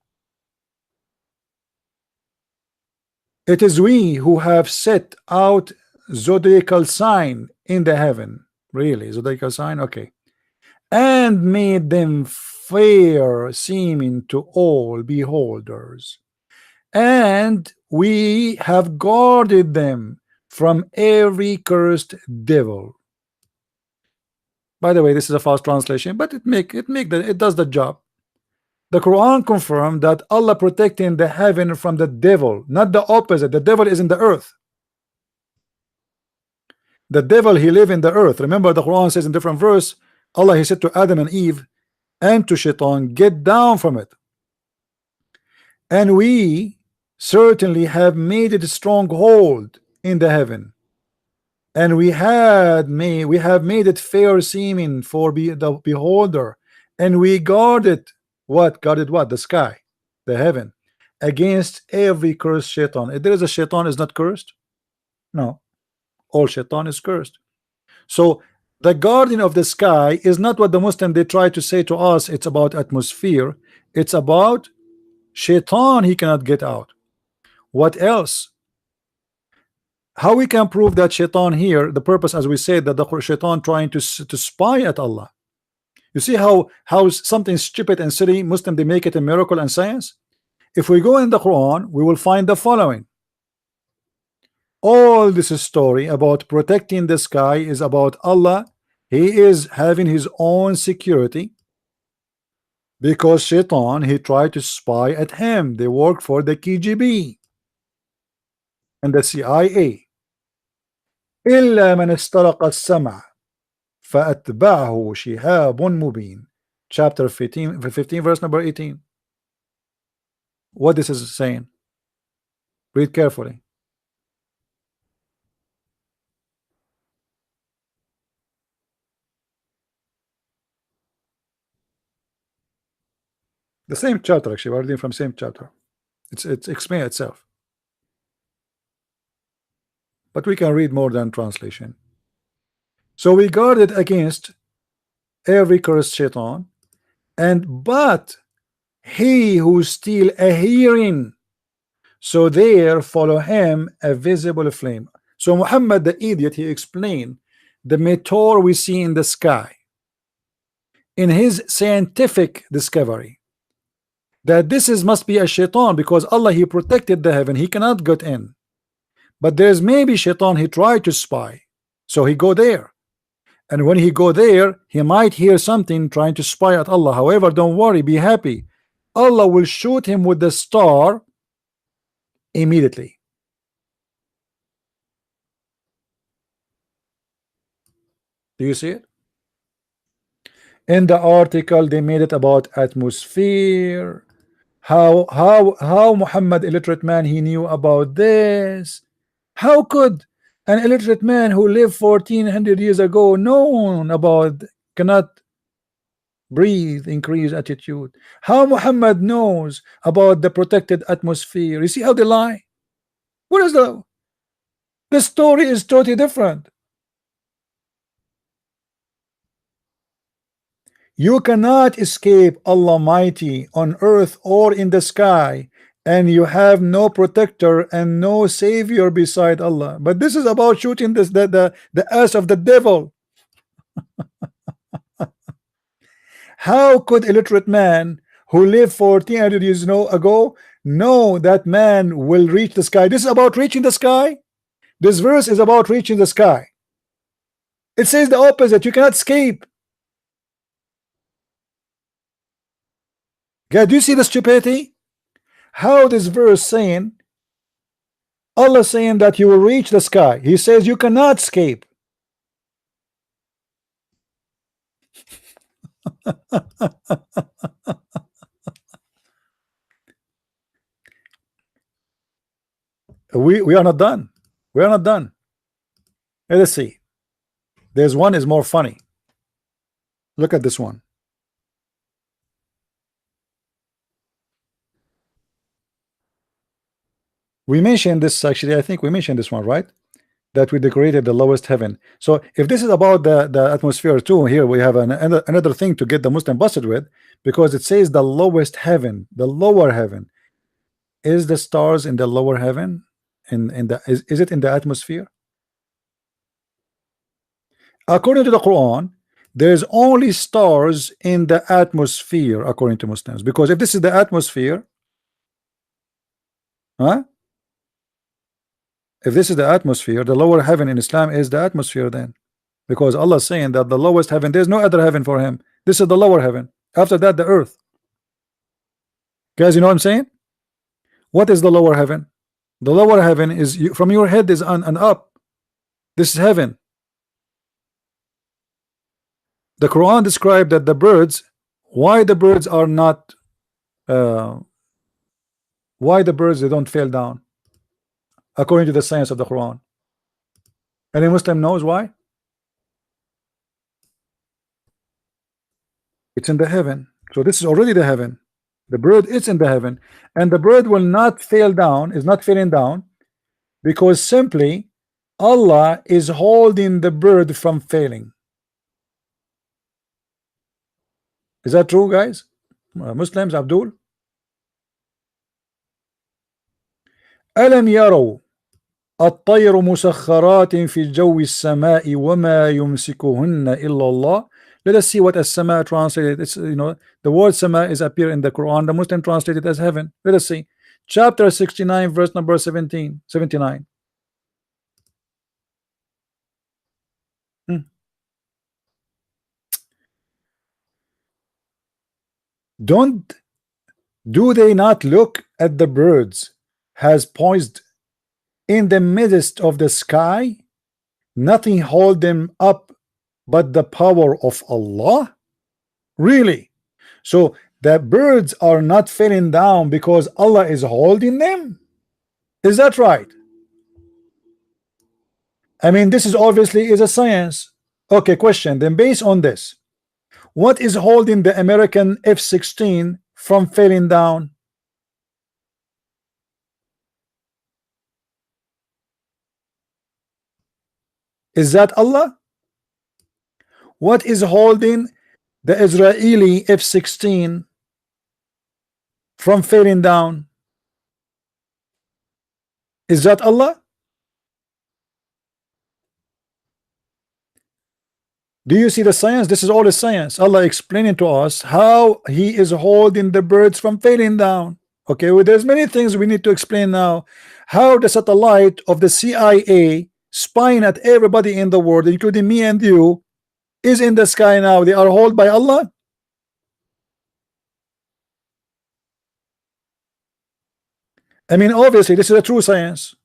[SPEAKER 2] It is we who have set out zodiacal sign in the heaven. Really, zodiacal sign? Okay. And made them fair seeming to all beholders. And we have guarded them from every cursed devil. By the way, this is a false translation, but it does the job. The Quran confirmed that Allah protecting the heaven from the devil, not the opposite. The devil is in the earth. The devil, he live in the earth. Remember, the Quran says in different verse, Allah, he said to Adam and Eve and to Shaitan, get down from it. And we certainly have made it a stronghold in the heaven, and we have made it fair seeming for the beholder, and we guarded what? Guarded what? The sky, the heaven, against every cursed shaitan. If there is a shaitan is not cursed, no, all shaitan is cursed. So the guardian of the sky is not what the Muslim they try to say to us. It's about atmosphere. It's about shaitan. He cannot get out. What else? How we can prove that shaitan here, the purpose, as we said, that the shaitan trying to spy at Allah. You see how something stupid and silly Muslim they make it a miracle and science. If we go in the Quran, we will find the following. All this story about protecting the sky is about Allah. He is having his own security because shaitan, he tried to spy at him. They work for the KGB and the CIA. إلا من استرق السمع فأتبعه شهاب مبين. Chapter 15 verse number 18. What this is saying? Read carefully. The same chapter, actually. We're reading from same chapter. It's explain itself. But we can read more than translation. So we guarded against every cursed shaitan, but he who steal a hearing, so there follow him a visible flame. So Muhammad the idiot, he explained the meteor we see in the sky in his scientific discovery that this must be a shaitan, because Allah, he protected the heaven, he cannot get in. But there's maybe shaitan, he tried to spy, so he go there, and when he go there, he might hear something trying to spy at Allah. However, don't worry, be happy, Allah will shoot him with the star immediately. Do you see it? In the article they made it about atmosphere, how Muhammad, illiterate man, he knew about this. How could an illiterate man who lived 1400 years ago known about cannot breathe, increase attitude? How Muhammad knows about the protected atmosphere? You see how they lie? What is the story is totally different. You cannot escape Allah Almighty on earth or in the sky, and you have no protector and no savior beside Allah. But this is about shooting the ass of the devil. How could illiterate man who lived 1400 years ago know that man will reach the sky? This is about reaching the sky. This verse is about reaching the sky. It says the opposite. You cannot escape. God, do you see the stupidity? How this verse saying, Allah saying that you will reach the sky. He says you cannot escape. we are not done. We are not done. Let's see. There's one is more funny. Look at this one. We mentioned this, actually. I think we mentioned this one, right? that we decorated the lowest heaven. So if this is about the atmosphere too, here we have another thing to get the Muslim busted with, because it says the lowest heaven, the lower heaven. Is the stars in the lower heaven? Is it in the atmosphere? According to the Quran, there's only stars in the atmosphere, according to Muslims. Because if this is the atmosphere, huh? If this is the atmosphere, the lower heaven in Islam is the atmosphere then. Because Allah is saying that the lowest heaven, there's no other heaven for him. This is the lower heaven. After that, the earth. Guys, you know what I'm saying? What is the lower heaven? The lower heaven is from your head is on and up. This is heaven. The Quran described that the birds, why the birds are not, why the birds they don't fall down, according to the science of the Quran. Any Muslim knows why? It's in the heaven. So this is already the heaven. The bird is in the heaven, and the bird will not fall down, is not falling down, because simply Allah is holding the bird from failing. Is that true, guys? Muslims, Abdul? ألم يروا الطير مسخرات في الجو السماء وما يمسكهن إلا الله. Let us see what as-sama translated. It's, you know, the word sama is appear in the Quran. The Muslim translated as heaven. Let us see. Chapter 69, verse number 79. Do they not look at the birds has poised in the midst of the sky? Nothing hold them up but the power of Allah. Really? So the birds are not falling down because Allah is holding them? Is that right? I mean, this is obviously is a science. Okay, question then, based on this, what is holding the American F-16 from falling down? Is that Allah? What is holding the Israeli F-16 from falling down? Is that Allah? Do you see the science? This is all the science. Allah explaining to us how He is holding the birds from falling down. Okay, well, there's many things we need to explain now. How the satellite of the CIA spying at everybody in the world, including me and you, is in the sky now. They are held by Allah. I mean, obviously, this is a true science.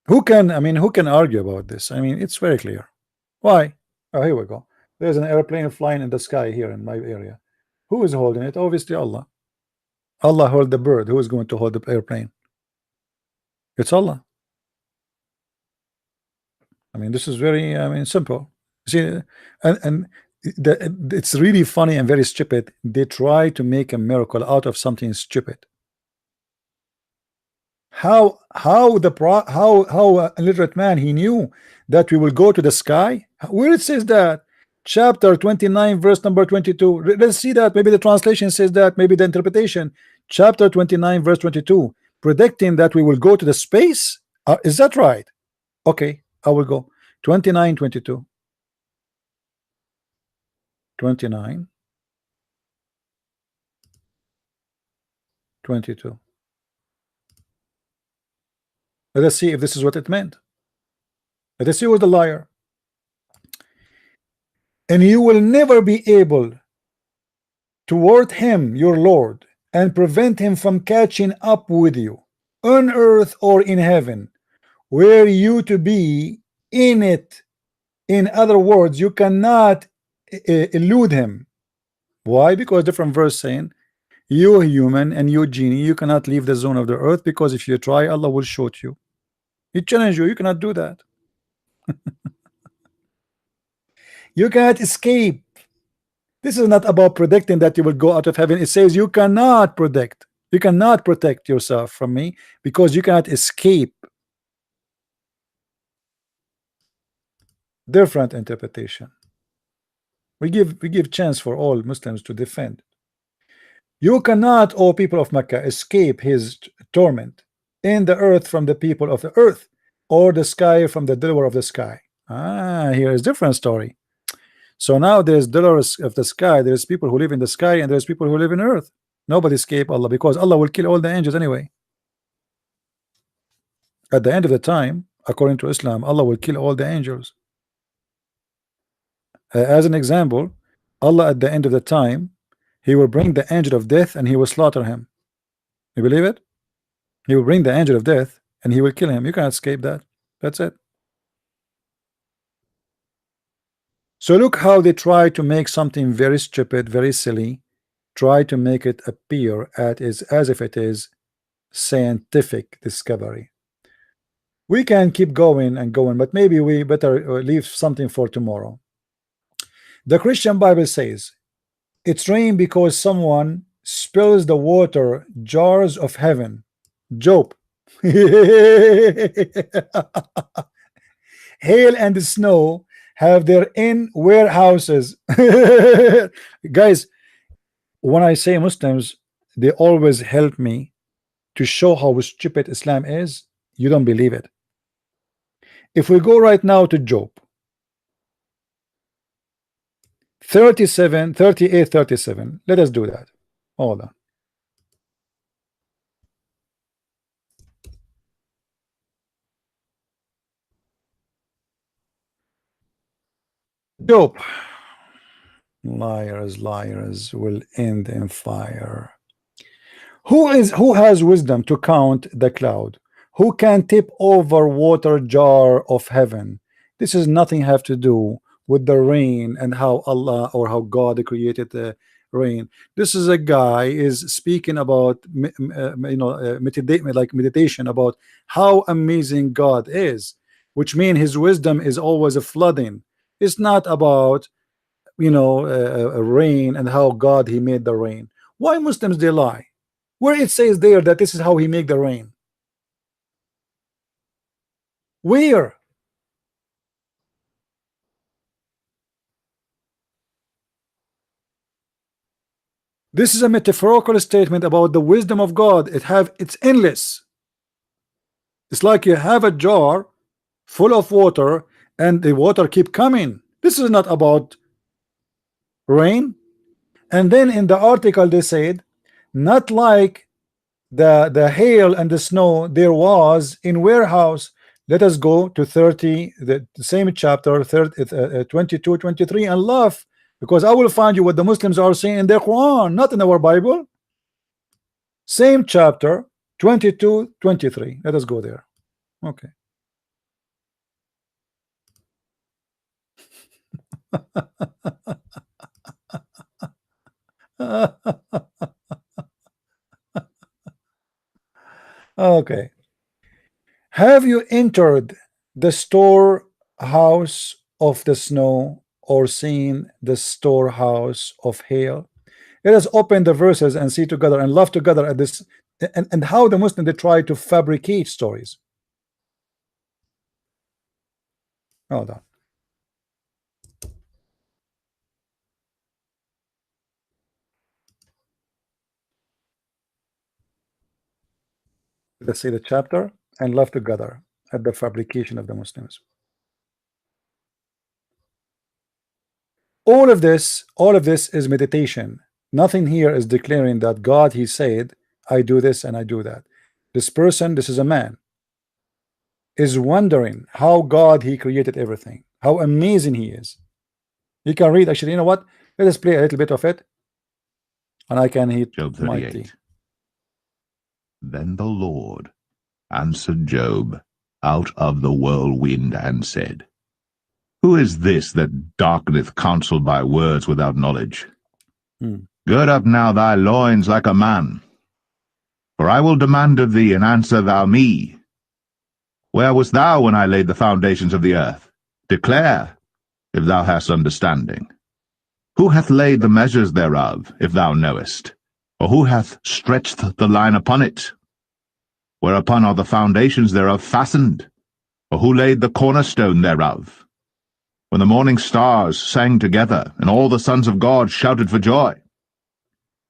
[SPEAKER 2] Who can, I mean, who can argue about this? I mean, it's very clear. Why? Oh, here we go. There's an airplane flying in the sky here in my area. Who is holding it? Obviously Allah. Allah hold the bird. Who is going to hold the airplane? It's Allah. I mean, this is very, I mean, simple. See, and it's really funny and very stupid. They try to make a miracle out of something stupid. How a illiterate man, he knew that we will go to the sky? Where it says that? Chapter 29, verse number 22. Let's see that. Maybe the translation says that, maybe the interpretation. Chapter 29, verse 22, predicting that we will go to the space. Is that right? Okay, I will go. 29, 22. 29, 22. Let us see if this is what it meant. Let us see who's the liar. And you will never be able to ward him, your Lord, and prevent him from catching up with you on earth or in heaven, were you to be in it. In other words, you cannot elude him. Why? Because different verse saying, you human and you genie, you cannot leave the zone of the earth, because if you try, Allah will shoot you. He challenge you, you cannot do that. You cannot escape. This is not about predicting that you will go out of heaven. It says you cannot predict. You cannot protect yourself from me because you cannot escape. Different interpretation. We give chance for all Muslims to defend. You cannot, O people of Mecca, escape his torment in the earth from the people of the earth, or the sky from the dweller of the sky. Here is different story. So now there's dwellers of the sky, there's people who live in the sky, and there's people who live in earth. Nobody escape Allah, because Allah will kill all the angels anyway. At the end of the time, according to Islam, Allah will kill all the angels. As an example, Allah at the end of the time, He will bring the angel of death and He will slaughter him. You believe it? He will bring the angel of death and He will kill him. You cannot escape that. That's it. So look how they try to make something very stupid, very silly, try to make it appear as if it is scientific discovery. We can keep going and going, but maybe we better leave something for tomorrow. The Christian Bible says it's rain because someone spills the water jars of heaven. Job. Hail and snow have their in warehouses. Guys, when I say Muslims, they always help me to show how stupid Islam is. You don't believe it. If we go right now to Job 38, 37, let us do that. Hold on. Job. Liars will end in fire. Who has wisdom to count the cloud? Who can tip over water jar of heaven? This is nothing have to do with the rain and how Allah or how God created the rain. This is a guy is speaking about meditation about how amazing God is, which means his wisdom is always a flooding. It's not about rain and how God he made the rain. Why Muslims they lie? Where it says there that this is how he make the rain? Where? This is a metaphorical statement about the wisdom of God. It's endless. It's like you have a jar full of water and the water keep coming. This is not about rain. And then in the article they said, not like the hail and the snow there was in warehouse. Let us go to 30, the same chapter 22, 23 and laugh, because I will find you what the Muslims are saying in their Quran, not in our Bible. Same chapter 22, 23. Let us go there. Okay. Okay. Have you entered the storehouse of the snow or seen the storehouse of hail? Let us open the verses and see together and laugh together at this and how the Muslims they try to fabricate stories. Hold on. Let's see the chapter and laugh together at the fabrication of the Muslims. All of this is meditation. Nothing here is declaring that God he said I do this and I do that. This person, this is a man, is wondering how God he created everything, how amazing he is. You can read, actually, you know what, let us play a little bit of it and I can hit
[SPEAKER 3] Job 38. Then the Lord answered Job out of the whirlwind and said, Who is this that darkeneth counsel by words without knowledge? Gird up now thy loins like a man, for I will demand of thee, and answer thou me. Where wast thou when I laid the foundations of the earth? Declare, if thou hast understanding? Who hath laid the measures thereof, if thou knowest? Or who hath stretched the line upon it? Whereupon are the foundations thereof fastened? Or who laid the cornerstone thereof? When the morning stars sang together, and all the sons of God shouted for joy?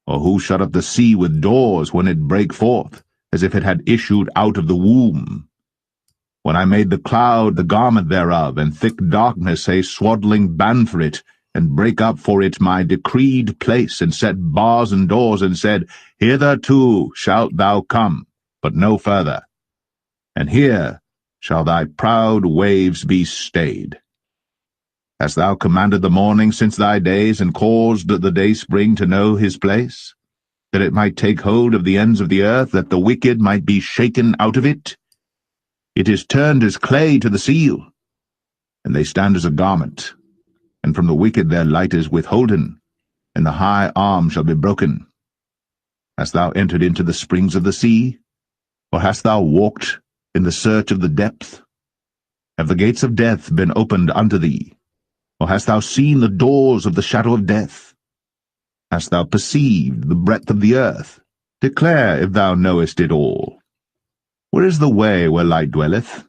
[SPEAKER 3] Or who shut up the sea with doors when it brake forth, as if it had issued out of the womb? When I made the cloud the garment thereof, and thick darkness a swaddling band for it, and brake up for it my decreed place, and set bars and doors, and said, Hitherto shalt thou come, but no further. And here shall thy proud waves be stayed. Hast thou commanded the morning since thy days, and caused the dayspring to know his place, that it might take hold of the ends of the earth, that the wicked might be shaken out of it? It is turned as clay to the seal, and they stand as a garment. And from the wicked their light is withholden, and the high arm shall be broken. Hast thou entered into the springs of the sea? Or hast thou walked in the search of the depth? Have the gates of death been opened unto thee? Or hast thou seen the doors of the shadow of death? Hast thou perceived the breadth of the earth? Declare if thou knowest it all. Where is the way where light dwelleth?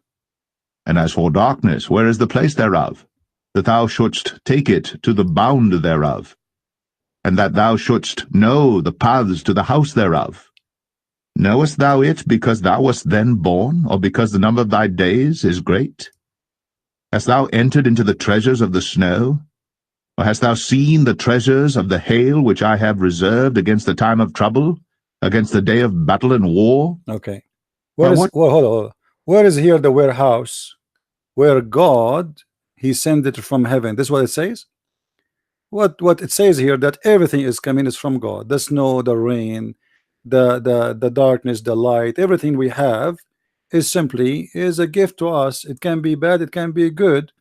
[SPEAKER 3] And as for darkness, where is the place thereof? That thou shouldst take it to the bound thereof, and that thou shouldst know the paths to the house thereof. Knowest thou it because thou wast then born, or because the number of thy days is great? Hast thou entered into the treasures of the snow? Or hast thou seen the treasures of the hail which I have reserved against the time of trouble, against the day of battle and war?
[SPEAKER 2] Okay. Hold on. Where is here the warehouse where God he sent it from heaven? This is what it says. What it says here, that everything is coming is from God. The snow, the rain, the darkness, the light, everything we have is simply a gift to us. It can be bad, it can be good.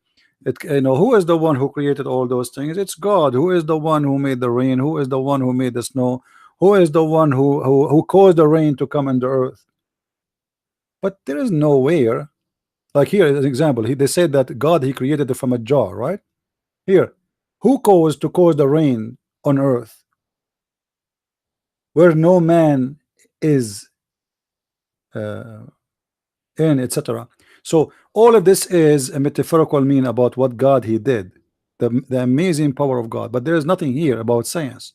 [SPEAKER 2] Who is the one who created all those things? It's God. Who is the one who made the rain? Who is the one who made the snow? Who is the one who caused the rain to come on the earth? But there is nowhere, like here as an example, they said that God he created it from a jar, right? Here, who caused the rain on earth where no man is in, etc. So all of this is a metaphorical mean about what God he did, the amazing power of God. But there is nothing here about science.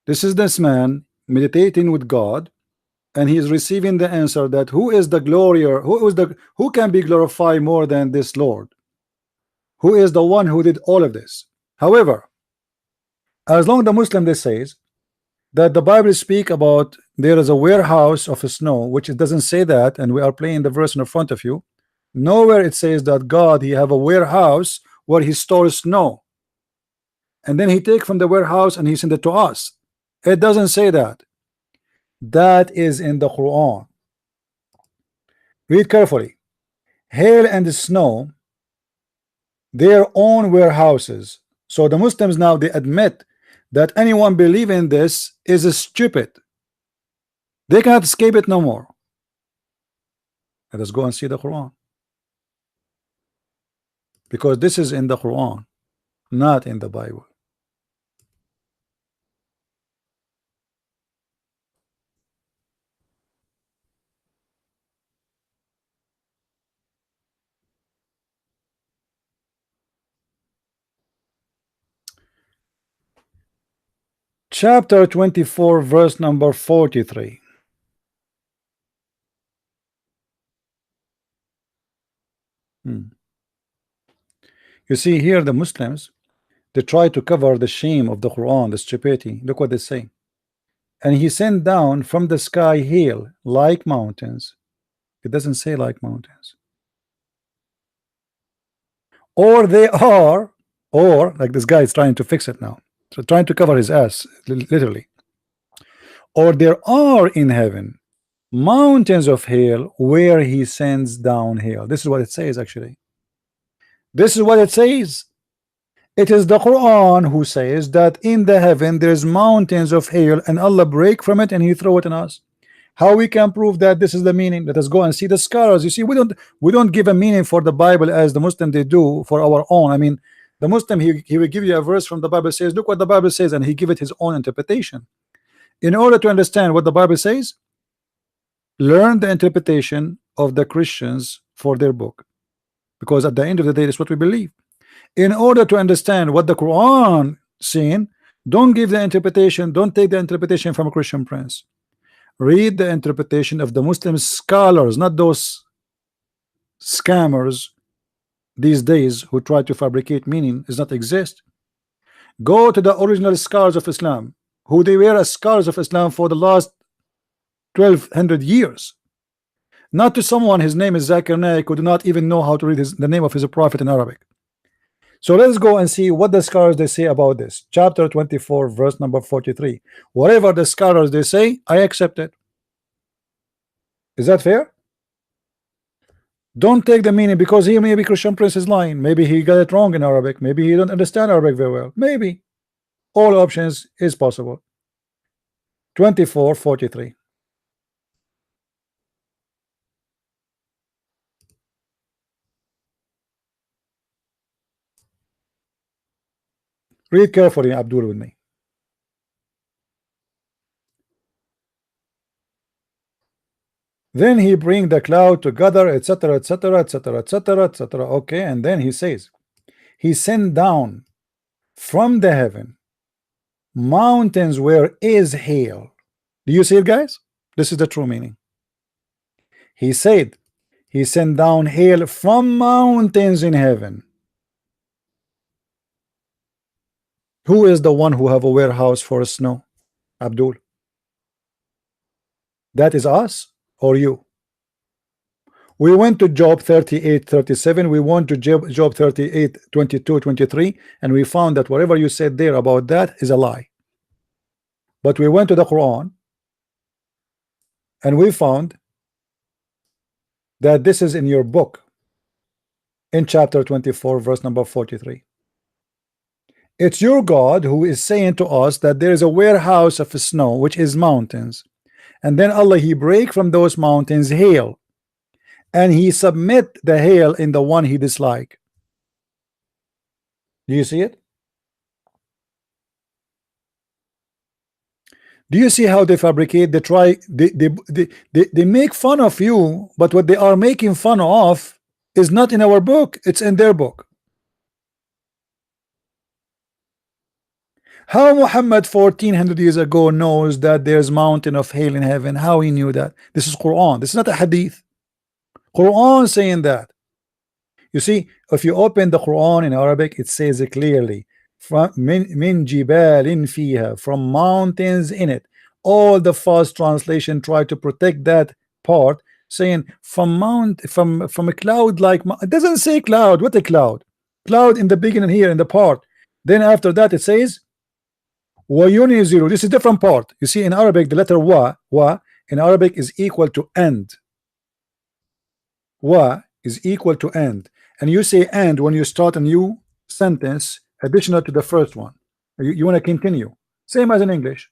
[SPEAKER 2] This man meditating with God, and he is receiving the answer that who is the glorious, who can be glorified more than this Lord? Who is the one who did all of this? However, as long as the Muslim they says that the Bible speak about there is a warehouse of snow, which it doesn't say that, and we are playing the verse in front of you. Nowhere it says that God he have a warehouse where he stores snow, and then he take from the warehouse and he send it to us. It doesn't say that. That is in the Quran. Read carefully. Hail and the snow, their own warehouses. So the Muslims now they admit that anyone believe in this is stupid. They cannot escape it no more. Let us go and see the Quran, because this is in the Quran, not in the Bible. Chapter 24, verse number 43. You see here the Muslims, they try to cover the shame of the Quran, the stupidity. Look what they say. And he sent down from the sky hail like mountains. It doesn't say like mountains. Or they are, or like this guy is trying to fix it now. So trying to cover his ass, literally. Or there are in heaven mountains of hail where he sends down hail. This is what it says actually. This is what it says. It is the Quran who says that in the heaven there's mountains of hail and Allah break from it and he throw it on us. How we can prove that this is the meaning? Let us go and see the scholars. You see, we don't give a meaning for the Bible as the Muslim they do for our own. I mean, the Muslim he will give you a verse from the Bible, says, look what the Bible says, and he give it his own interpretation. In order to understand what the Bible says, learn the interpretation of the Christians for their book, because at the end of the day, that's what we believe. In order to understand what the Quran saying, don't give the interpretation, don't take the interpretation from a Christian prince. Read the interpretation of the Muslim scholars, not those scammers these days who try to fabricate meaning does not exist. Go to the original scholars of Islam, who they were as scholars of Islam for the last 1200 years. Not to someone, his name is Zakir Naik, who do not even know how to read the name of his prophet in Arabic. So let's go and see what the scholars they say about this. Chapter 24, verse number 43. Whatever the scholars they say, I accept it. Is that fair? Don't take the meaning, because he maybe Christian prince is lying. Maybe he got it wrong in Arabic. Maybe he don't understand Arabic very well. Maybe. All options is possible. 24:43. Read carefully, Abdul, with me. Then he bring the cloud together, etc., etc., etc., etc., etc. Okay, and then he says, he sent down from the heaven mountains where is hail. Do you see it, guys? This is the true meaning. He said he sent down hail from mountains in heaven. Who is the one who have a warehouse for snow? Abdul. That is us or you? We went to Job 38:37. We went to Job 38:22, 23, and we found that whatever you said there about that is a lie. But we went to the Quran and we found that this is in your book in chapter 24, verse number 43. It's your God who is saying to us that there is a warehouse of snow, which is mountains, and then Allah he break from those mountains hail, and he submit the hail in the one he dislike. Do you see it? Do you see how they fabricate? They try, they make fun of you, but what they are making fun of is not in our book, it's in their book. How Muhammad 1400 years ago knows that there's mountain of hail in heaven? How he knew that? This is Quran. This is not a hadith. Quran saying that. You see, if you open the Quran in Arabic, it says it clearly, from min jibalin fiha, from mountains in it. All the false translation try to protect that part, saying from a cloud like. It doesn't say cloud. What a cloud? Cloud in the beginning here in the part. Then after that it says وَيُنِزِلُ. This is different part. You see, in Arabic the letter wa in Arabic is equal to end. Wa is equal to end, and you say end when you start a new sentence additional to the first one. You want to continue, same as in English,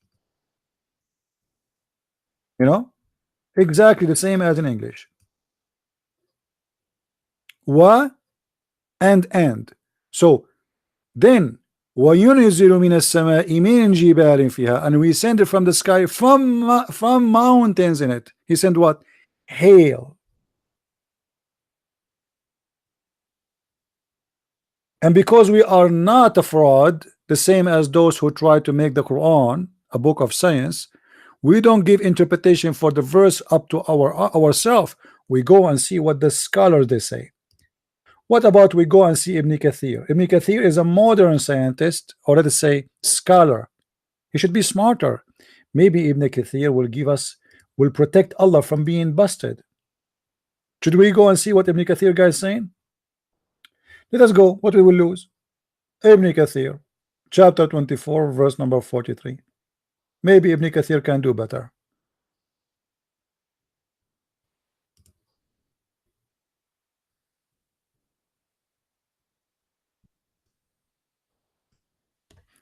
[SPEAKER 2] you know, exactly the same as in English. Wa and end. So then وَيُنْزِلُ مِنَ السَّمَاءِ مِنْ جِبَالٍ فِيهَا, and we send it from the sky from mountains in it. He sent what? Hail. And because we are not a fraud, the same as those who try to make the Quran a book of science, we don't give interpretation for the verse up to ourselves. We go and see what the scholars they say. What about we go and see Ibn Kathir? Ibn Kathir is a modern scientist, or let us say scholar. He should be smarter. Maybe Ibn Kathir will protect Allah from being busted. Should we go and see what Ibn Kathir guy is saying? Let us go. What we will lose? Ibn Kathir, chapter 24, verse number 43. Maybe Ibn Kathir can do better.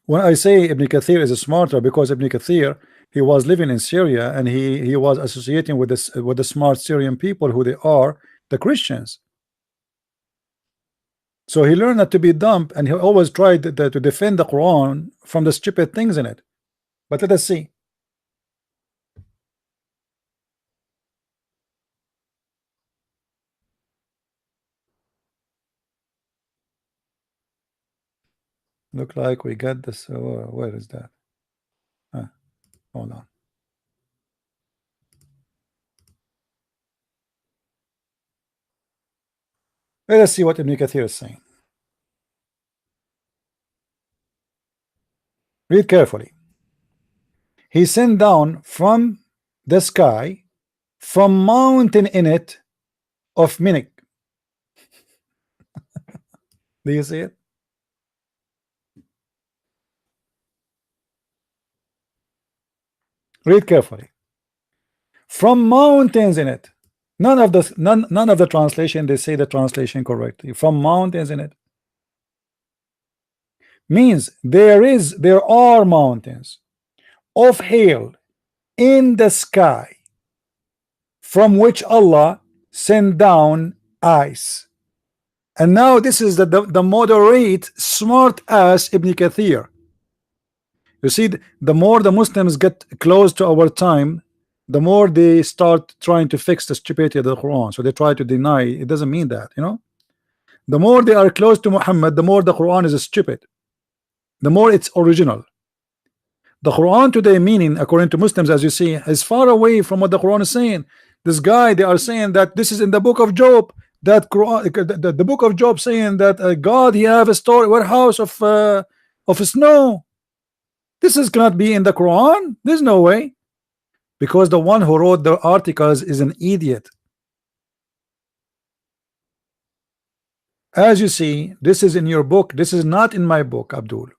[SPEAKER 2] When I say Ibn Kathir is smarter, because Ibn Kathir he was living in Syria, and he was associating with this with the smart Syrian people, who they are the Christians. So he learned not to be dumb, and he always tried to defend the Quran from the stupid things in it. But let us see. Look like we got this. Where is that? Hold on. Let us see what Ibn Kathir is saying. Read carefully. He sent down from the sky, from mountain in it of Minik. Do you see it? Read carefully. From mountains in it. None of the translation, they say the translation correctly. From mountains in it. Means there are mountains of hail in the sky, from which Allah sent down ice. And now this is the moderate smart ass Ibn Kathir. You see, the more the Muslims get close to our time, the more they start trying to fix the stupidity of the Quran. So they try to deny it doesn't mean that, you know. The more they are close to Muhammad, the more the Quran is stupid, the more it's original. The Quran today, meaning according to Muslims, as you see, is far away from what the Quran is saying. This guy, they are saying that this is in the book of Job, that Quran, the book of Job, saying that God, he have a store warehouse of snow. This is cannot be in the Quran. There's no way, because the one who wrote the articles is an idiot. As you see, this is in your book. This is not in my book, Abdul.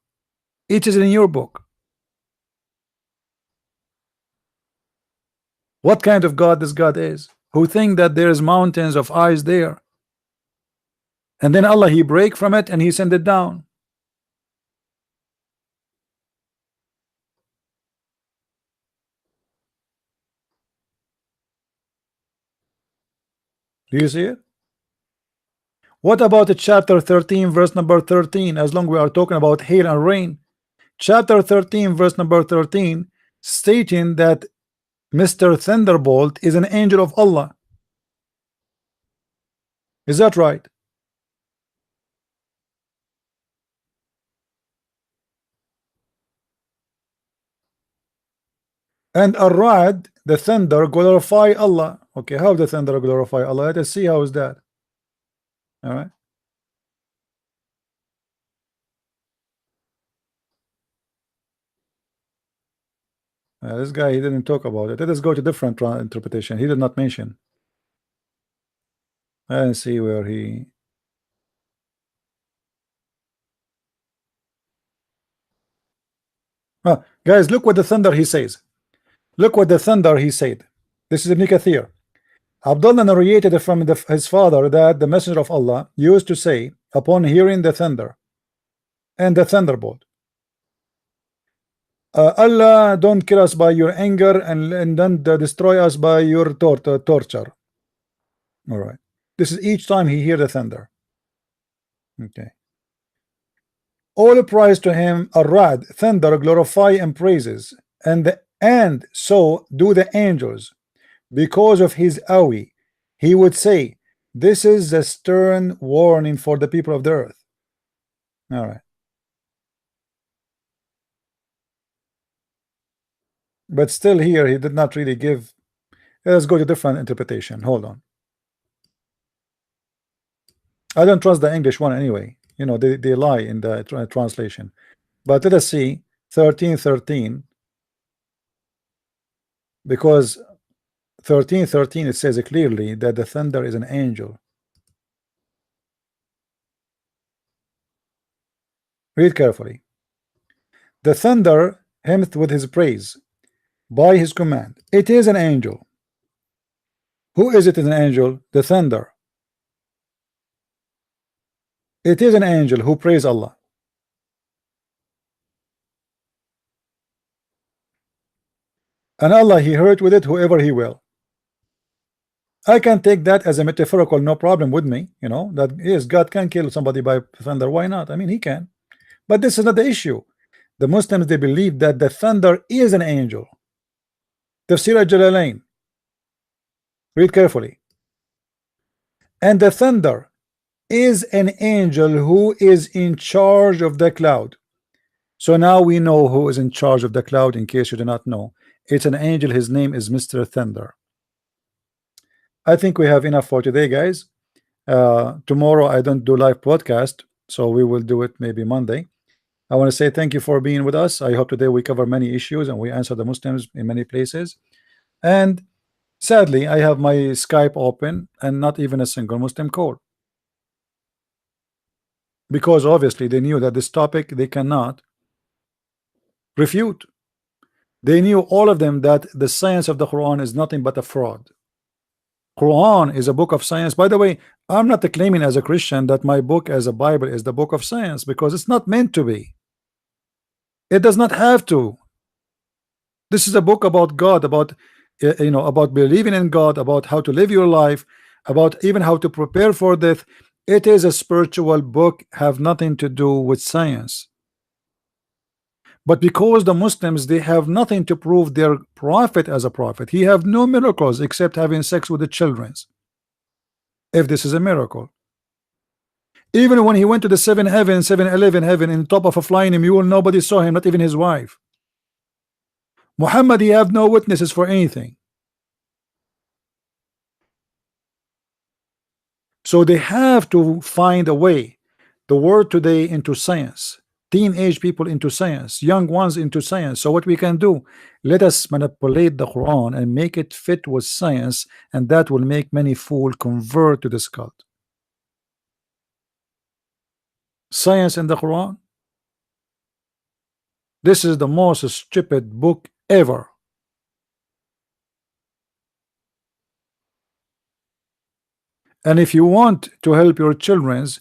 [SPEAKER 2] It is in your book. What kind of God this God is, who think that there is mountains of ice there, and then Allah, he break from it and he send it down. Do you see it? What about the chapter 13 verse number 13? As long we are talking about hail and rain, chapter 13 verse number 13 stating that Mr. Thunderbolt is an angel of Allah. Is that right? And Ar-Ra'd, the thunder, glorify Allah. Okay, how the thunder glorify Allah? Let us see how is that. All right. This guy, he didn't talk about it. Let us go to different interpretation. He did not mention. I didn't see where he. Guys, look what the thunder he says. Look what the thunder he said. This is Ibn Kathir. Abdullah narrated from his father that the messenger of Allah used to say upon hearing the thunder and the thunderbolt, Allah, don't kill us by your anger, and don't destroy us by your torture. All right. This is each time he hear the thunder. Okay. All praise to him, Ar-Ra'd, thunder, glorify and praises, and so do the angels. Because of his awi, he would say, this is a stern warning for the people of the earth. All right. But still here, he did not really give. Let's go to different interpretation. Hold on. I don't trust the English one anyway. You know, they lie in the translation. But let us see 13:13, because 13:13 it says clearly that the thunder is an angel. Read carefully. The thunder hymneth with his praise by his command. It is an angel. Who is it, an angel? The thunder. It is an angel who praise Allah. and Allah he hurt with it whoever he will. I can take that as a metaphorical, no problem with me, you know, that yes, God can kill somebody by thunder, why not? I mean, he can, but this is not the issue. The Muslims, they believe that the thunder is an angel. Tafsir al-Jalalain, read carefully. And the thunder is an angel who is in charge of the cloud. So now we know who is in charge of the cloud, in case you do not know. It's an angel, his name is Mr. Thunder. I think we have enough for today, guys. Tomorrow I don't do live podcast, so we will do it maybe Monday. I want to say thank you for being with us. I hope today we cover many issues and we answer the Muslims in many places. And sadly, I have my Skype open and not even a single Muslim call, because obviously they knew that this topic they cannot refute. They knew, all of them, that the science of the Quran is nothing but a fraud. Quran is a book of science. By the way, I'm not claiming as a Christian that my book as a Bible is the book of science, because it's not meant to be. It does not have to. This is a book about God, about about believing in God, about how to live your life, about even how to prepare for death. It is a spiritual book, have nothing to do with science. But because the Muslims, they have nothing to prove their prophet as a prophet. He have no miracles except having sex with the children. If this is a miracle, even when he went to the 7 heaven, 7-11 heaven, in top of a flying mule, nobody saw him, not even his wife. Muhammad, he have no witnesses for anything. So they have to find a way, the world today, into science. Teenage people into science, young ones into science. So what we can do, let us manipulate the Quran and make it fit with science, and that will make many fools convert to this cult. Science in the Quran, this is the most stupid book ever. And if you want to help your children's,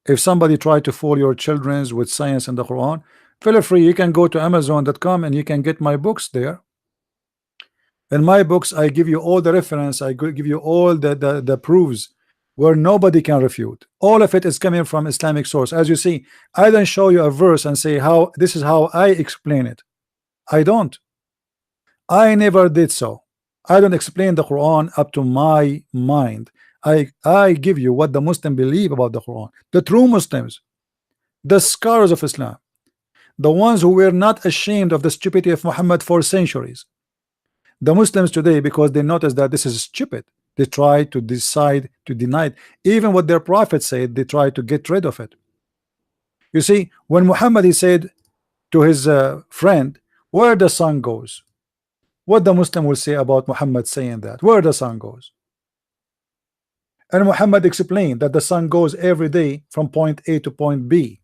[SPEAKER 2] if somebody try to fool your children's with science and the Quran, feel free, you can go to Amazon.com and you can get my books there. In my books, I give you all the reference, I give you all the proofs where nobody can refute. All of it is coming from Islamic source. As you see, I don't show you a verse and say how this is how I explain it. I don't. I never did so. I don't explain the Quran up to my mind. I give you what the Muslims believe about the Quran, the true Muslims, the scholars of Islam, the ones who were not ashamed of the stupidity of Muhammad for centuries. The Muslims today, because they notice that this is stupid, they try to decide to deny it. Even what their prophet said, they try to get rid of it. You see, when Muhammad, he said to his friend, where the sun goes, what the Muslim will say about Muhammad saying that, where the sun goes? And Muhammad explained that the sun goes every day from point A to point B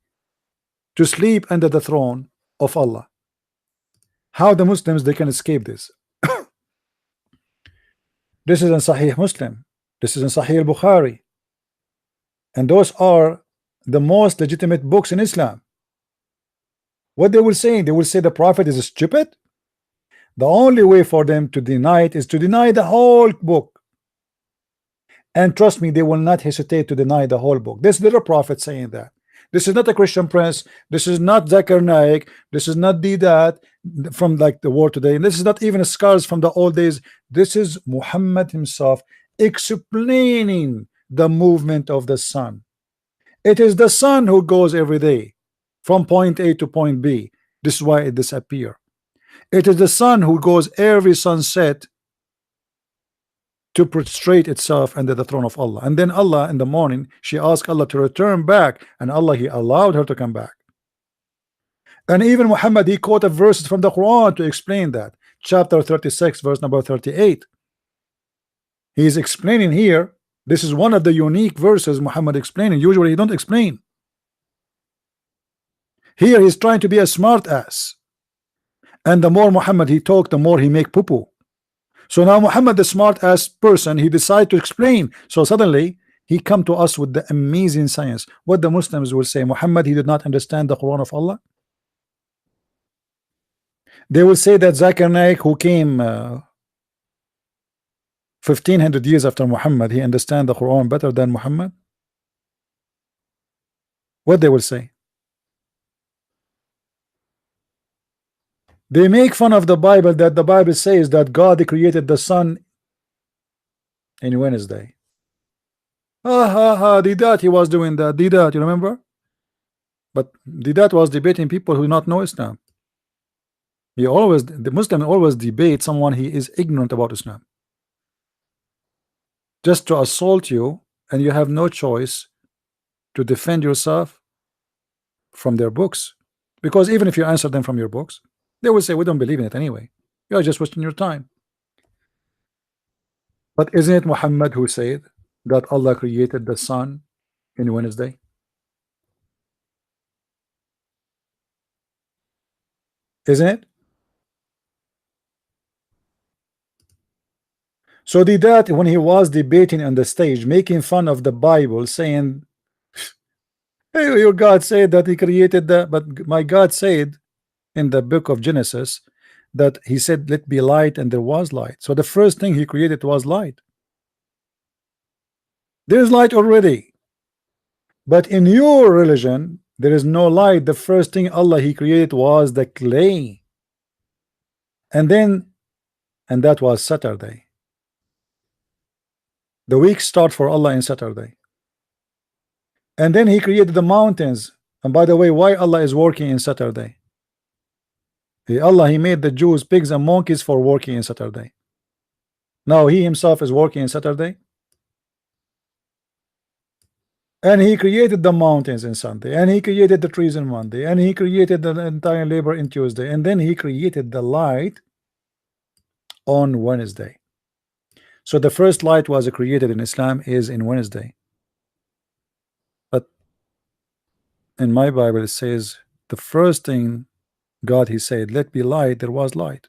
[SPEAKER 2] to sleep under the throne of Allah. How the Muslims, they can escape this? This is in Sahih Muslim, this is in Sahih Bukhari, and those are the most legitimate books in Islam. What they will say, they will say the prophet is stupid. The only way for them to deny it is to deny the whole book. And trust me, they will not hesitate to deny the whole book. This little prophet saying that. This is not a Christian prince. This is not Zakir Naik. This is not Didat from like the world today. And this is not even scholars from the old days. This is Muhammad himself explaining the movement of the sun. It is the sun who goes every day from point A to point B. This is why it disappears. It is the sun who goes every sunset to prostrate itself under the throne of Allah. And then Allah in the morning, she asked Allah to return back, and Allah, he allowed her to come back. And even Muhammad, he quoted verses from the Quran to explain that. Chapter 36, verse number 38. He is explaining here. This is one of the unique verses Muhammad explaining. Usually he don't explain. Here he's trying to be a smart ass. And the more Muhammad he talk, the more he make poo-poo. So now Muhammad, the smart ass person, he decided to explain. So suddenly he come to us with the amazing science. What the Muslims will say, Muhammad, he did not understand the Quran of Allah. They will say that Zakir Naik, who came 1500 years after Muhammad, he understands the Quran better than Muhammad. What they will say? They make fun of the Bible, that the Bible says that God created the sun in Wednesday. Didat, he was doing that. Didat, you remember? But Didat was debating people who do not know Islam. The Muslim always debate someone he is ignorant about Islam, just to assault you, and you have no choice to defend yourself from their books, because even if you answer them from your books, they will say we don't believe in it anyway. You are just wasting your time. But isn't it Muhammad who said that Allah created the sun in Wednesday? Isn't it? So did that when he was debating on the stage, making fun of the Bible, saying, hey, your God said that he created that, but my God said in the book of Genesis that he said let be light, and there was light. So the first thing he created was light. There is light already, but in your religion there is no light. The first thing Allah he created was the clay, and that was Saturday. The week start for Allah in Saturday, and then he created the mountains. And by the way, why Allah is working in Saturday? Allah he made the Jews pigs and monkeys for working in Saturday. Now he himself is working in Saturday, and he created the mountains in Sunday, and he created the trees in Monday, and he created the entire labor in Tuesday, and then he created the light on Wednesday. So the first light was created in Islam is in Wednesday. But in my Bible it says the first thing God he said let be light, there was light,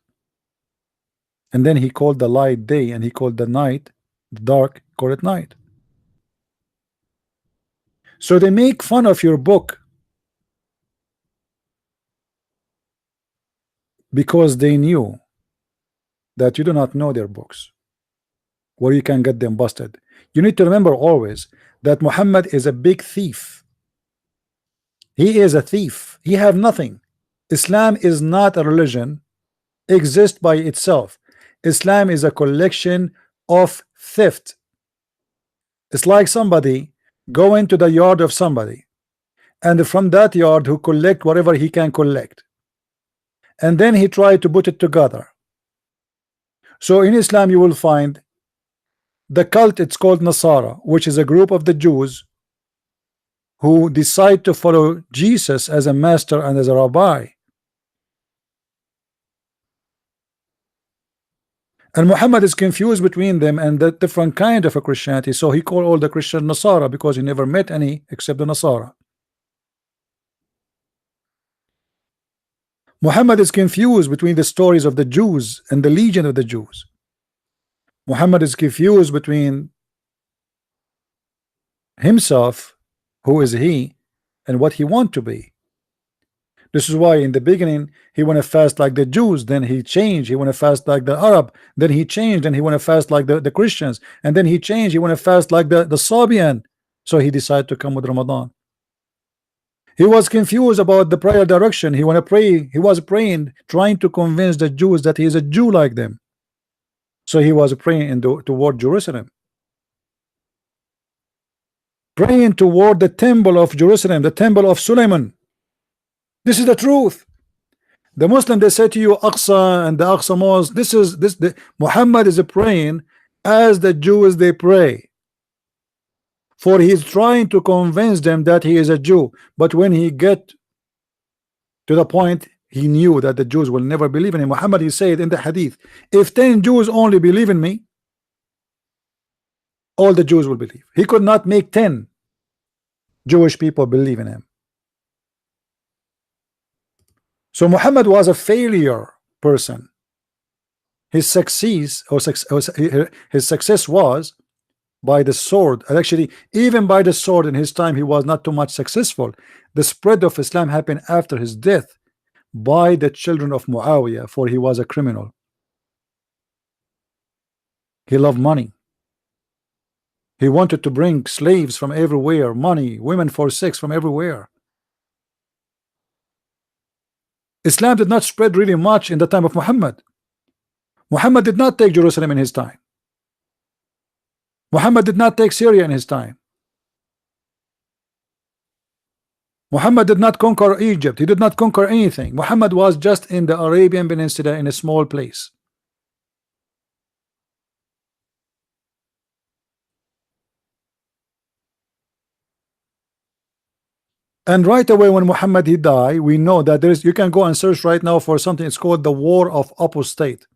[SPEAKER 2] and then he called the light day, and he called the night, the dark, called it night. So they make fun of your book because they knew that you do not know their books, where you can get them busted. You need to remember always that Muhammad is a big thief. He is a thief. He have nothing. Islam is not a religion exist by itself. Islam is a collection of theft. It's like somebody go into the yard of somebody, and from that yard who collect whatever he can collect, and then he try to put it together. So in Islam you will find the cult, it's called Nasara, which is a group of the Jews who decide to follow Jesus as a master and as a rabbi. And Muhammad is confused between them and the different kind of a Christianity, so he called all the Christian Nasara because he never met any except the Nasara. Muhammad is confused between the stories of the Jews and the legion of the Jews. Muhammad is confused between himself, who is he, and what he want to be. This is why in the beginning he want to fast like the Jews, then he changed, he want to fast like the Arab, then he changed, and he want to fast like the Christians, and then he changed, he want to fast like the Sabian. So he decided to come with Ramadan. He was confused about the prayer direction. He want to pray, he was praying, trying to convince the Jews that he is a Jew like them. So he was praying toward Jerusalem, praying toward the temple of Jerusalem, the temple of Suleiman. This is the truth. The Muslim, they say to you Aqsa and the Aqsa Mosque. Muhammad is praying as the Jews they pray, for he is trying to convince them that he is a Jew. But when he get to the point, he knew that the Jews will never believe in him. Muhammad, he said in the hadith, if 10 Jews only believe in me, all the Jews will believe. He could not make 10 Jewish people believe in him. So Muhammad was a failure person. His success was by the sword, and actually even by the sword in his time he was not too much successful. The spread of Islam happened after his death, by the children of Muawiyah, for he was a criminal. He loved money. He wanted to bring slaves from everywhere, money, women for sex from everywhere. Islam did not spread really much in the time of Muhammad. Muhammad did not take Jerusalem in his time. Muhammad did not take Syria in his time. Muhammad did not conquer Egypt. He did not conquer anything. Muhammad was just in the Arabian Peninsula in a small place. And right away when Muhammad he died, we know that there is, you can go and search right now for something, it's called the War of Apostate.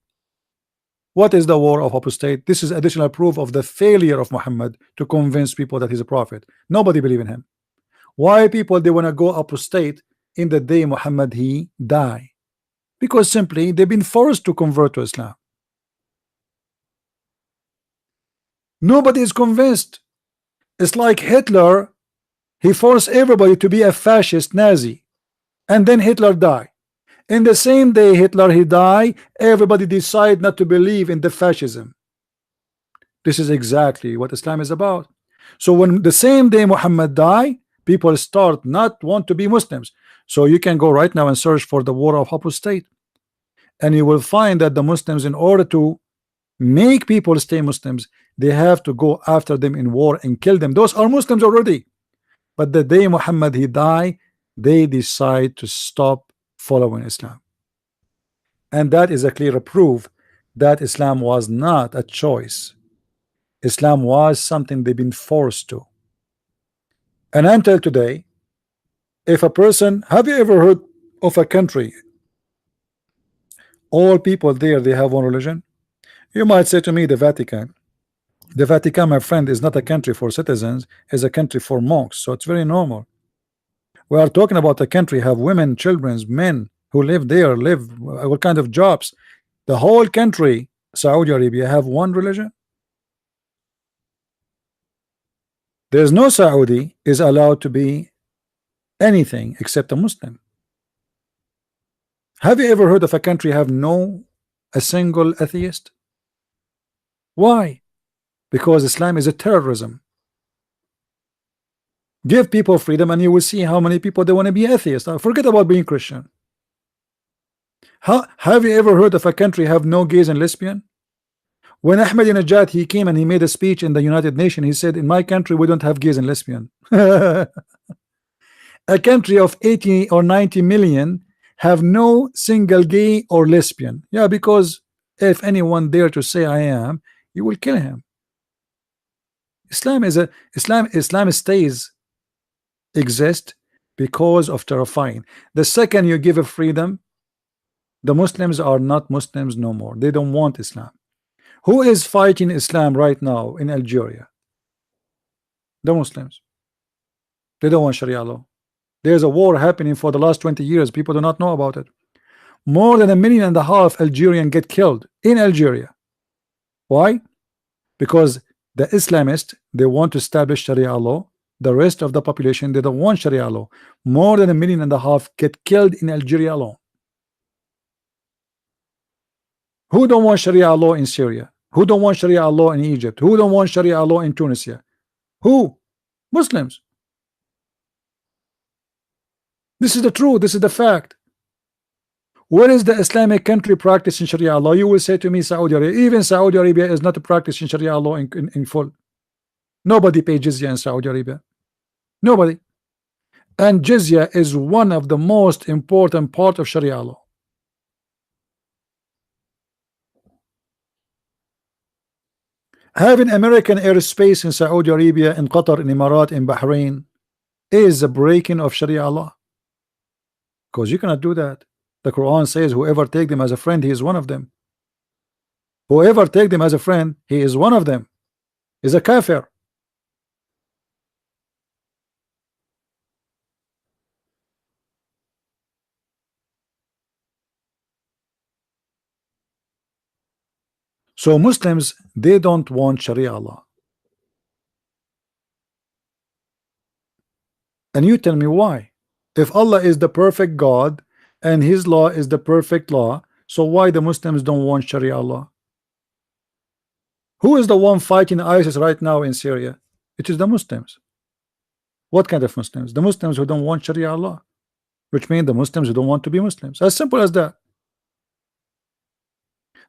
[SPEAKER 2] What is the War of Apostate? This is additional proof of the failure of Muhammad to convince people that he's a prophet. Nobody believe in him. Why people they want to go apostate in the day Muhammad he died? Because simply they've been forced to convert to Islam. Nobody is convinced. It's like Hitler. He forced everybody to be a fascist Nazi, and then Hitler died. In the same day Hitler he died, everybody decided not to believe in the fascism. This is exactly what Islam is about. So when the same day Muhammad died, people start not want to be Muslims. So you can go right now and search for the War of Apostate, and you will find that the Muslims, in order to make people stay Muslims, they have to go after them in war and kill them. Those are Muslims already. But the day Muhammad he died, they decide to stop following Islam. And that is a clear proof that Islam was not a choice. Islam was something they've been forced to. And until today, if a person, have you ever heard of a country, all people there, they have one religion? You might say to me, the Vatican. The Vatican, my friend, is not a country for citizens, is a country for monks. So it's very normal. We are talking about a country, have women, children, men who live there, live what kind of jobs. The whole country, Saudi Arabia, have one religion. There's no Saudi is allowed to be anything except a Muslim. Have you ever heard of a country have a single atheist? Why? Because Islam is a terrorism. Give people freedom and you will see how many people they want to be atheists. Forget about being Christian. Have you ever heard of a country have no gays and lesbian? When Ahmadinejad he came and he made a speech in the United Nations, he said, in my country we don't have gays and lesbian. A country of 80 or 90 million have no single gay or lesbian. Yeah, because if anyone dare to say I am, you will kill him. Islam stays exist because of terrifying. The second you give a freedom, the Muslims are not Muslims no more. They don't want Islam. Who is fighting Islam right now in Algeria? The Muslims. They don't want Sharia law. There's a war happening for the last 20 years. People do not know about it. More than 1.5 million Algerians get killed in Algeria. Why? Because the Islamists, they want to establish Sharia law. The rest of the population, they don't want Sharia law. More than 1.5 million get killed in Algeria alone. Who don't want Sharia law in Syria? Who don't want Sharia law in Egypt? Who don't want Sharia law in Tunisia? Who? Muslims. This is the truth. This is the fact. Where is the Islamic country practicing Sharia law? You will say to me, Saudi Arabia. Even Saudi Arabia is not practicing Sharia law in full. Nobody pays jizya in Saudi Arabia. Nobody. And jizya is one of the most important part of Sharia law. Having American airspace in Saudi Arabia, in Qatar, in Emirat, in Bahrain is a breaking of Sharia law. Because you cannot do that. The Quran says whoever take them as a friend, he is one of them. Whoever take them as a friend, he is one of them. Is a kafir. So Muslims, they don't want Sharia law. And you tell me why? If Allah is the perfect God, and his law is the perfect law. So why the Muslims don't want Sharia law? Who is the one fighting ISIS right now in Syria? It is the Muslims. What kind of Muslims? The Muslims who don't want Sharia law, which means the Muslims who don't want to be Muslims. As simple as that.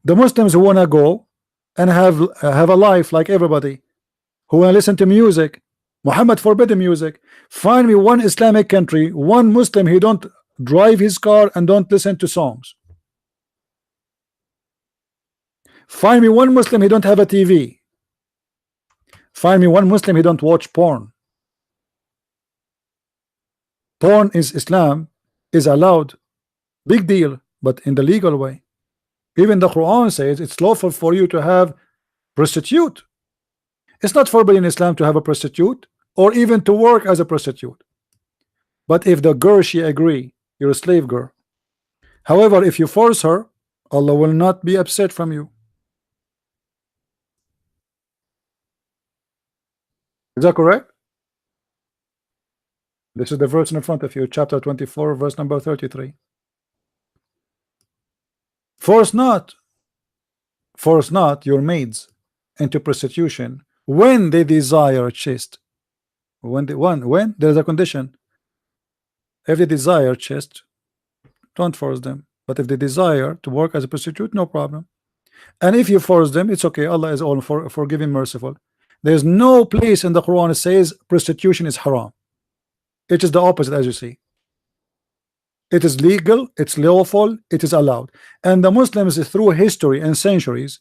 [SPEAKER 2] The Muslims who want to go and have a life like everybody, who want to listen to music. Muhammad forbidden music. Find me one Islamic country, one Muslim who don't drive his car and don't listen to songs. Find me one Muslim who don't have a TV. Find me one Muslim who don't watch porn. Porn is Islam is allowed, big deal, but in the legal way. Even the Quran says it's lawful for you to have prostitute. It's not forbidden in Islam to have a prostitute or even to work as a prostitute. But if the girl she agree, you're a slave girl. However, if you force her, Allah will not be upset from you. Is that correct? This is the verse in front of you, chapter 24, verse number 33. Force not your maids into prostitution when they desire chaste. When there's a condition. If they desire chaste, don't force them. But if they desire to work as a prostitute, no problem. And if you force them, it's okay. Allah is all forgiving, merciful. There's no place in the Quran that says prostitution is haram. It is the opposite, as you see. It is legal, it's lawful, it is allowed. And the Muslims, through history and centuries,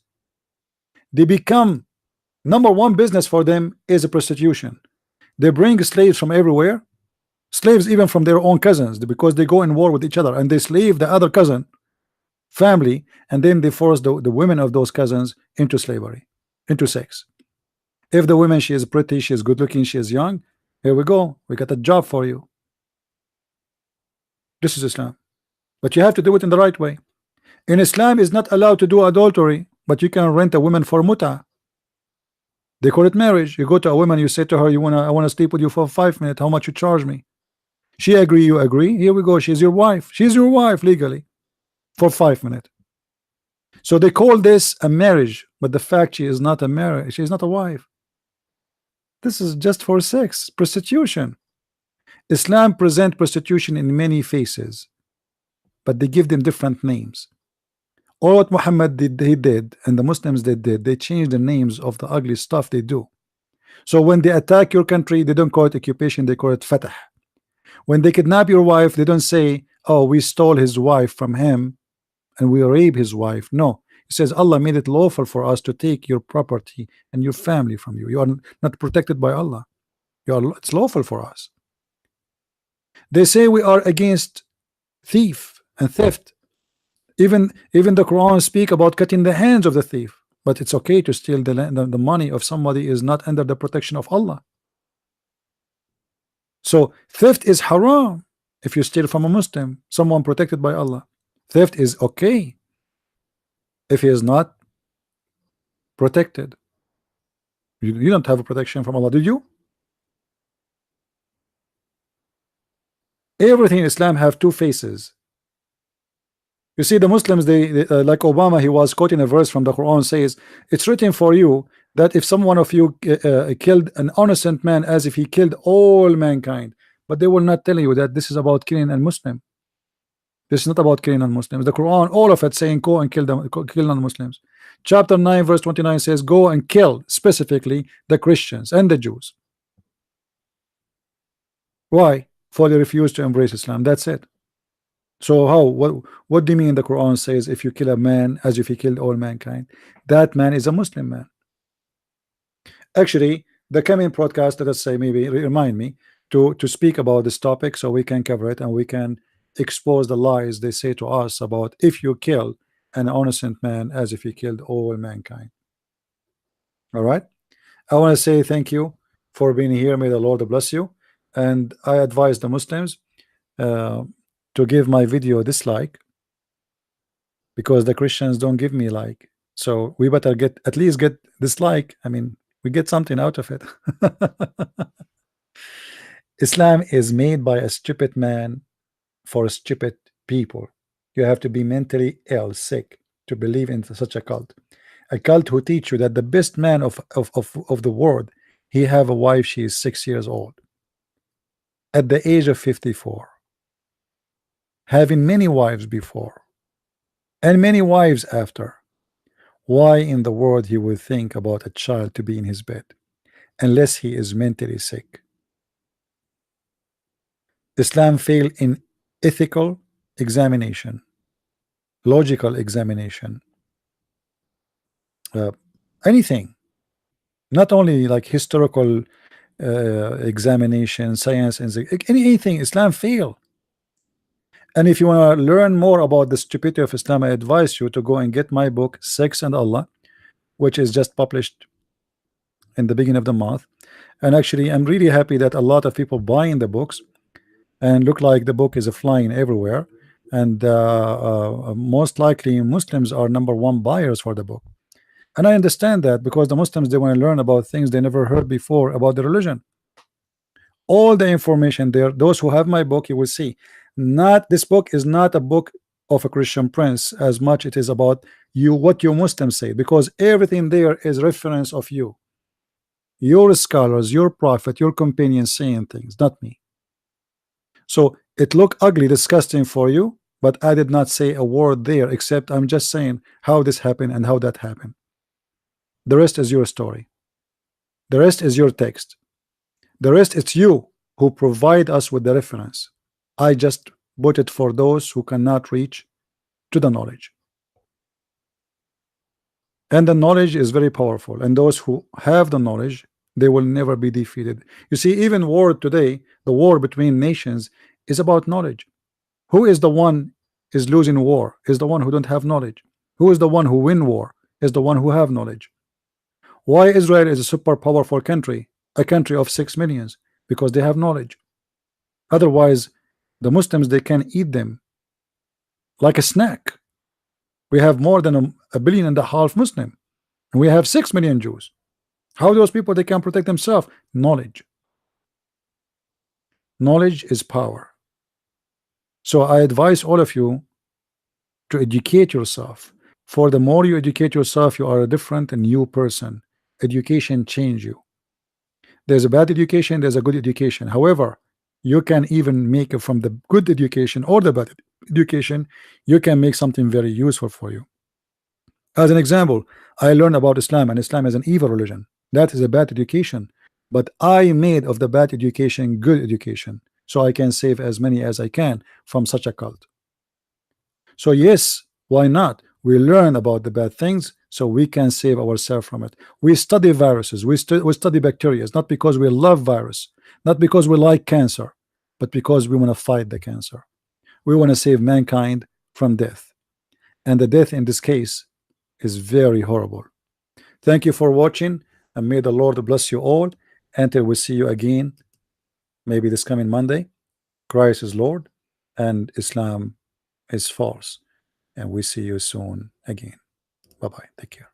[SPEAKER 2] they become number one business for them is a prostitution. They bring slaves from everywhere, slaves even from their own cousins, because they go in war with each other and they slave the other cousin family, and then they force the women of those cousins into slavery, into sex. If the woman, she is pretty, she is good looking, she is young, here we go, we got a job for you. This is Islam, but you have to do it in the right way. In Islam is not allowed to do adultery, but you can rent a woman for muta. They call it marriage. You go to a woman, you say to her, I want to sleep with you for 5 minutes, how much you charge me? She agree, you agree, here we go, she's your wife. She's your wife legally for 5 minutes. So they call this a marriage, but the fact she is not a marriage, she is not a wife. This is just for sex, prostitution. Islam present prostitution in many faces, but they give them different names. All what Muhammad did, he did, and the Muslims did, they changed the names of the ugly stuff they do. So when they attack your country, they don't call it occupation, they call it fatah. When they kidnap your wife, they don't say, oh, we stole his wife from him and we rape his wife. No, it says Allah made it lawful for us to take your property and your family from you. You are not protected by Allah. It's lawful for us. They say we are against thief and theft. Even the Quran speak about cutting the hands of the thief, but it's okay to steal the money of somebody is not under the protection of Allah. So theft is haram if you steal from a Muslim, someone protected by Allah. Theft is okay if he is not protected. You don't have a protection from Allah, do you? Everything in Islam have two faces. You see, the Muslims, they like Obama, he was quoting a verse from the Quran, says it's written for you that if someone of you killed an innocent man as if he killed all mankind, but they will not tell you that this is about killing a Muslim. This is not about killing non-Muslims. The Quran, all of it saying go and kill them, kill non-Muslims. Chapter 9 verse 29 says go and kill specifically the Christians and the Jews. Why? For they refuse to embrace Islam. That's it. So how, what do you mean the Quran says if you kill a man as if he killed all mankind? That man is a Muslim man. Actually, the coming broadcast, let us say, maybe remind me to speak about this topic so we can cover it and we can expose the lies they say to us about if you kill an innocent man as if he killed all mankind. All right, I want to say thank you for being here. May the Lord bless you, and I advise the Muslims to give my video a dislike, because the Christians don't give me like, so we better get at least get dislike. I mean, we get something out of it. Islam is made by a stupid man for stupid people. You have to be mentally ill, sick, to believe in such a cult. A cult who teach you that the best man of the world, he have a wife, she is 6 years old. At the age of 54. Having many wives before. And many wives after. Why in the world he would think about a child to be in his bed? Unless he is mentally sick. Islam failed in ethical examination, logical examination, anything, not only like historical examination, science, and anything. Islam failed. And if you want to learn more about the stupidity of Islam, I advise you to go and get my book Sex and Allah, which is just published in the beginning of the month. And actually I'm really happy that a lot of people buying the books, and look like the book is flying everywhere, and most likely Muslims are #1 buyers for the book. And I understand that, because the Muslims, they want to learn about things they never heard before about the religion. All the information there, those who have my book, you will see, not this book is not a book of a Christian prince as much it is about you, what you Muslims say, because everything there is reference of you, your scholars, your prophet, your companions saying things, not me. So it look ugly, disgusting for you, but I did not say a word there, except I'm just saying how this happened and how that happened. The rest is your story. The rest is your text. The rest, it's you who provide us with the reference. I just put it for those who cannot reach to the knowledge. And the knowledge is very powerful, and those who have the knowledge, they will never be defeated. You see, even war today, the war between nations, is about knowledge. Who is the one is losing war? Is the one who don't have knowledge. Who is the one who win war? Is the one who have knowledge. Why Israel is a super powerful country, a country of 6 millions? Because they have knowledge. Otherwise, the Muslims, they can eat them like a snack. We have more than 1.5 billion Muslim, and we have 6 million Jews. How those people, they can protect themselves? Knowledge. Knowledge is power. So I advise all of you to educate yourself. For the more you educate yourself, you are a different and new person. Education change you. There's a bad education, there's a good education. However, you can even make it from the good education or the bad education, you can make something very useful for you. As an example, I learned about Islam, and Islam is an evil religion. That is a bad education, but I made of the bad education good education, so I can save as many as I can from such a cult. So yes, why not? We learn about the bad things so we can save ourselves from it. We study viruses, we study bacteria, not because we love virus, not because we like cancer, but because we want to fight the cancer. We want to save mankind from death, and the death in this case is very horrible. Thank you for watching, and may the Lord bless you all until we see you again, maybe this coming Monday. Christ is Lord and Islam is false, and we see you soon again. Bye-bye. Take care.